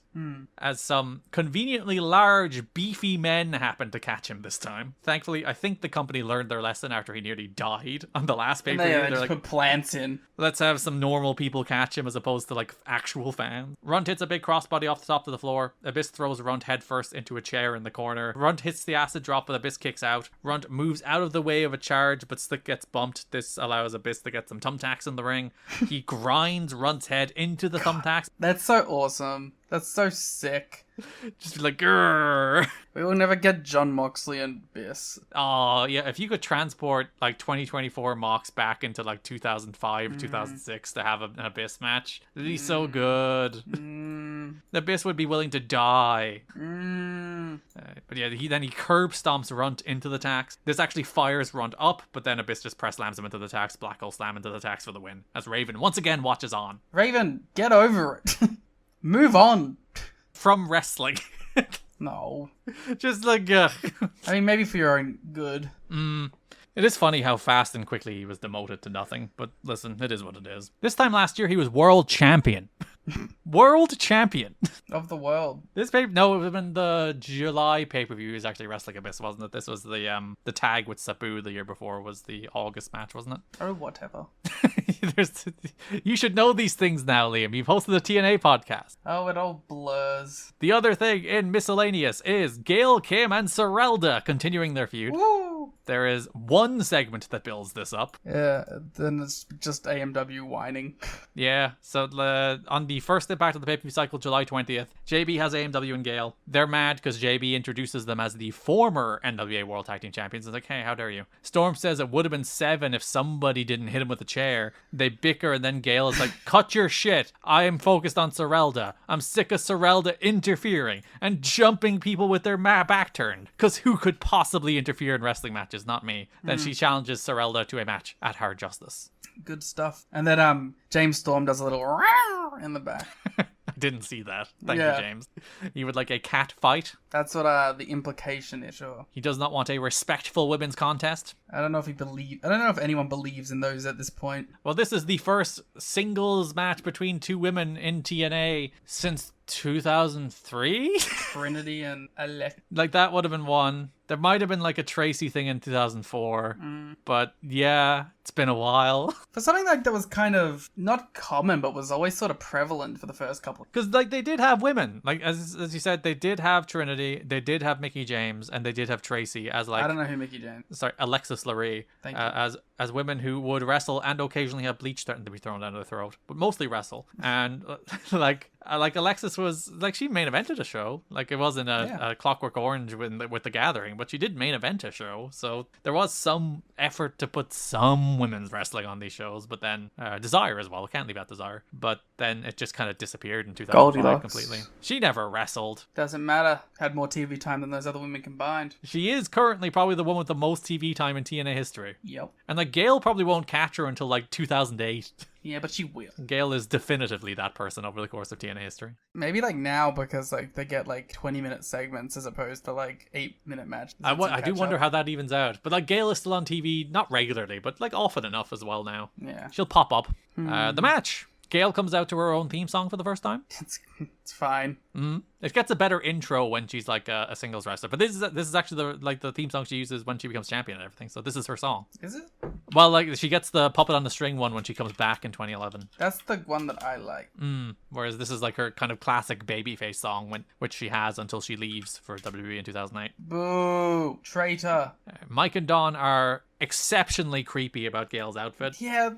E: As some conveniently large, beefy men happen to catch him this time. Thankfully, I think the company learned their lesson after he nearly died on the last pay-per-view.
F: They
E: They're
F: just
E: like,
F: put plants in.
E: let's have some normal people catch him as opposed to like actual fans. Runt hits a big crossbody off the top of the floor. Abyss throws Runt headfirst into a chair in the corner. Runt hits the acid drop, but Abyss kicks out. Runt moves out of the way of a charge, but Slick gets bumped. This allows Abyss to get some thumbtacks in the ring. He grinds Runt's head into the thumbtacks.
F: That's so awesome. That's so sick.
E: Just like, grrr.
F: We will never get John Moxley and Abyss.
E: Oh, yeah, if you could transport like 2024 Mox back into like 2005, 2006 to have an Abyss match, it'd be so good. The Abyss would be willing to die. But yeah, he curb stomps Runt into the tax. This actually fires Runt up, but then Abyss just press slams him into the tax. Black hole slam into the tax for the win, as Raven once again watches on.
F: Raven, get over it. Move on.
E: From wrestling.
F: No.
E: Just like,
F: I mean, maybe for your own good.
E: It is funny how fast and quickly he was demoted to nothing, but listen, it is what it is. This time last year, he was world champion. World champion.
F: Of the world.
E: This no, it would have been the July pay-per-view. He was actually wrestling Abyss, wasn't it? This was the tag with Sabu the year before was the August match, wasn't it?
F: Oh, whatever.
E: You should know these things now, Liam. You've hosted the TNA podcast.
F: Oh, it all blurs.
E: The other thing in miscellaneous is Gail, Kim, and Sorelda continuing their feud.
F: Woo!
E: There is one segment that builds this up.
F: Yeah, then it's just AMW whining.
E: Yeah, so on the first Impact of the pay-per-view cycle, July 20th, JB has AMW and Gale. They're mad because JB introduces them as the former NWA World Tag Team Champions. It's like, hey, how dare you? Storm says it would have been 7 if somebody didn't hit him with a chair. They bicker, and then Gale is like, cut your shit. I am focused on Sorelda. I'm sick of Sorelda interfering and jumping people with their back turned. Because who could possibly interfere in wrestling matches? Not me. Then she challenges Sorelda to a match at Hard Justice.
F: Good stuff. And then James Storm does a little in the back.
E: didn't see that. Thank
F: Yeah.
E: you, James. He would like a cat fight.
F: That's what the implication is, sure.
E: He does not want a respectful women's contest.
F: I don't know if anyone believes in those at this point.
E: Well, this is the first singles match between two women in TNA since 2003.
F: Trinity and Alex.
E: Like, that would have been one. There might have been like a Tracy thing in 2004, but yeah, it's been a while.
F: For something like that was kind of not common, but was always sort of prevalent for the first couple.
E: Because like they did have women, like as you said, they did have Trinity, they did have Mickey James, and they did have Tracy as like
F: I don't know who Mickey James.
E: sorry, Alexis Laree,
F: Thank you.
E: as women who would wrestle and occasionally have bleach threatened to be thrown down their throat, but mostly wrestle. And like Alexis was like, she main evented a show, like it wasn't a Clockwork Orange with the Gathering, but she did main event a show, so there was some effort to put some women's wrestling on these shows. But then Desire as well, can't leave out Desire, but then it just kind of disappeared in 2005
F: Goldilocks.
E: completely. She never wrestled.
F: Doesn't matter. Had more TV time than those other women combined.
E: She is currently probably the one with the most TV time in TNA history.
F: Yep.
E: And like Gail probably won't catch her until like 2008.
F: Yeah, but she will.
E: Gail is definitively that person over the course of TNA history.
F: Maybe like now, because like they get like 20-minute segments as opposed to like 8-minute matches.
E: I do wonder how that evens out. But like Gail is still on TV, not regularly, but like often enough as well now.
F: Yeah.
E: She'll pop up. The match. Gail comes out to her own theme song for the first time.
F: It's fine.
E: It gets a better intro when she's like a singles wrestler. But this is actually the theme song she uses when she becomes champion and everything. So this is her song.
F: Is it?
E: Well, like she gets the puppet on the string one when she comes back in 2011.
F: That's the one that I like.
E: Whereas this is like her kind of classic babyface song, which she has until she leaves for WWE in 2008.
F: Boo! Traitor.
E: Mike and Dawn are exceptionally creepy about Gail's outfit.
F: Yeah,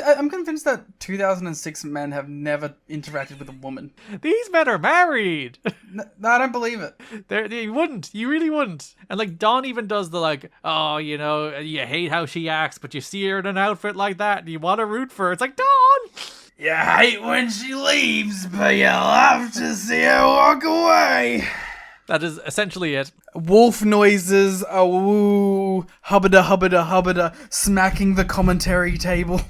F: I'm convinced that 2006 men have never interacted with a woman.
E: These men are married.
F: No, I don't believe it.
E: You wouldn't. You really wouldn't. And like Dawn even does the like, oh, you know, you hate how she acts, but you see her in an outfit like that and you want to root for her. It's like, Dawn!
F: You hate when she leaves, but you love to see her walk away.
E: That is essentially it.
F: Wolf noises, a woo, hubbada hubbada hubbada, smacking the commentary table.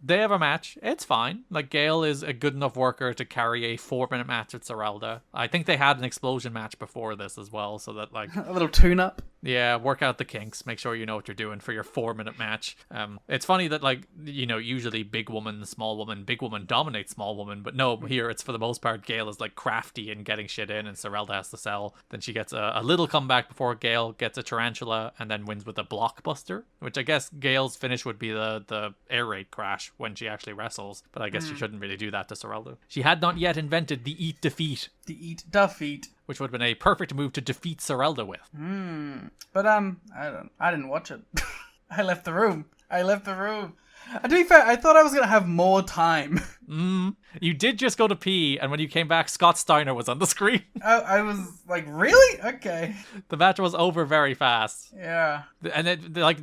E: They have a match. It's fine. Like, Gail is a good enough worker to carry a 4-minute match with Serelda. I think they had an explosion match before this as well, so that, like...
F: A little tune-up.
E: Yeah, work out the kinks. Make sure you know what you're doing for your 4-minute match. It's funny that, like, you know, usually big woman dominates small woman, but no, here it's for the most part Gail is, like, crafty and getting shit in, and Serelda has to sell. Then she gets a little comeback before Gail gets a tarantula, and then wins with a blockbuster, which I guess Gail's finish would be the air raid crash when she actually wrestles, but I guess she shouldn't really do that to Serelda. She had not yet invented the Eat Defeat.
F: The Eat Defeat.
E: Which would have been a perfect move to defeat Serelda with.
F: But I didn't watch it. I left the room. To be fair, I thought I was gonna have more time.
E: You did just go to pee, and when you came back, Scott Steiner was on the screen.
F: I was like, really? Okay.
E: The match was over very fast.
F: Yeah.
E: And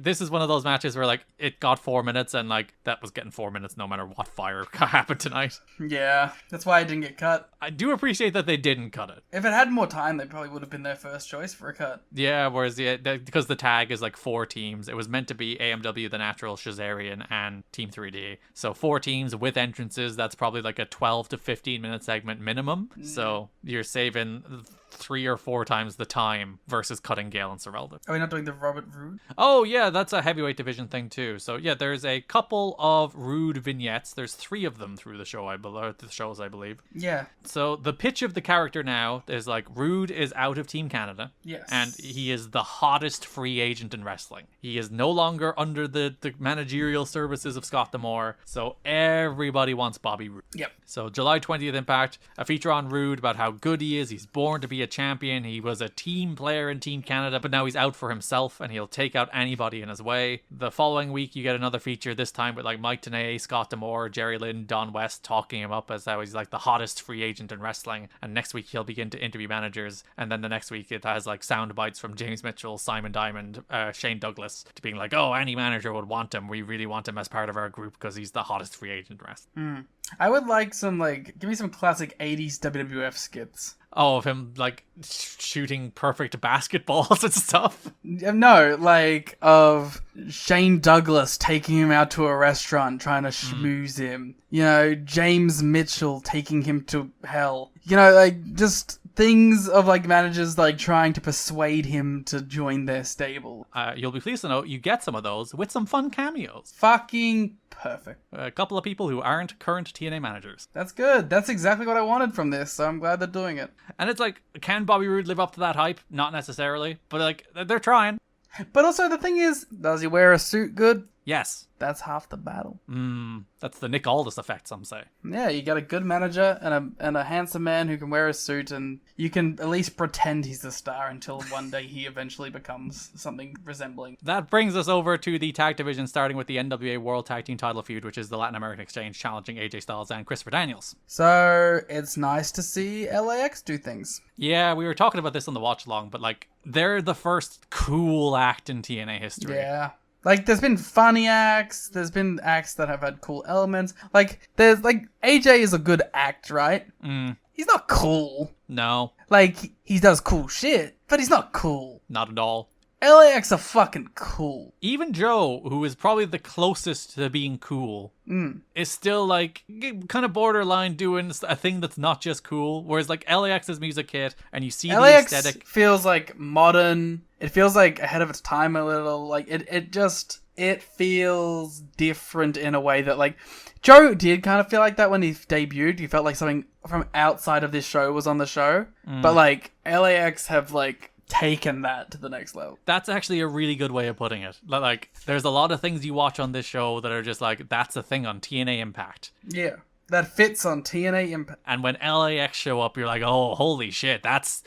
E: this is one of those matches where like it got 4 minutes, and like that was getting 4 minutes no matter what fire happened tonight.
F: Yeah. That's why I didn't get cut.
E: I do appreciate that they didn't cut it.
F: If it had more time, they probably would have been their first choice for a cut.
E: Yeah, whereas because the tag is like 4 teams, it was meant to be AMW, The Natural, Shazarian, and Team 3D. So 4 teams with entrances, that's probably like a 12 to 15 minute segment minimum. So you're saving 3 or 4 times the time versus cutting Gail and Serelda.
F: Are we not doing the Robert Roode?
E: Oh yeah, that's a heavyweight division thing too. So yeah, there's a couple of Rude vignettes. There's 3 of them through the show, I believe.
F: Yeah.
E: So the pitch of the character now is like Rude is out of Team Canada.
F: Yes.
E: And he is the hottest free agent in wrestling. He is no longer under the managerial services of Scott D'Amore. So everybody wants Bobby Roode.
F: Yep.
E: So July 20th Impact, a feature on Rude about how good he is. He's born to be a champion. He was a team player in Team Canada, but now he's out for himself and he'll take out anybody in his way. The following week, you get another feature, this time with like Mike Tenay, Scott D'Amore, Jerry Lynn, Don West talking him up as how he's like the hottest free agent in wrestling. And next week, he'll begin to interview managers. And then the next week, it has like sound bites from James Mitchell, Simon Diamond, Shane Douglas, to being like, oh, any manager would want him. We really want him as part of our group because he's the hottest free agent in wrestling.
F: I would like give me some classic 80s WWF skits.
E: Oh, of him, like, shooting perfect basketballs and stuff?
F: No, like, of Shane Douglas taking him out to a restaurant, trying to schmooze him. You know, James Mitchell taking him to hell. You know, like, just things of, like, managers, like, trying to persuade him to join their stable.
E: You'll be pleased to know you get some of those with some fun cameos.
F: Fucking perfect.
E: A couple of people who aren't current TNA managers.
F: That's good. That's exactly what I wanted from this, so I'm glad they're doing it.
E: And it's like, can Bobby Roode live up to that hype? Not necessarily, but like, they're trying.
F: But also the thing is, does he wear a suit good?
E: Yes.
F: That's half the battle.
E: That's the Nick Aldis effect, some say.
F: Yeah, you got a good manager and a handsome man who can wear a suit, and you can at least pretend he's the star until one day he eventually becomes something resembling.
E: That brings us over to the tag division, starting with the NWA World Tag Team title feud, which is the Latin American Exchange challenging AJ Styles and Christopher Daniels.
F: So, it's nice to see LAX do things.
E: Yeah, we were talking about this on the watch along, but like, they're the first cool act in TNA history.
F: Yeah. Like, there's been funny acts, there's been acts that have had cool elements. Like, there's, like, AJ is a good act, right? He's not cool.
E: No.
F: Like, he does cool shit, but he's not cool.
E: Not at all.
F: LAX are fucking cool.
E: Even Joe, who is probably the closest to being cool, is still like kind of borderline doing a thing that's not just cool. Whereas like LAX's music hit, and you see
F: LAX
E: the aesthetic.
F: Feels like modern. It feels like ahead of its time a little. Like it feels different in a way that like Joe did kind of feel like that when he debuted. He felt like something from outside of this show was on the show. But like LAX have like taken that to the next level.
E: That's actually a really good way of putting it. Like, there's a lot of things you watch on this show that are just like, that's a thing on TNA Impact.
F: Yeah, that fits on TNA Impact.
E: And when LAX show up, you're like, oh, holy shit, that's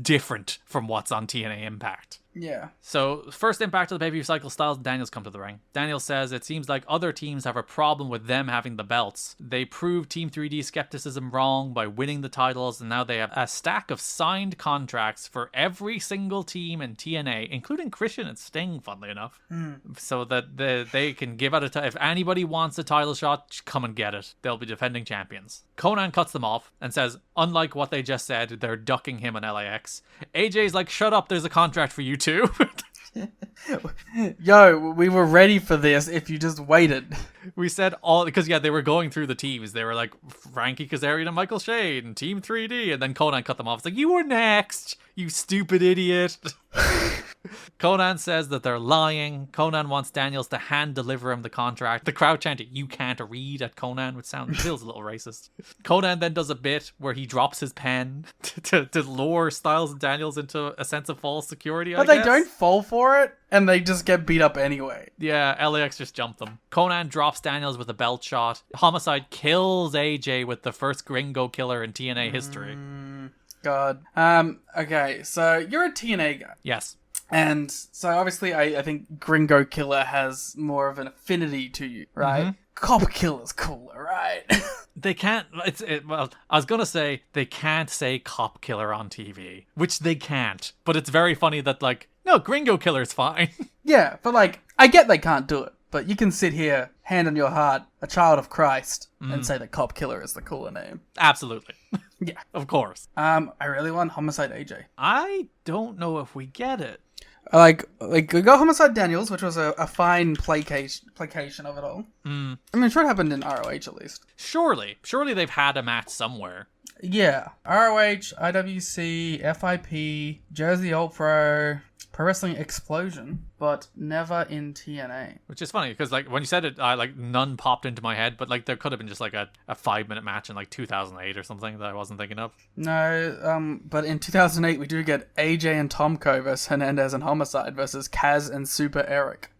E: different from what's on TNA Impact.
F: Yeah.
E: So, first Impact of the pay-per-view cycle, Styles and Daniels come to the ring. Daniels says it seems like other teams have a problem with them having the belts. They proved Team 3D skepticism wrong by winning the titles, and now they have a stack of signed contracts for every single team in TNA, including Christian and Sting, funnily enough. So that they can give out if anybody wants a title shot, come and get it. They'll be defending champions. Conan cuts them off and says, unlike what they just said, they're ducking him and LAX. AJ's like, shut up, there's a contract for you too.
F: Yo, we were ready for this if you just waited.
E: We said all, because they were going through the teams. They were like Frankie Kazarian and Michael Shane and Team 3D, and then Conan cut them off. It's like, you were next, you stupid idiot. Conan says that they're lying. Conan wants Daniels to hand deliver him the contract. The crowd chanted, you can't read at Conan, which feels a little racist. Conan then does a bit where he drops his pen to lure Styles and Daniels into a sense of false security,
F: But they don't fall for it, and they just get beat up anyway.
E: Yeah, LAX just jumped them. Conan drops Daniels with a belt shot. Homicide kills AJ with the first gringo killer in TNA history.
F: God. Okay, so you're a TNA guy.
E: Yes.
F: And so obviously I think Gringo Killer has more of an affinity to you, right? Cop Killer's cooler, right?
E: They can't, well, I was going to say they can't say Cop Killer on TV, which they can't. But it's very funny that like, no, Gringo Killer's fine.
F: Yeah, but like, I get they can't do it. But you can sit here, hand on your heart, a child of Christ, and say that Cop Killer is the cooler name.
E: Absolutely.
F: Yeah.
E: Of course.
F: I really want Homicide AJ.
E: I don't know if we get it.
F: Like we got Homicide Daniels, which was a fine placation of it all. I mean, sure it happened in ROH at least.
E: Surely they've had a match somewhere.
F: Yeah. ROH, IWC, FIP, Jersey All Pro, Pro Wrestling Explosion, but never in TNA.
E: Which is funny, because like when you said it, like none popped into my head, but like there could have been just like a 5-minute match in like 2008 or something that I wasn't thinking of.
F: No, but in 2008 we do get AJ and Tomko versus Hernandez and Homicide versus Kaz and Super Eric.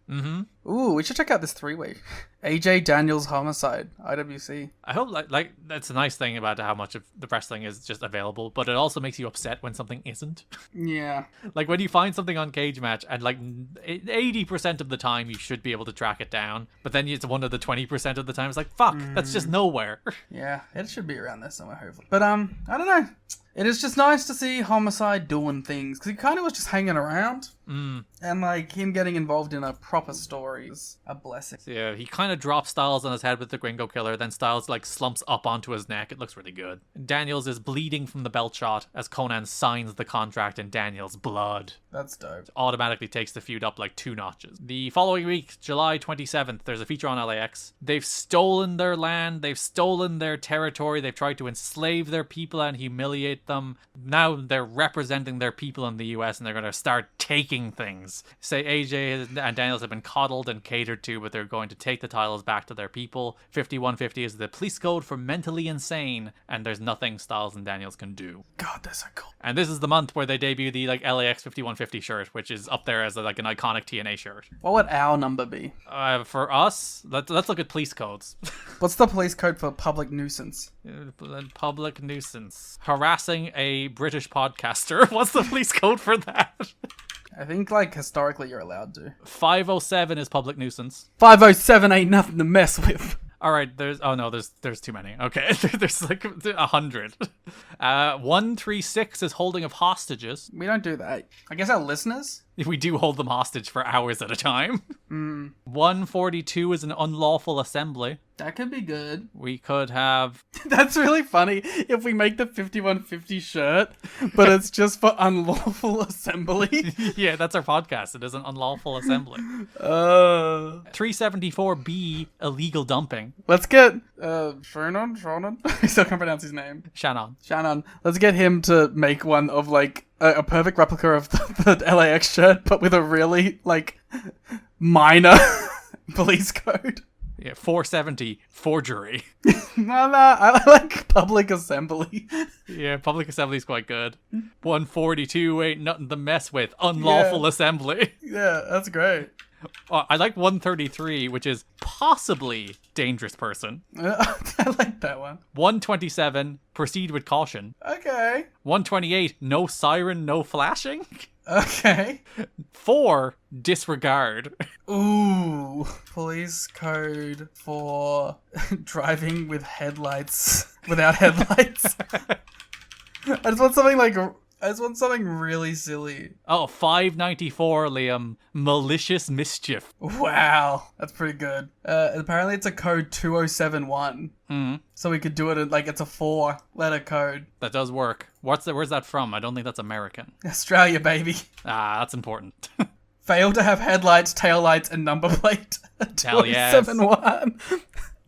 F: Ooh, we should check out this 3-way. AJ Daniels Homicide, IWC.
E: I hope like that's a nice thing about how much of the wrestling is just available, but it also makes you upset when something isn't.
F: Yeah.
E: Like when you find something on Cage Match and like 80% of the time you should be able to track it down, but then it's one of the 20% of the time it's like, fuck, that's just nowhere.
F: Yeah, it should be around there somewhere, hopefully. But I don't know. It is just nice to see Homicide doing things, because he kind of was just hanging around. And like him getting involved in a proper story story is a blessing.
E: Yeah, he kind of drops Styles on his head with the Gringo Killer, then Styles like slumps up onto his neck. It looks really good. Daniels is bleeding from the belt shot as Conan signs the contract in Daniels' blood.
F: That's dope.
E: Automatically takes the feud up like 2 notches. The following week, July 27th, there's a feature on LAX. They've stolen their land, they've stolen their territory, they've tried to enslave their people and humiliate them. Now they're representing their people in the US and they're going to start taking things. Say AJ and Daniels have been coddled and catered to, but they're going to take the titles back to their people. 5150 is the police code for mentally insane, and there's nothing Styles and Daniels can do.
F: God, that's so cool.
E: And this is the month where they debut the like LAX 5150 shirt, which is up there as like an iconic TNA shirt.
F: What would our number be?
E: For us, let's look at police codes.
F: What's the police code for public nuisance?
E: Public nuisance. Harassing a British podcaster. What's the police code for that?
F: I think, like, historically you're allowed to.
E: 507 is public nuisance.
F: 507 ain't nothing to mess with.
E: All right, there's too many. Okay, there's like 100. 136 is holding of hostages.
F: We don't do that. I guess our listeners?
E: We do hold them hostage for hours at a time. 142 is an unlawful assembly.
F: That could be good.
E: We could have...
F: That's really funny if we make the 5150 shirt, but it's just for unlawful assembly.
E: Yeah, that's our podcast. It is an unlawful assembly. 374B, illegal dumping.
F: Let's get Shannon? I still can't pronounce his name.
E: Shannon.
F: Let's get him to make one of like a perfect replica of the LAX shirt, but with a really like minor police code.
E: Yeah, 470, forgery.
F: No, I like public assembly.
E: Yeah, public assembly is quite good. 142, ain't nothing to mess with. Unlawful assembly.
F: Yeah, that's great.
E: Oh, I like 133, which is possibly dangerous person.
F: I like that one.
E: 127, proceed with caution.
F: Okay.
E: 128, no siren, no flashing.
F: Okay.
E: 4, disregard.
F: Ooh. Police code for driving with headlights without headlights. I just want something really silly.
E: Oh, 594, Liam. Malicious mischief.
F: Wow. That's pretty good. Apparently it's a code 2071. So we could do it it's a 4-letter code.
E: That does work. Where's that from? I don't think that's American.
F: Australia, baby.
E: Ah, that's important.
F: Fail to have headlights, taillights, and number plate.
E: Hell yes.
F: 2071.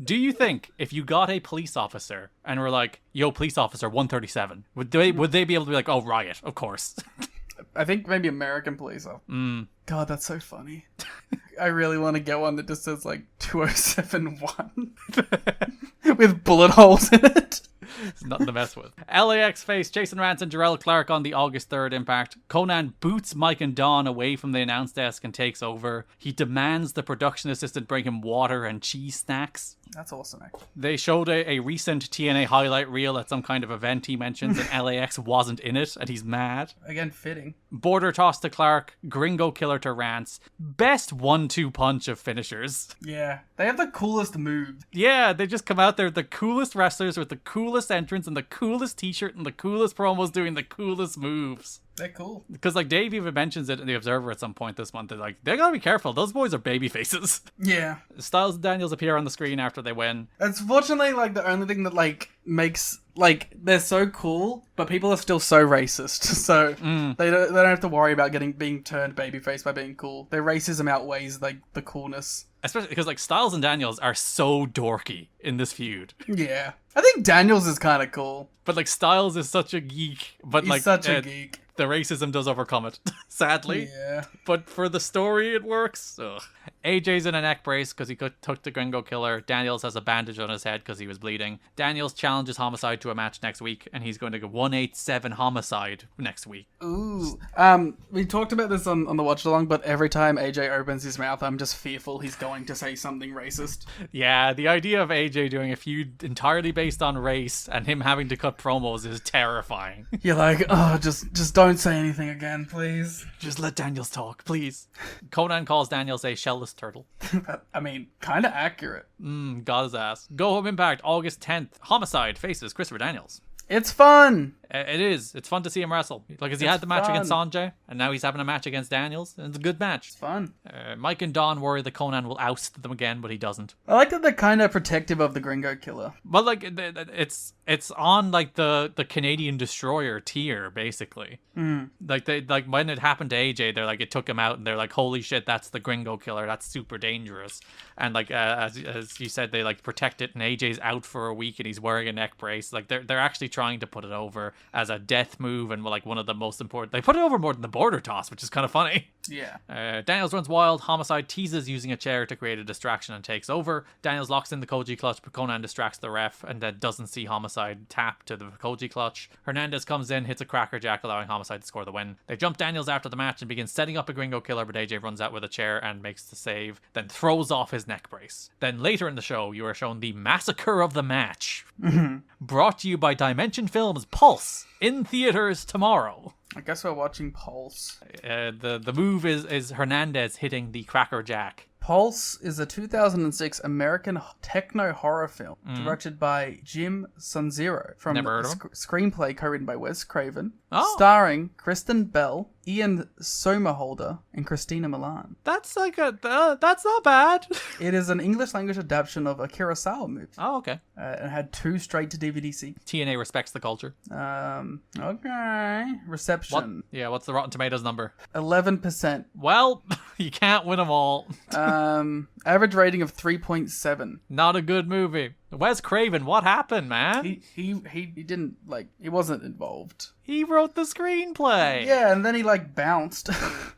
E: Do you think if you got a police officer and were like, yo, police officer 137, would they be able to be like, oh, riot, of course?
F: I think maybe American police officer. God, that's so funny. I really want to get one that just says like 2071 with bullet holes in it.
E: It's nothing to mess with. LAX face Jason Rance and Jarrell Clark on the August 3rd Impact. Conan boots Mike and Dawn away from the announce desk and takes over. He demands the production assistant bring him water and cheese snacks.
F: That's awesome, actually.
E: They showed a recent TNA highlight reel at some kind of event he mentions, and LAX wasn't in it, and he's mad.
F: Again, fitting.
E: Border toss to Clark, Gringo Killer to Rance. Best 1-2 punch of finishers.
F: Yeah, they have the coolest move.
E: Yeah, they just come out there, the coolest wrestlers with the coolest entrance and the coolest t-shirt and the coolest promos doing the coolest moves.
F: They're cool.
E: Because, like, Dave even mentions it in The Observer at some point this month. They're like, they gotta be careful. Those boys are baby faces.
F: Yeah.
E: Styles and Daniels appear on the screen after they win.
F: It's fortunately, like, the only thing that, like, makes, like, they're so cool, but people are still so racist. So, they don't have to worry about being turned babyface by being cool. Their racism outweighs, like, the coolness.
E: Especially because, like, Styles and Daniels are so dorky in this feud.
F: Yeah. I think Daniels is kind of cool.
E: But, like, Styles is such a geek. But,
F: He's
E: like,
F: such a geek.
E: The racism does overcome it, sadly.
F: Yeah.
E: But for the story, it works. Ugh. AJ's in a neck brace because he took the Gringo Killer. Daniels has a bandage on his head because he was bleeding. Daniels challenges Homicide to a match next week, and he's going to go 187 Homicide next week.
F: Ooh. We talked about this on the watch along, but every time AJ opens his mouth, I'm just fearful he's going to say something racist.
E: Yeah, the idea of AJ doing a feud entirely based on race and him having to cut promos is terrifying.
F: You're like, oh, just don't say anything again, please.
E: Just let Daniels talk, please. Conan calls Daniels a shellless turtle.
F: I mean, kind of accurate.
E: Got his ass. Go Home Impact, August 10th. Homicide faces Christopher Daniels.
F: It's fun.
E: It is. It's fun to see him wrestle. Like, as he
F: It's
E: had the match
F: fun.
E: against Sanjay, and now he's having a match against Daniels, and it's a good match.
F: It's fun.
E: Mike and Don worry that Conan will oust them again, but he doesn't.
F: I like that they're kind of protective of the Gringo Killer.
E: But like, it's on like the Canadian Destroyer tier, basically. Like when it happened to AJ, they're like, it took him out, and they're like, holy shit, that's the Gringo Killer. That's super dangerous. And like as you said, they like protect it, and AJ's out for a week, and he's wearing a neck brace. Like they're actually trying to put it over as a death move, and like one of the most important. They put it over more than the border toss, which is kind of funny.
F: Yeah.
E: Daniels runs wild. Homicide teases using a chair to create a distraction and takes over. Daniels locks in the Koji clutch, but Conan distracts the ref and then doesn't see Homicide tap to the Koji clutch. Hernandez comes in, hits a Cracker Jack, allowing Homicide to score the win. They jump Daniels after the match and begin setting up a Gringo Killer, but AJ runs out with a chair and makes the save, then throws off his neck brace. Then later in the show, you are shown the massacre of the match. Brought to you by Dimension Films' Pulse, in theaters tomorrow.
F: I guess we're watching Pulse.
E: The move is Hernandez hitting the Cracker Jack.
F: Pulse is a 2006 American techno horror film directed by Jim Sonzero from
E: Never heard of him.
F: screenplay co-written by Wes Craven,
E: Oh.
F: starring Kristen Bell, Ian Somerhalder, and Christina Milan.
E: That's like that's not bad.
F: It is an English language adaptation of a Kurosawa movie.
E: Oh, okay.
F: It had 2 straight to DVD.
E: TNA respects the culture.
F: Okay. Reception.
E: Yeah, what's the Rotten Tomatoes number?
F: 11%.
E: Well, you can't win them all.
F: Average rating of 3.7.
E: Not a good movie. Wes Craven, what happened, man?
F: He didn't, like, he wasn't involved.
E: He wrote the screenplay.
F: Yeah, and then he, like, bounced.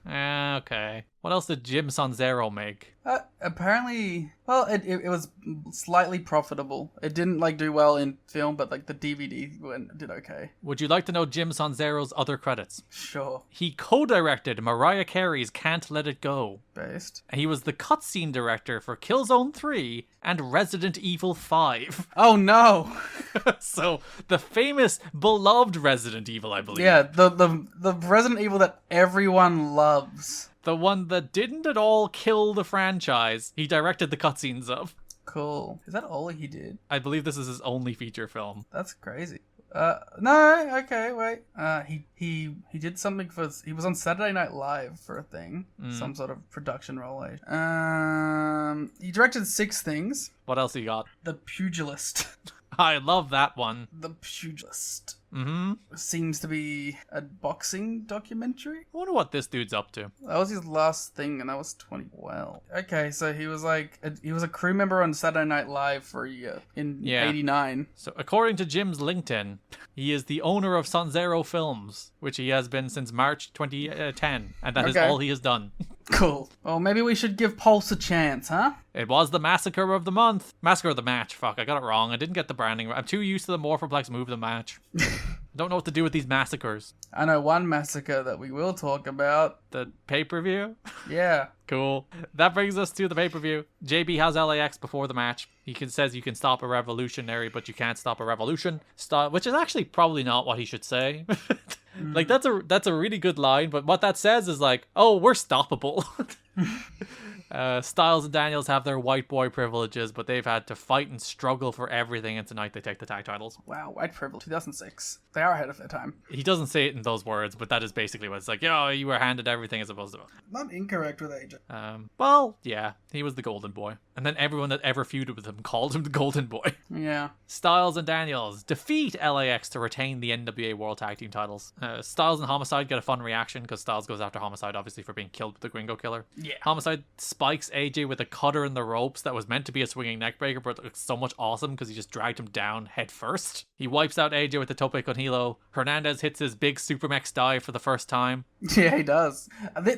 E: Okay. What else did Jim Sonzero make?
F: Apparently, well, it was slightly profitable. It didn't, like, do well in film, but, like, the DVD did okay.
E: Would you like to know Jim Sonzero's other credits?
F: Sure.
E: He co-directed Mariah Carey's Can't Let It Go.
F: Based.
E: He was the cutscene director for Killzone 3 and Resident Evil 5.
F: Oh, no!
E: So, the famous, beloved Resident Evil, I believe.
F: Yeah, the Resident Evil that everyone loves.
E: The one that didn't at all kill the franchise, he directed the cutscenes of.
F: Cool. Is that all he did?
E: I believe this is his only feature film.
F: That's crazy. No, okay, wait. He did something he was on Saturday Night Live for a thing. Some sort of production role. He directed 6 things.
E: What else he got?
F: The Pugilist.
E: I love that one.
F: The Pugilist.
E: Mm-hmm.
F: Seems to be a boxing documentary.
E: I wonder what this dude's up to.
F: That was his last thing, and that was 2012. Okay, so he was he was a crew member on Saturday Night Live for a year in '89.
E: So according to Jim's LinkedIn, he is the owner of Sonzero Films, which he has been since March 2010, and that is all he has done.
F: Cool. Well, maybe we should give Pulse a chance, huh?
E: It was the massacre of the month. Massacre of the match. Fuck, I got it wrong. I didn't get the branding right. I'm too used to the Morphoplex move of the match. I don't know what to do with these massacres.
F: I know one massacre that we will talk about.
E: The pay-per-view?
F: Yeah.
E: Cool. That brings us to the pay-per-view. JB has LAX before the match. Says you can stop a revolutionary, but you can't stop a revolution. Which is actually probably not what he should say. Like, that's a really good line, but what that says is like, oh, we're stoppable. Styles and Daniels have their white boy privileges, but they've had to fight and struggle for everything, and tonight they take the tag titles.
F: Wow, white privilege. 2006. They are ahead of their time.
E: He doesn't say it in those words, but that is basically what it's like. Yo, you were handed everything as opposed to...
F: Not incorrect with AJ.
E: Well, yeah, he was the golden boy. And then everyone that ever feuded with him called him the golden boy.
F: Yeah.
E: Styles and Daniels defeat LAX to retain the NWA World Tag Team titles. Styles and Homicide get a fun reaction because Styles goes after Homicide, obviously, for being killed with the Gringo Killer. Yeah. Homicide spikes AJ with a cutter in the ropes that was meant to be a swinging neckbreaker, but it looks so much awesome because he just dragged him down head first. He wipes out AJ with the tope con hilo. Hernandez hits his big Supermax dive for the first time.
F: Yeah, he does.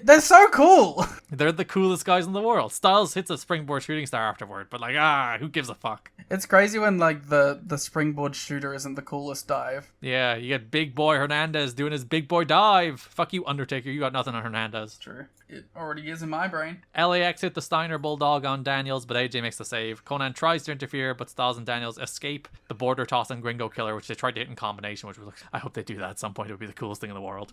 F: They're so cool.
E: They're the coolest guys in the world. Styles hits a springboard shooting star afterward, but like, who gives a fuck?
F: It's crazy when like the springboard shooter isn't the coolest dive.
E: Yeah, you get big boy Hernandez doing his big boy dive. Fuck you, Undertaker. You got nothing on Hernandez.
F: True. It already is in my brain.
E: LAX LAX hit the Steiner Bulldog on Daniels, but AJ makes the save. Conan tries to interfere, but Styles and Daniels escape the border toss and Gringo Killer, which they tried to hit in combination, which was like, I hope they do that at some point. It would be the coolest thing in the world.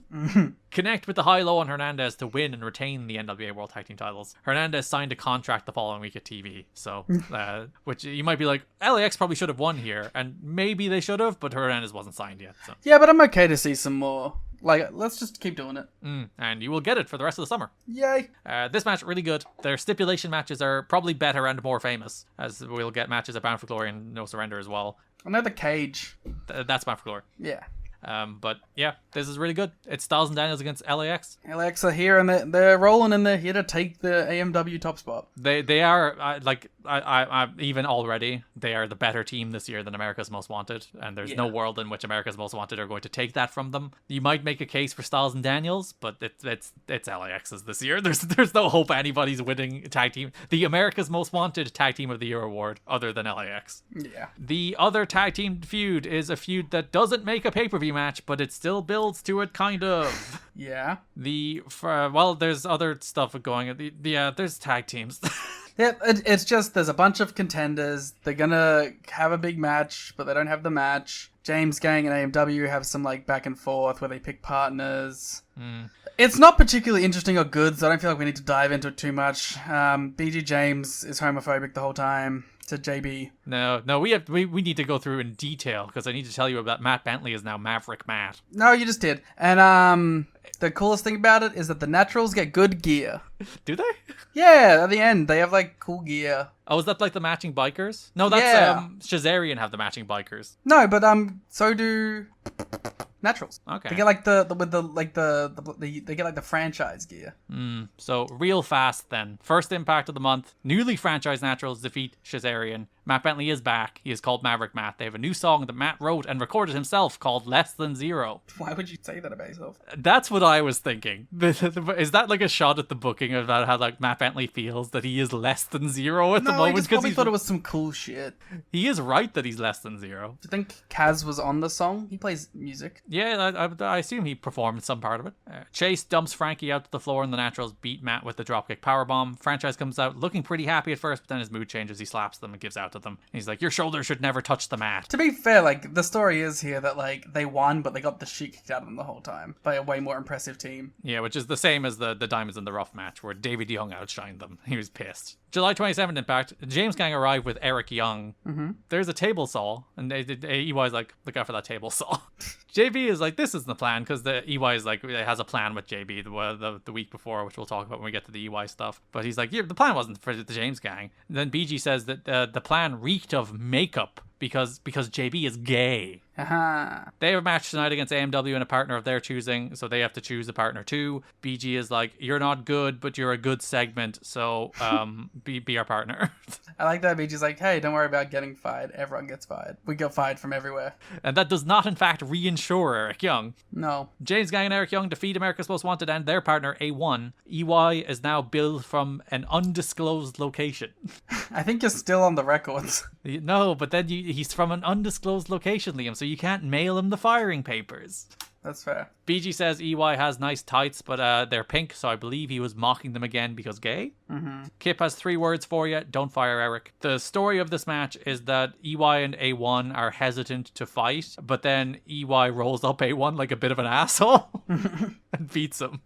E: Connect with the high-low on Hernandez to win and retain the NWA World Tag Team titles. Hernandez signed a contract the following week at TV, so which you might be like, LAX probably should have won here, and maybe they should have, but Hernandez wasn't signed yet. So.
F: Yeah, but I'm okay to see some more. Like, let's just keep doing it.
E: And you will get it for the rest of the summer.
F: Yay.
E: This match, really good. Their stipulation matches are probably better and more famous, as we'll get matches at Bound for Glory and No Surrender as well.
F: Another cage.
E: That's Bound for Glory.
F: Yeah.
E: But yeah, this is really good. It's Styles and Daniels against LAX.
F: LAX are here and they're rolling and they're here to take the AMW top spot.
E: They are I even already they are the better team this year than America's Most Wanted, and there's no world in which America's Most Wanted are going to take that from them. You might make a case for Styles and Daniels, but it's LAX's this year. There's no hope anybody's winning tag team, the America's Most Wanted Tag Team of the Year award, other than LAX.
F: Yeah.
E: The other tag team feud is a feud that doesn't make a pay-per-view match, but it still builds to it, kind of.
F: Yeah.
E: There's other stuff going. There's tag teams.
F: Yeah, it's just there's a bunch of contenders. They're gonna have a big match, but they don't have the match. James Gang and AMW have some like back and forth where they pick partners. It's not particularly interesting or good, so I don't feel like we need to dive into it too much. BG James is homophobic the whole time to JB.
E: No, we need to go through in detail because I need to tell you about Matt Bentley is now Maverick Matt.
F: No, you just did. And the coolest thing about it is that the Naturals get good gear.
E: Do they?
F: Yeah, at the end they have like cool gear.
E: Oh, is that like the matching bikers? No, that's Shazarian have the matching bikers.
F: No, but so do Naturals.
E: Okay.
F: They get like they get like the franchise gear.
E: So real fast then. First Impact of the month. Newly franchised Naturals defeat Shazarian. Matt Bentley is back. He is called Maverick Matt. They have a new song that Matt wrote and recorded himself called Less Than Zero.
F: Why would you say that about yourself?
E: That's what I was thinking. Is that like a shot at the booking about how like Matt Bentley feels that he is less than zero at the moment?
F: I just probably thought it was some cool shit.
E: He is right that he's less than zero.
F: Do you think Kaz was on the song? He plays music.
E: Yeah, I assume he performed some part of it. Chase dumps Frankie out to the floor and the Naturals beat Matt with the dropkick powerbomb. Franchise comes out looking pretty happy at first, but then his mood changes. He slaps them and gives out to them. And he's like, your shoulder should never touch the mat.
F: To be fair, like, the story is here that, like, they won, but they got the shit kicked out of them the whole time by a way more impressive team.
E: Yeah, which is the same as the Diamonds in the Rough match, where David Young outshined them. He was pissed. July 27th, Impact, James Gang arrived with Eric Young. There's a table saw, and EY's like, look out for that table saw. JB is like, this isn't the plan, because the EY is like, it has a plan with JB the week before, which we'll talk about when we get to the EY stuff. But he's like, yeah, the plan wasn't for the James Gang. And then BG says that the plan reeked of makeup because JB is gay. They have a match tonight against AMW and a partner of their choosing, so they have to choose a partner too. BG is like, you're not good, but you're a good segment, so be our partner.
F: I like that BG's like, hey, don't worry about getting fired. Everyone gets fired. We get fired from everywhere.
E: And that does not, in fact, reinsure Eric Young.
F: No.
E: James Gang and Eric Young defeat America's Most Wanted and their partner, A1. EY is now billed from an undisclosed location.
F: I think you're still on the records.
E: No, but then he's from an undisclosed location, Liam, so you can't mail him the firing papers.
F: That's fair.
E: BG says EY has nice tights, but they're pink, so I believe he was mocking them again because gay. Kip has 3 words for you. Don't fire Eric. The story of this match is that EY and A1 are hesitant to fight, but then EY rolls up A1 like a bit of an asshole and beats him.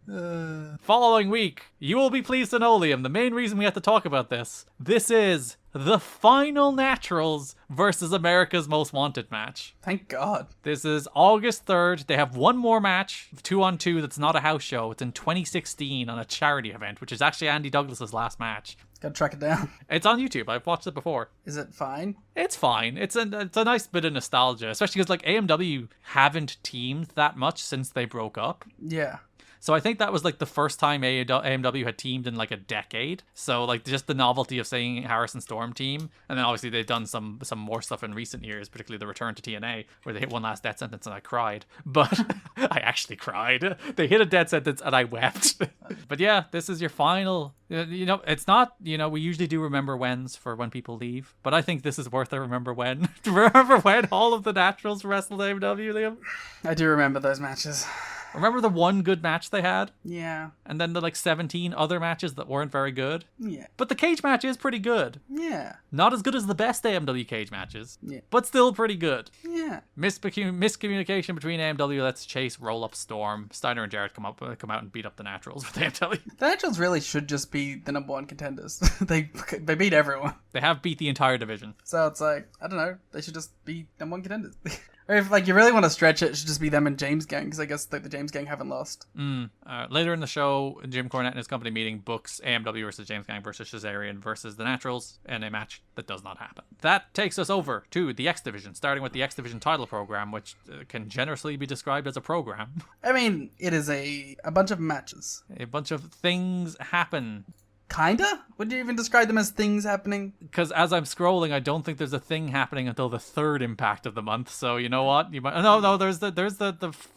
E: Following week, you will be pleased to know, Liam, the main reason we have to talk about this is the final Naturals versus America's Most Wanted match.
F: Thank God.
E: This is August 3rd. They have one more match, 2-on-2, that's not a house show. It's in 2016 on a charity event, which is actually Andy Douglas's last match.
F: Gotta track it down.
E: It's on YouTube. I've watched it before.
F: Is it fine?
E: It's fine. It's a nice bit of nostalgia, especially because like AMW haven't teamed that much since they broke up.
F: Yeah.
E: So I think that was like the first time AMW had teamed in like a decade. So like just the novelty of seeing Harrison Storm team. And then obviously they've done some more stuff in recent years, particularly the return to TNA, where they hit one last death sentence and I cried. But I actually cried. They hit a death sentence and I wept. But yeah, this is your final. You know, it's not, you know, we usually do remember whens for when people leave. But I think this is worth a remember when. Remember when all of the Naturals wrestled AMW, Liam?
F: I do remember those matches.
E: Remember the one good match they had?
F: Yeah.
E: And then the like 17 other matches that weren't very good?
F: Yeah.
E: But the cage match is pretty good.
F: Yeah.
E: Not as good as the best AMW cage matches,
F: Yeah.
E: but still pretty good.
F: Yeah.
E: Miscommunication between AMW lets Chase roll up Storm. Steiner and Jarrett come out and beat up the Naturals with AMW.
F: The Naturals really should just be the number one contenders. they beat everyone.
E: They have beat the entire division.
F: So it's like, I don't know, they should just be number one contenders. Or if like you really want to stretch it, it should just be them and James Gang, because I guess like, the James Gang haven't lost.
E: Later in the show, Jim Cornette and his company meeting books AMW versus James Gang versus Cesarian versus the Naturals in a match that does not happen. That takes us over to the X Division, starting with the X Division title program, which can generously be described as a program.
F: I mean, it is a bunch of matches.
E: A bunch of things happen.
F: Kinda? Would you even describe them as things happening?
E: Because as I'm scrolling, I don't think there's a thing happening until the third Impact of the month. So you know what? You might. No. There's the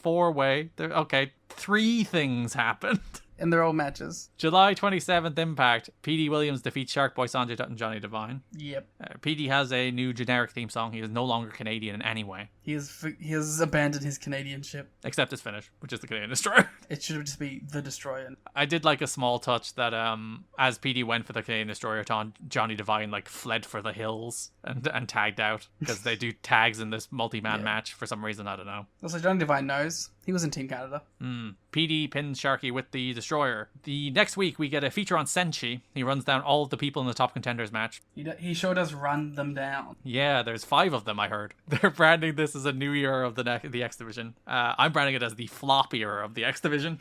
E: 4-way. Okay, 3 things happened.
F: And they're all matches.
E: July 27th Impact. PD Williams defeats Sharkboy Sanjay Dutt and Johnny Devine.
F: Yep.
E: PD has a new generic theme song. He is no longer Canadian in any way.
F: He has abandoned his Canadianship.
E: Except his finish, which is the Canadian Destroyer.
F: It should just be the Destroyer.
E: I did like a small touch that as PD went for the Canadian Destroyer, Johnny Devine like fled for the hills and tagged out, because they do tags in this multi-man match for some reason. I don't know.
F: Also, Johnny Devine knows. He was in Team Canada.
E: PD pins Sharky with the Destroyer. The next week, we get a feature on Senshi. He runs down all of the people in the top contenders match.
F: He sure does run them down.
E: Yeah, there's 5 of them, I heard. They're branding this as a new era of the X Division. I'm branding it as the flop era of the X Division.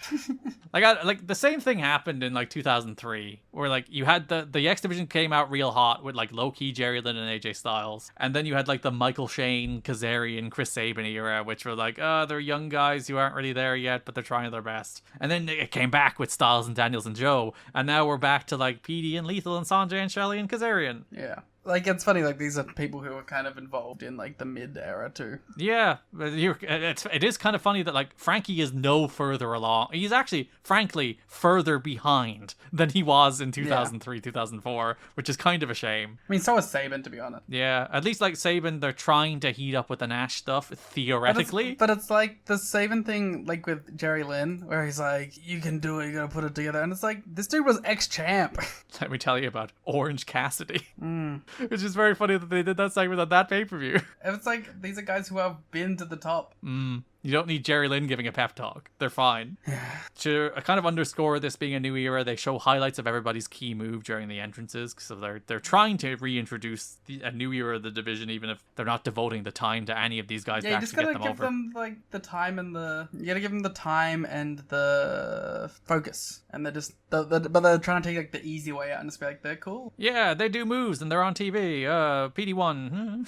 E: like the same thing happened in like 2003, where like you had the X Division came out real hot with like low-key Jerry Lynn and AJ Styles. And then you had like the Michael Shane, Kazarian, Chris Sabin era, which were like, they're young guys who aren't really there yet, but they're trying their best. And then it came back with Styles and Daniels and Joe, and now we're back to like PD and Lethal and Sanjay and Shelly and Kazarian.
F: Yeah. Like, it's funny, like, these are people who are kind of involved in, like, the mid-era, too.
E: Yeah, it is kind of funny that, like, Frankie is no further along. He's actually, frankly, further behind than he was in 2003, 2004, which is kind of a shame.
F: I mean, so is Sabin, to be honest.
E: Yeah, at least, like, Sabin, they're trying to heat up with the Nash stuff, theoretically.
F: But it's like, the Sabin thing, like, with Jerry Lynn, where he's like, you can do it, you gotta put it together. And it's like, this dude was ex-champ.
E: Let me tell you about Orange Cassidy. Which is very funny that they did that segment on that pay-per-view.
F: It's like, these are guys who have been to the top.
E: You don't need Jerry Lynn giving a pep talk. They're fine. To kind of underscore this being a new era, they show highlights of everybody's key move during the entrances. So they're trying to reintroduce a new era of the division, even if they're not devoting the time to any of these guys to actually get them over.
F: You just gotta give them, like, the time and you gotta give them the time and the focus. And they're just, but they're trying to take, like, the easy way out and just be like, they're cool.
E: Yeah, they do moves and they're on TV. PD1.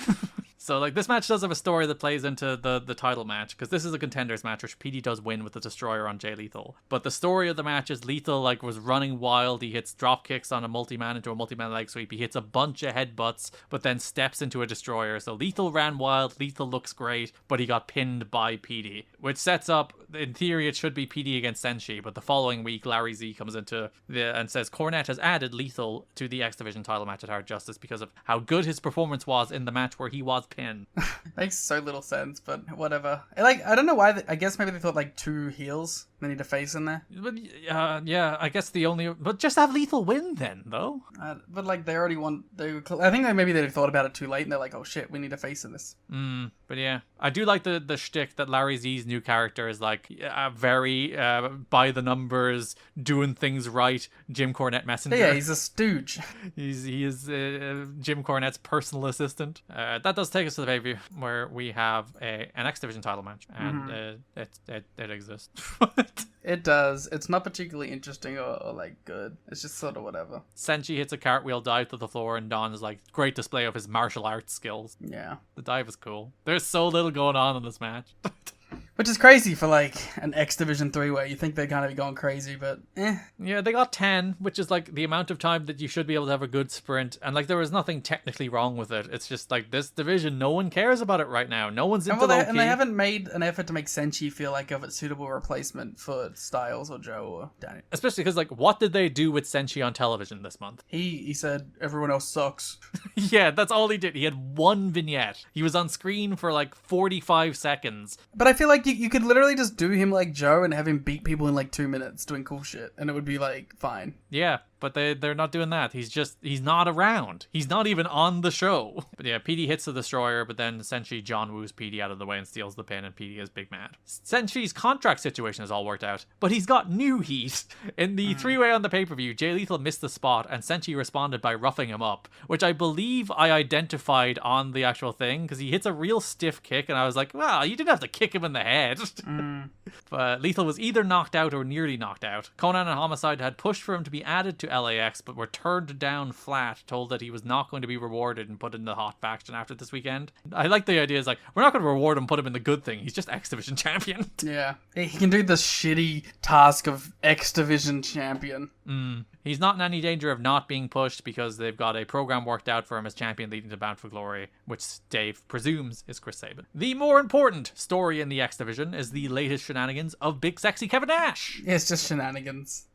E: So, like, this match does have a story that plays into the title match, because this is a contenders match, which PD does win with the Destroyer on Jay Lethal. But the story of the match is Lethal, like, was running wild. He hits drop kicks on a multi-man into a multi-man leg sweep. He hits a bunch of headbutts, but then steps into a Destroyer. So Lethal ran wild. Lethal looks great, but he got pinned by PD, which sets up, in theory, it should be PD against Senshi. But the following week, Larry Z comes into and says Cornette has added Lethal to the X Division title match at Hard Justice because of how good his performance was in the match where he was pinned.
F: Makes so little sense, but whatever. Like, I don't know why. I guess maybe they thought like 2 heels. They need a face in there.
E: But yeah, I guess but just have Lethal win then, though.
F: But like they already won. I think maybe they thought about it too late, and they're like, oh shit, we need a face in this.
E: But yeah, I do like the shtick that Larry Z's new character is like very by the numbers, doing things right. Jim Cornette messenger.
F: Yeah, he's a stooge.
E: He is Jim Cornette's personal assistant. That does take us to the pay-per-view where we have an X Division title match, and it exists.
F: It does. It's not particularly interesting or like good. It's just sort of whatever.
E: Senshi hits a cartwheel dive to the floor, and Don is like, great display of his martial arts skills.
F: Yeah.
E: The dive is cool. There's so little going on in this match.
F: Which is crazy for like an X Division 3-way. You think they're kind of be going crazy, but
E: Yeah, they got 10, which is like the amount of time that you should be able to have a good sprint. And like there was nothing technically wrong with it. It's just like this division, no one cares about it right now. No one's into low-key.
F: And they haven't made an effort to make Senshi feel like a suitable replacement for Styles or Joe or Danny.
E: Especially because like what did they do with Senshi on television this month?
F: He said everyone else sucks.
E: Yeah, that's all he did. He had one vignette. He was on screen for like 45 seconds.
F: But I feel like you could literally just do him like Joe and have him beat people in like 2 minutes doing cool shit, and it would be like fine.
E: Yeah, but they're not doing that. He's not around. He's not even on the show. But yeah, PD hits the Destroyer, but then essentially John woos PD out of the way and steals the pin, and PD is big mad. Senshi's contract situation is all worked out, but he's got new heat. In the three-way on the pay-per-view, Jay Lethal missed the spot, and Senshi responded by roughing him up, which I believe I identified on the actual thing, because he hits a real stiff kick, and I was like, well, you didn't have to kick him in the head. But Lethal was either knocked out or nearly knocked out. Conan and Homicide had pushed for him to be added to LAX, but were turned down flat, told that he was not going to be rewarded and put in the hot faction after this weekend. I like the idea, is like, we're not going to reward him, put him in the good thing. He's just X Division champion.
F: Yeah. He can do the shitty task of X Division champion.
E: He's not in any danger of not being pushed because they've got a program worked out for him as champion leading to Bound for Glory, which Dave presumes is Chris Sabin. The more important story in the X Division is the latest shenanigans of Big Sexy Kevin Nash.
F: Yeah, it's just shenanigans.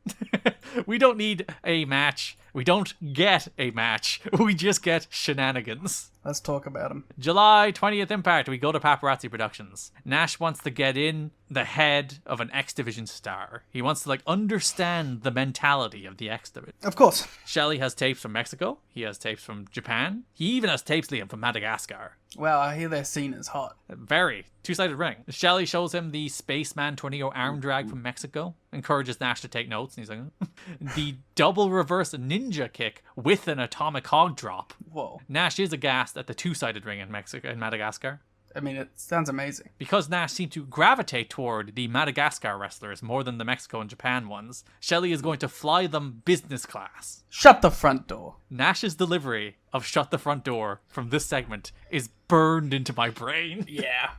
E: We don't need a match. We don't get a match. We just get shenanigans.
F: Let's talk about him.
E: July 20th Impact, we go to Paparazzi Productions. Nash wants to get in the head of an X Division star. He wants to, like, understand the mentality of the X Division.
F: Of course.
E: Shelley has tapes from Mexico. He has tapes from Japan. He even has tapes, Liam, from Madagascar.
F: Wow, I hear their scene is hot.
E: Very. Two-sided ring. Shelley shows him the Spaceman Tornado arm drag from Mexico. Encourages Nash to take notes. And he's like, the double reverse ninja kick with an atomic hog drop.
F: Whoa.
E: Nash is aghast at the two-sided ring in Madagascar.
F: I mean, it sounds amazing.
E: Because Nash seemed to gravitate toward the Madagascar wrestlers more than the Mexico and Japan ones, Shelley is going to fly them business class.
F: Shut the front door.
E: Nash's delivery of "shut the front door" from this segment is burned into my brain.
F: Yeah.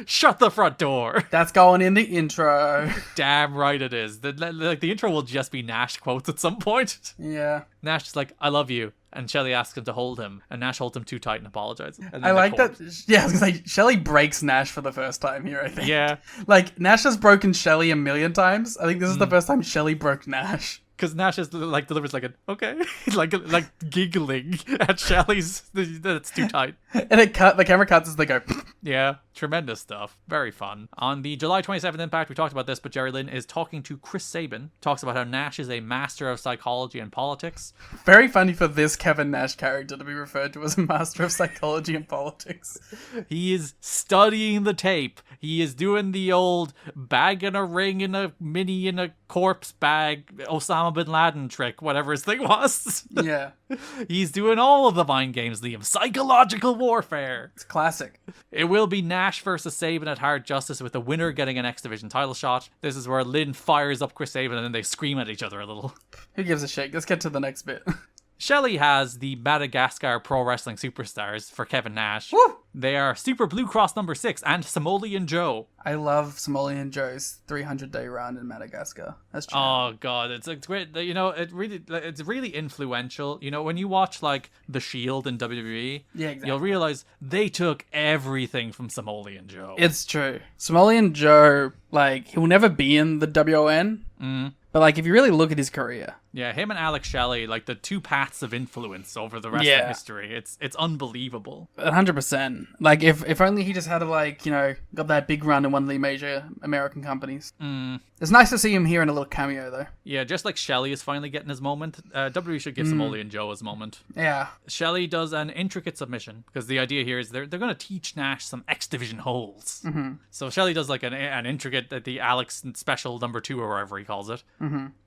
E: Shut the front door.
F: That's going in the intro.
E: Damn right it is. The intro will just be Nash quotes at some point.
F: Yeah.
E: Nash is like, I love you. And Shelley asks him to hold him. And Nash holds him too tight and apologizes. And
F: I like that. Yeah, I was going to say, Shelley breaks Nash for the first time here, I think.
E: Yeah.
F: Like, Nash has broken Shelley a million times. I think this is the first time Shelley broke Nash.
E: Because Nash is like delivers like an okay, like giggling at Shelley's. That's too tight.
F: And the camera cuts as they go.
E: Yeah, tremendous stuff. Very fun. On the July 27th Impact, we talked about this, but Jerry Lynn is talking to Chris Sabin. Talks about how Nash is a master of psychology and politics.
F: Very funny for this Kevin Nash character to be referred to as a master of psychology and politics.
E: He is studying the tape. He is doing the old bag in a ring in a mini in a corpse bag Osama bin Laden trick, whatever his thing was.
F: Yeah.
E: He's doing all of the mind games, Liam. Psychological warfare.
F: It's classic.
E: It will be Nash versus Sabin at Hard Justice, with the winner getting an X Division title shot. This is where Lynn fires up Chris Sabin and then they scream at each other a little.
F: Who gives a shit? Let's get to the next bit.
E: Shelley has the Madagascar Pro Wrestling Superstars for Kevin Nash.
F: Woo!
E: They are Super Blue Cross number 6 and Somalian Joe.
F: I love Somalian Joe's 300-day run in Madagascar. That's true.
E: Oh god, it's great. You know, it's really influential. You know, when you watch like The Shield in WWE,
F: Yeah, exactly.
E: you'll realize they took everything from Somalian Joe.
F: It's true. Somalian Joe, like, he'll never be in the WON. But, like, if you really look at his career.
E: Yeah, him and Alex Shelley, like the two paths of influence over the wrestling history. It's unbelievable.
F: 100%. Like, if only he just had, like, you know, got that big run in one of the major American companies. It's nice to see him here in a little cameo, though.
E: Yeah, just like Shelley is finally getting his moment, WWE should give Somalian Joe his moment.
F: Yeah.
E: Shelley does an intricate submission, because the idea here is they're going to teach Nash some X Division holds. So Shelley does like an intricate, the Alex special number 2 or whatever he calls it.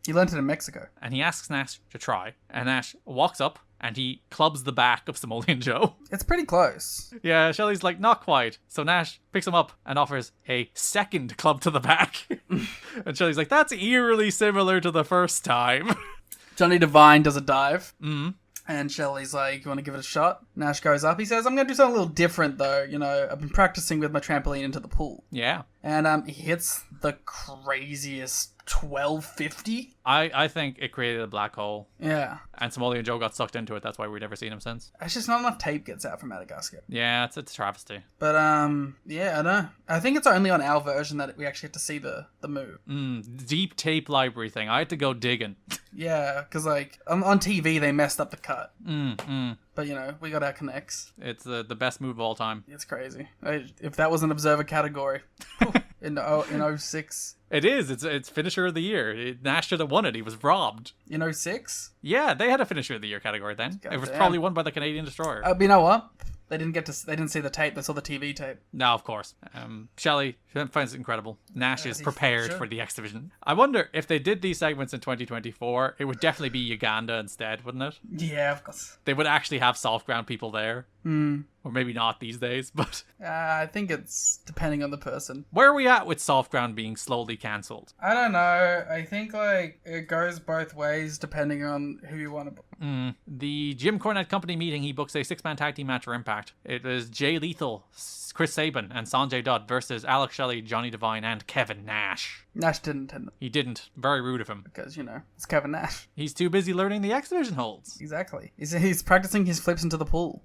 F: He learned it in Mexico.
E: And he asks Nash to try. And Nash walks up and he clubs the back of Somalian Joe.
F: It's pretty close.
E: Yeah, Shelley's like, not quite. So Nash picks him up and offers a second club to the back. And Shelley's like, that's eerily similar to the first time.
F: Johnny Devine does a dive. And Shelley's like, you want to give it a shot? Nash goes up. He says, I'm going to do something a little different, though. You know, I've been practicing with my trampoline into the pool.
E: Yeah.
F: And he hits the craziest 1250.
E: I think it created a black hole.
F: Yeah.
E: And Somalian Joe got sucked into it. That's why we've never seen him since.
F: It's just not enough tape gets out from Madagascar.
E: Yeah, it's a travesty.
F: But, yeah, I don't know. I think it's only on our version that we actually get to see the move.
E: Deep tape library thing. I had to go digging.
F: Yeah, because, like, on TV, they messed up the cut. But, you know, we got our connects.
E: It's the best move of all time.
F: It's crazy. If that was an Observer category. in '06.
E: It is. It's finisher of the year. Nash should have won it. He was robbed.
F: In '06?
E: Yeah, they had a finisher of the year category then. It was
F: Goddamn.
E: probably won by the Canadian Destroyer.
F: But you know what? They didn't see the tape. They saw the TV tape.
E: No, of course. Shelley finds it incredible. Nash is prepared
F: sure.
E: for the X Division. I wonder if they did these segments in 2024, it would definitely be Uganda instead, wouldn't it?
F: Yeah, of course.
E: They would actually have soft ground people there. Or maybe not these days, but...
F: I think it's depending on the person.
E: Where are we at with soft ground being slowly cancelled?
F: I don't know. I think, like, it goes both ways depending on who you want to...
E: The Jim Cornette Company meeting, he books a 6-man tag team match for Impact. It was Jay Lethal, Chris Sabin, and Sanjay Dutt versus Alex Shelley, Johnny Devine, and Kevin Nash.
F: Nash didn't attend them
E: He didn't. Very rude of him.
F: because, it's Kevin Nash.
E: He's too busy learning the X Division holds.
F: Exactly. He's practicing his flips into the pool.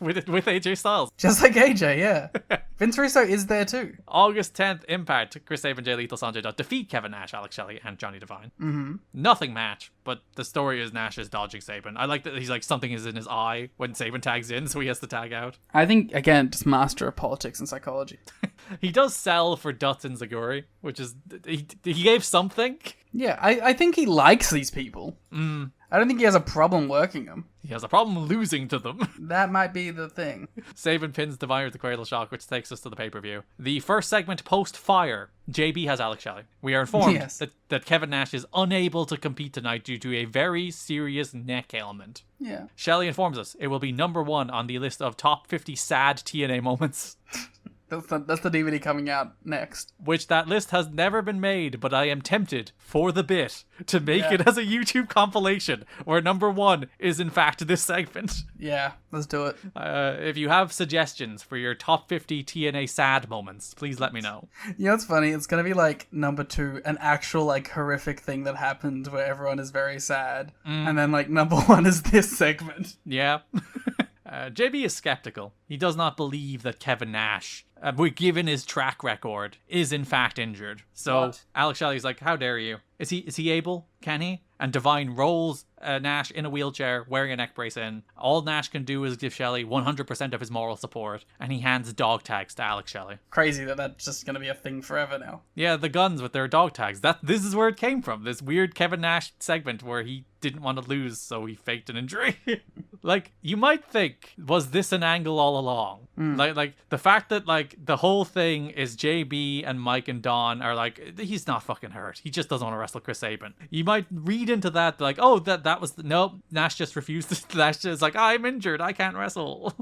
E: with AJ Styles.
F: Just like AJ, yeah. Vince Russo is there too.
E: August 10th, Impact. Chris Sabin, Jay Lethal, Sanjay Dutt defeat Kevin Nash, Alex Shelley, and Johnny Devine. Nothing match, but the story is Nash is dodging Sabin. I like that he's like something is in his eye when Sabin tags in, so he has to tag out.
F: I think, again, just master of politics and psychology.
E: He does sell for Dutz and Zaguri, which is... He gave something.
F: Yeah, I think he likes these people. I don't think he has a problem working them.
E: He has a problem losing to them.
F: That might be the thing.
E: Sabin pins Devine with the Cradle Shock, which takes us to the pay-per-view. The first segment post-Fire, JB has Alex Shelley. We are informed that Kevin Nash is unable to compete tonight due to a very serious neck ailment.
F: Yeah.
E: Shelley informs us it will be number 1 on the list of top 50 sad TNA moments.
F: That's the DVD coming out next.
E: Which that list has never been made, but I am tempted for the bit to make it as a YouTube compilation where number 1 is in fact this segment.
F: Yeah, let's do it.
E: If you have suggestions for your top 50 TNA sad moments, please let me know.
F: You know what's funny? It's going to be like number 2, an actual like horrific thing that happened where everyone is very sad. And then like number 1 is this segment.
E: Yeah. JB is skeptical. He does not believe that Kevin Nash, given his track record, is in fact injured. So
F: What?
E: Alex Shelley's like, how dare you? Is he able? Can he? And Devine rolls Nash in a wheelchair, wearing a neck brace in. All Nash can do is give Shelley 100% of his moral support, and he hands dog tags to Alex Shelley.
F: Crazy that that's just going to be a thing forever now.
E: Yeah, the guns with their dog tags. This is where it came from. This weird Kevin Nash segment where he didn't want to lose, so he faked an injury. Like, you might think, was this an angle all along? Like the fact that like the whole thing is JB and Mike and Don are like, he's not fucking hurt. He just doesn't want to wrestle Chris Sabin. You might read into that like, oh, that was nope. Nash just refused to. Nash just like, I'm injured. I can't wrestle.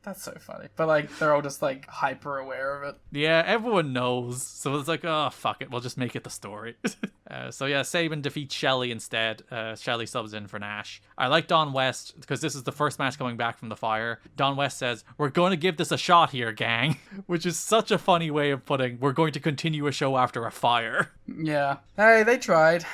F: That's so funny. But like they're all just like hyper aware of it.
E: Yeah, everyone knows. So it's like, oh, fuck it. We'll just make it the story. So yeah, Sabin defeats Shelley instead. Shelley subs in for Nash. I like Don West because this is the first match coming back from the Fire. Don West says, we're going to give this a shot here, gang. Which is such a funny way of putting, we're going to continue a show after a fire.
F: Yeah. Hey, they tried.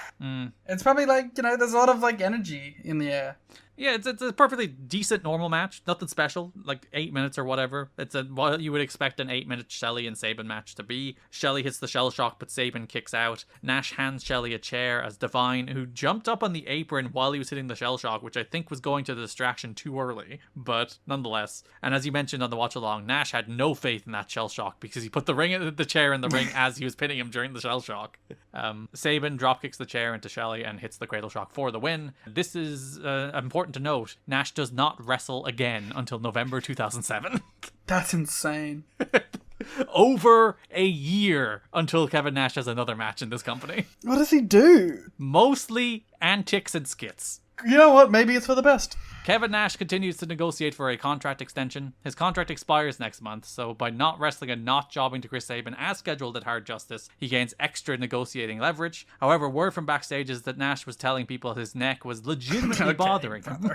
F: It's probably like, there's a lot of like energy in the air.
E: Yeah, it's a perfectly decent normal match. Nothing special, like 8 minutes or whatever. It's what you would expect an 8-minute Shelley and Sabin match to be. Shelley hits the shell shock, but Sabin kicks out. Nash hands Shelley a chair as Devine, who jumped up on the apron while he was hitting the shell shock, which I think was going to the distraction too early, but nonetheless. And as you mentioned on the watch along, Nash had no faith in that shell shock because he put the chair in the ring as he was pinning him during the shell shock. Sabin dropkicks the chair into Shelley and hits the cradle shock for the win. This is important to note. Nash does not wrestle again until November 2007.
F: That's insane.
E: Over a year until Kevin Nash has another match in this company.
F: What does he do?
E: Mostly antics and skits.
F: You know what? Maybe it's for the best.
E: Kevin Nash continues to negotiate for a contract extension. His contract expires next month, so by not wrestling and not jobbing to Chris Sabin as scheduled at Hard Justice, he gains extra negotiating leverage. However, word from backstage is that Nash was telling people his neck was legitimately bothering him.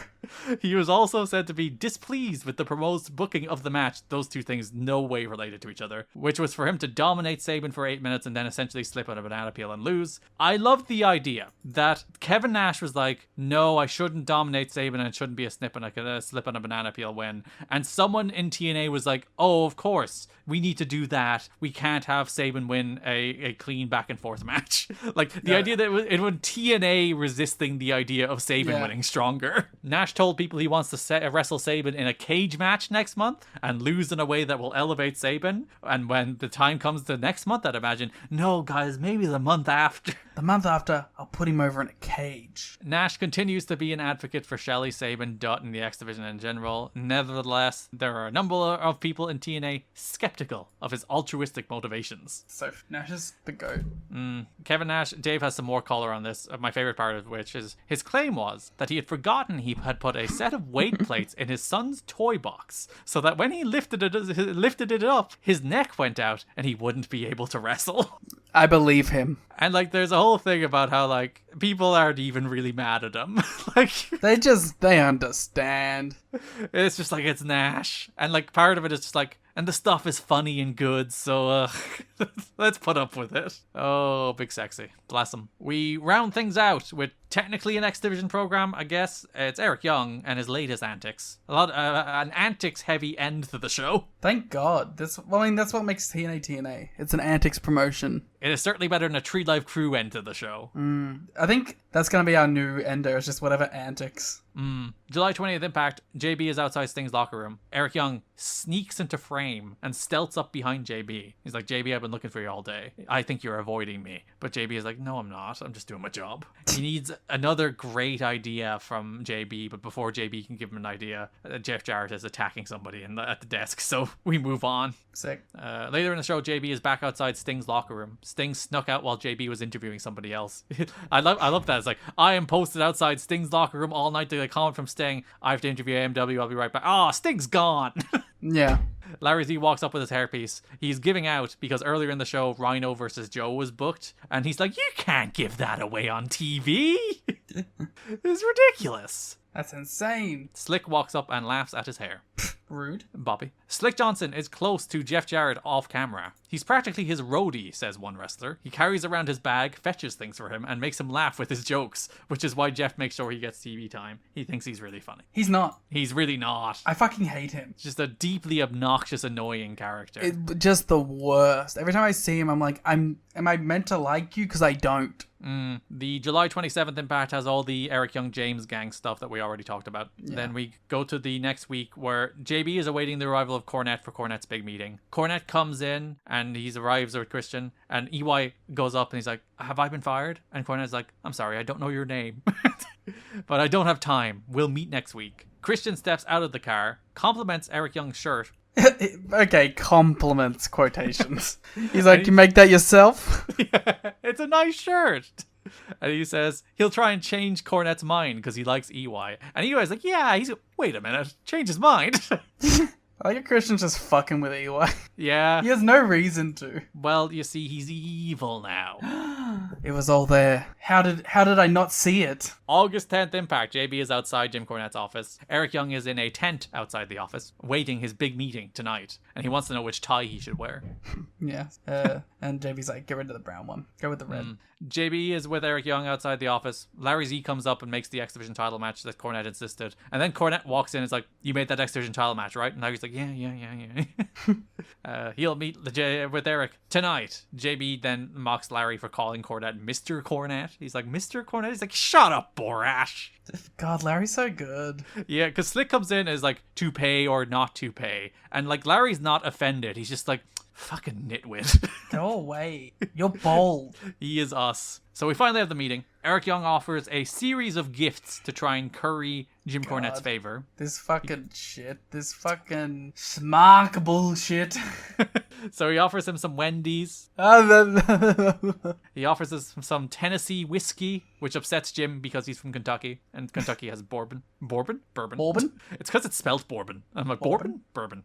E: He was also said to be displeased with the proposed booking of the match, those two things no way related to each other, which was for him to dominate Sabin for 8 minutes and then essentially slip on a banana peel and lose. I loved the idea that Kevin Nash was like, no, I shouldn't dominate Sabin and it shouldn't be be a slip on a banana peel win. And someone in TNA was like, oh, of course, we need to do that. We can't have Sabin win a clean back and forth match. Like, the idea that it would TNA resisting the idea of Sabin winning stronger. Nash told people he wants to wrestle Sabin in a cage match next month and lose in a way that will elevate Sabin. And when the time comes to next month, I'd imagine, no, guys, maybe the month after.
F: The month after, I'll put him over in a cage.
E: Nash continues to be an advocate for Shelley, Sabin, Dutt, and the X Division in general. Nevertheless, there are a number of people in TNA skeptical of his altruistic motivations.
F: So Nash is the GOAT.
E: Kevin Nash, Dave has some more color on this, my favorite part of which is his claim was that he had forgotten he had put a set of weight plates in his son's toy box, so that when he lifted it up, his neck went out and he wouldn't be able to wrestle.
F: I believe him.
E: And like, there's a whole thing about how like people aren't even really mad at him. Like,
F: they understand.
E: It's just like, it's Nash, and like part of it is just like, and the stuff is funny and good, so let's put up with it. Oh, big sexy. Bless him. We round things out with technically an X Division program, I guess. It's Eric Young and his latest antics. An antics-heavy end to the show.
F: Thank God. That's what makes TNA TNA. It's an antics promotion.
E: It is certainly better than a Tree Life Crew end to the show.
F: I think that's going to be our new ender. It's just whatever antics.
E: July 20th Impact, JB is outside Sting's locker room. Eric Young sneaks into frame and stealths up behind JB. He's like, JB, I've been looking for you all day. I think you're avoiding me. But JB is like, no, I'm not. I'm just doing my job. He needs another great idea from JB, but before JB can give him an idea, Jeff Jarrett is attacking somebody at the desk, so we move on.
F: Sick.
E: Later in the show, JB is back outside Sting's locker room. Sting snuck out while JB was interviewing somebody else. I love that. It's like, I am posted outside Sting's locker room all night to get a comment from Sting. I have to interview AMW. I'll be right back. Sting's gone.
F: Yeah.
E: Larry Z walks up with his hairpiece. He's giving out because earlier in the show, Rhino versus Joe was booked. And he's like, you can't give that away on TV. It's ridiculous.
F: That's insane.
E: Slick walks up and laughs at his hair.
F: Rude.
E: Bobby. Slick Johnson is close to Jeff Jarrett off camera. He's practically his roadie, says one wrestler. He carries around his bag, fetches things for him, and makes him laugh with his jokes, which is why Jeff makes sure he gets TV time. He thinks he's really funny.
F: He's not.
E: He's really not.
F: I fucking hate him.
E: Just a deeply obnoxious, annoying character.
F: Just the worst. Every time I see him, I'm like, am I meant to like you? Because I don't.
E: The July 27th Impact has all the Eric Young James gang stuff that we already talked about. Yeah. Then we go to the next week where JB is awaiting the arrival of Cornette for Cornette's big meeting. Cornette comes in and he arrives with Christian, and EY goes up and he's like, have I been fired? And Cornette's like, I'm sorry, I don't know your name. But I don't have time. We'll meet next week. Christian steps out of the car, compliments Eric Young's shirt.
F: Okay, compliments, quotations. He's like, you make that yourself?
E: Yeah, it's a nice shirt. And he says he'll try and change Cornette's mind because he likes EY. And EY's like, yeah, wait a minute, change his mind.
F: I like a Christian's just fucking with EY.
E: Yeah.
F: He has no reason to.
E: Well, you see, he's evil now.
F: It was all there. How did I not see it?
E: August 10th Impact. JB is outside Jim Cornette's office. Eric Young is in a tent outside the office, waiting his big meeting tonight. And he wants to know which tie he should wear.
F: Yeah. And JB's like, get rid of the brown one. Go with the red.
E: JB is with Eric Young outside the office. Larry Z comes up and makes the X Division title match that Cornette insisted. And then Cornette walks in and is like, you made that X Division title match, right? And Larry's like, yeah. He'll meet with Eric tonight. JB then mocks Larry for calling Cornette Mr. Cornette. He's like, Mr. Cornette? He's like, shut up, Borash.
F: God, Larry's so good.
E: Yeah, because Slick comes in as like, to pay or not to pay. And like, Larry's not offended. He's just like, fucking nitwit.
F: Go away. You're bold.
E: He is us. So we finally have the meeting. Eric Young offers a series of gifts to try and curry Jim Cornette's favor.
F: This fucking shit. This fucking smark bullshit.
E: So he offers him some Wendy's. He offers us some Tennessee whiskey, which upsets Jim because he's from Kentucky. And Kentucky has bourbon. Bourbon? It's because it's spelled bourbon. I'm like, bourbon.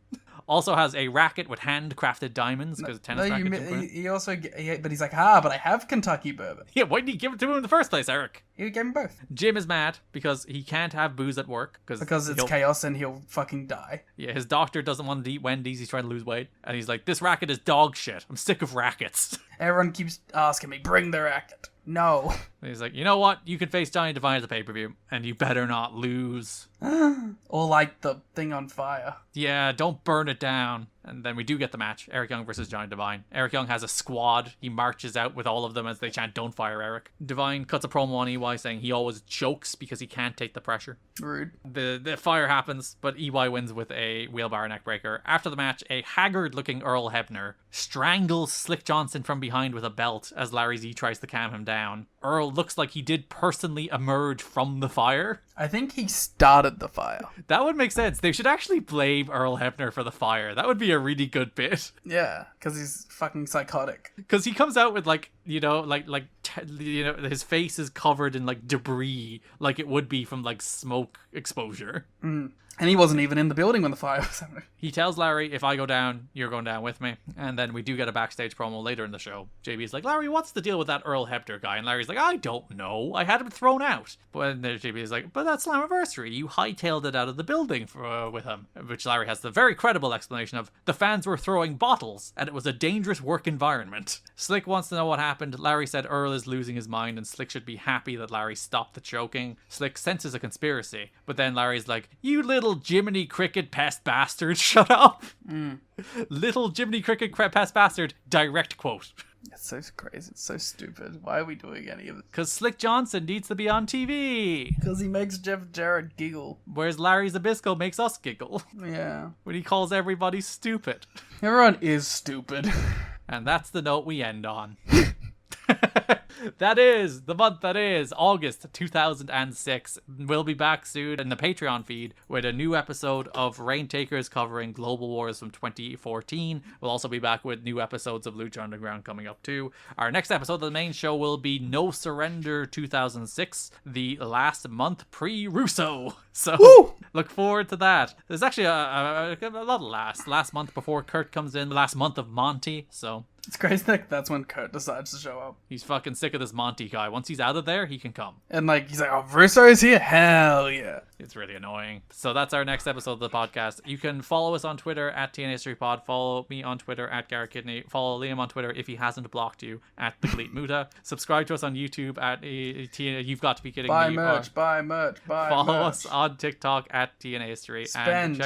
E: Also has a racket with handcrafted diamonds because tennis racket.
F: He also, but he's like, but I have Kentucky bourbon.
E: Yeah, why didn't you give it to him in the first place, Eric?
F: You gave him both.
E: Jim is mad because he can't have booze at work.
F: Because it's chaos and he'll fucking die.
E: Yeah, his doctor doesn't want to eat Wendy's. He's trying to lose weight. And he's like, this racket is dog shit. I'm sick of rackets.
F: Everyone keeps asking me, bring the racket. No.
E: And he's like, you know what? You can face Johnny Devine at the pay-per-view, and you better not lose.
F: Or light the thing on fire.
E: Yeah, don't burn it down. And then we do get the match. Eric Young versus Johnny Devine. Eric Young has a squad. He marches out with all of them as they chant, don't fire Eric. Devine cuts a promo on EY saying he always chokes because he can't take the pressure.
F: Rude.
E: The fire happens, but EY wins with a wheelbarrow neckbreaker. After the match, a haggard-looking Earl Hebner strangles Slick Johnson from behind with a belt as Larry Z tries to calm him down. Earl looks like he did personally emerge from the fire.
F: I think he started the fire.
E: That would make sense. They should actually blame Earl Hebner for the fire. That would be a really good bit.
F: Yeah, because he's fucking psychotic.
E: Because he comes out with his face is covered in like debris, like it would be from like smoke exposure.
F: And he wasn't even in the building when the fire was happening.
E: He tells Larry, if I go down, you're going down with me. And then we do get a backstage promo later in the show. JB's like, Larry, what's the deal with that Earl Hebner guy? And Larry's like, I don't know. I had him thrown out. But then JB is like, but that's Slammiversary. You hightailed it out of the building with him. Which Larry has the very credible explanation of, the fans were throwing bottles and it was a dangerous work environment. Slick wants to know what happened. Larry said Earl is losing his mind and Slick should be happy that Larry stopped the choking. Slick senses a conspiracy. But then Larry's like, you little Jiminy Cricket pest bastard, shut up. Little Jiminy Cricket pest bastard, direct quote.
F: It's so crazy. It's so stupid. Why are we doing any of this?
E: Because Slick Johnson needs to be on TV.
F: Because he makes Jarrett giggle.
E: Whereas Larry Zbyszko makes us giggle.
F: Yeah.
E: When he calls everybody stupid.
F: Everyone is stupid.
E: And that's the note we end on. That is the month that is August 2006. We'll be back soon in the Patreon feed with a new episode of Rain Takers covering Global Wars from 2014. We'll also be back with new episodes of Lucha Underground coming up too. Our next episode of the main show will be No Surrender 2006, the last month pre-Russo. So look forward to that. There's actually a lot of last month before Kurt comes in, the last month of Monty, so...
F: It's crazy that that's when Kurt decides to show up.
E: He's fucking sick of this Monty guy. Once he's out of there, he can come.
F: And like, he's like, oh, Russo is here? Hell yeah.
E: It's really annoying. So that's our next episode of the podcast. You can follow us on Twitter at TNA History Pod. Follow me on Twitter at Garrett Kidney. Follow Liam on Twitter if he hasn't blocked you at The Gleet Muta. Subscribe to us on YouTube at TNA. You've got to be kidding
F: buy
E: me.
F: Merch, buy merch.
E: Follow
F: merch.
E: us on TikTok at TNA History.
F: Spend.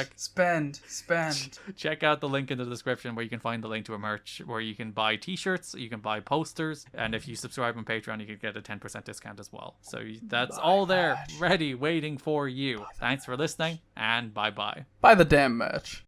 E: Check out the link in the description where you can find the link to a merch where you can buy t-shirts, you can buy posters, and if you subscribe on Patreon, you can get a 10% discount as well. So that's all there, ready, waiting for you. Thanks for listening, and bye-bye.
F: Buy the damn merch.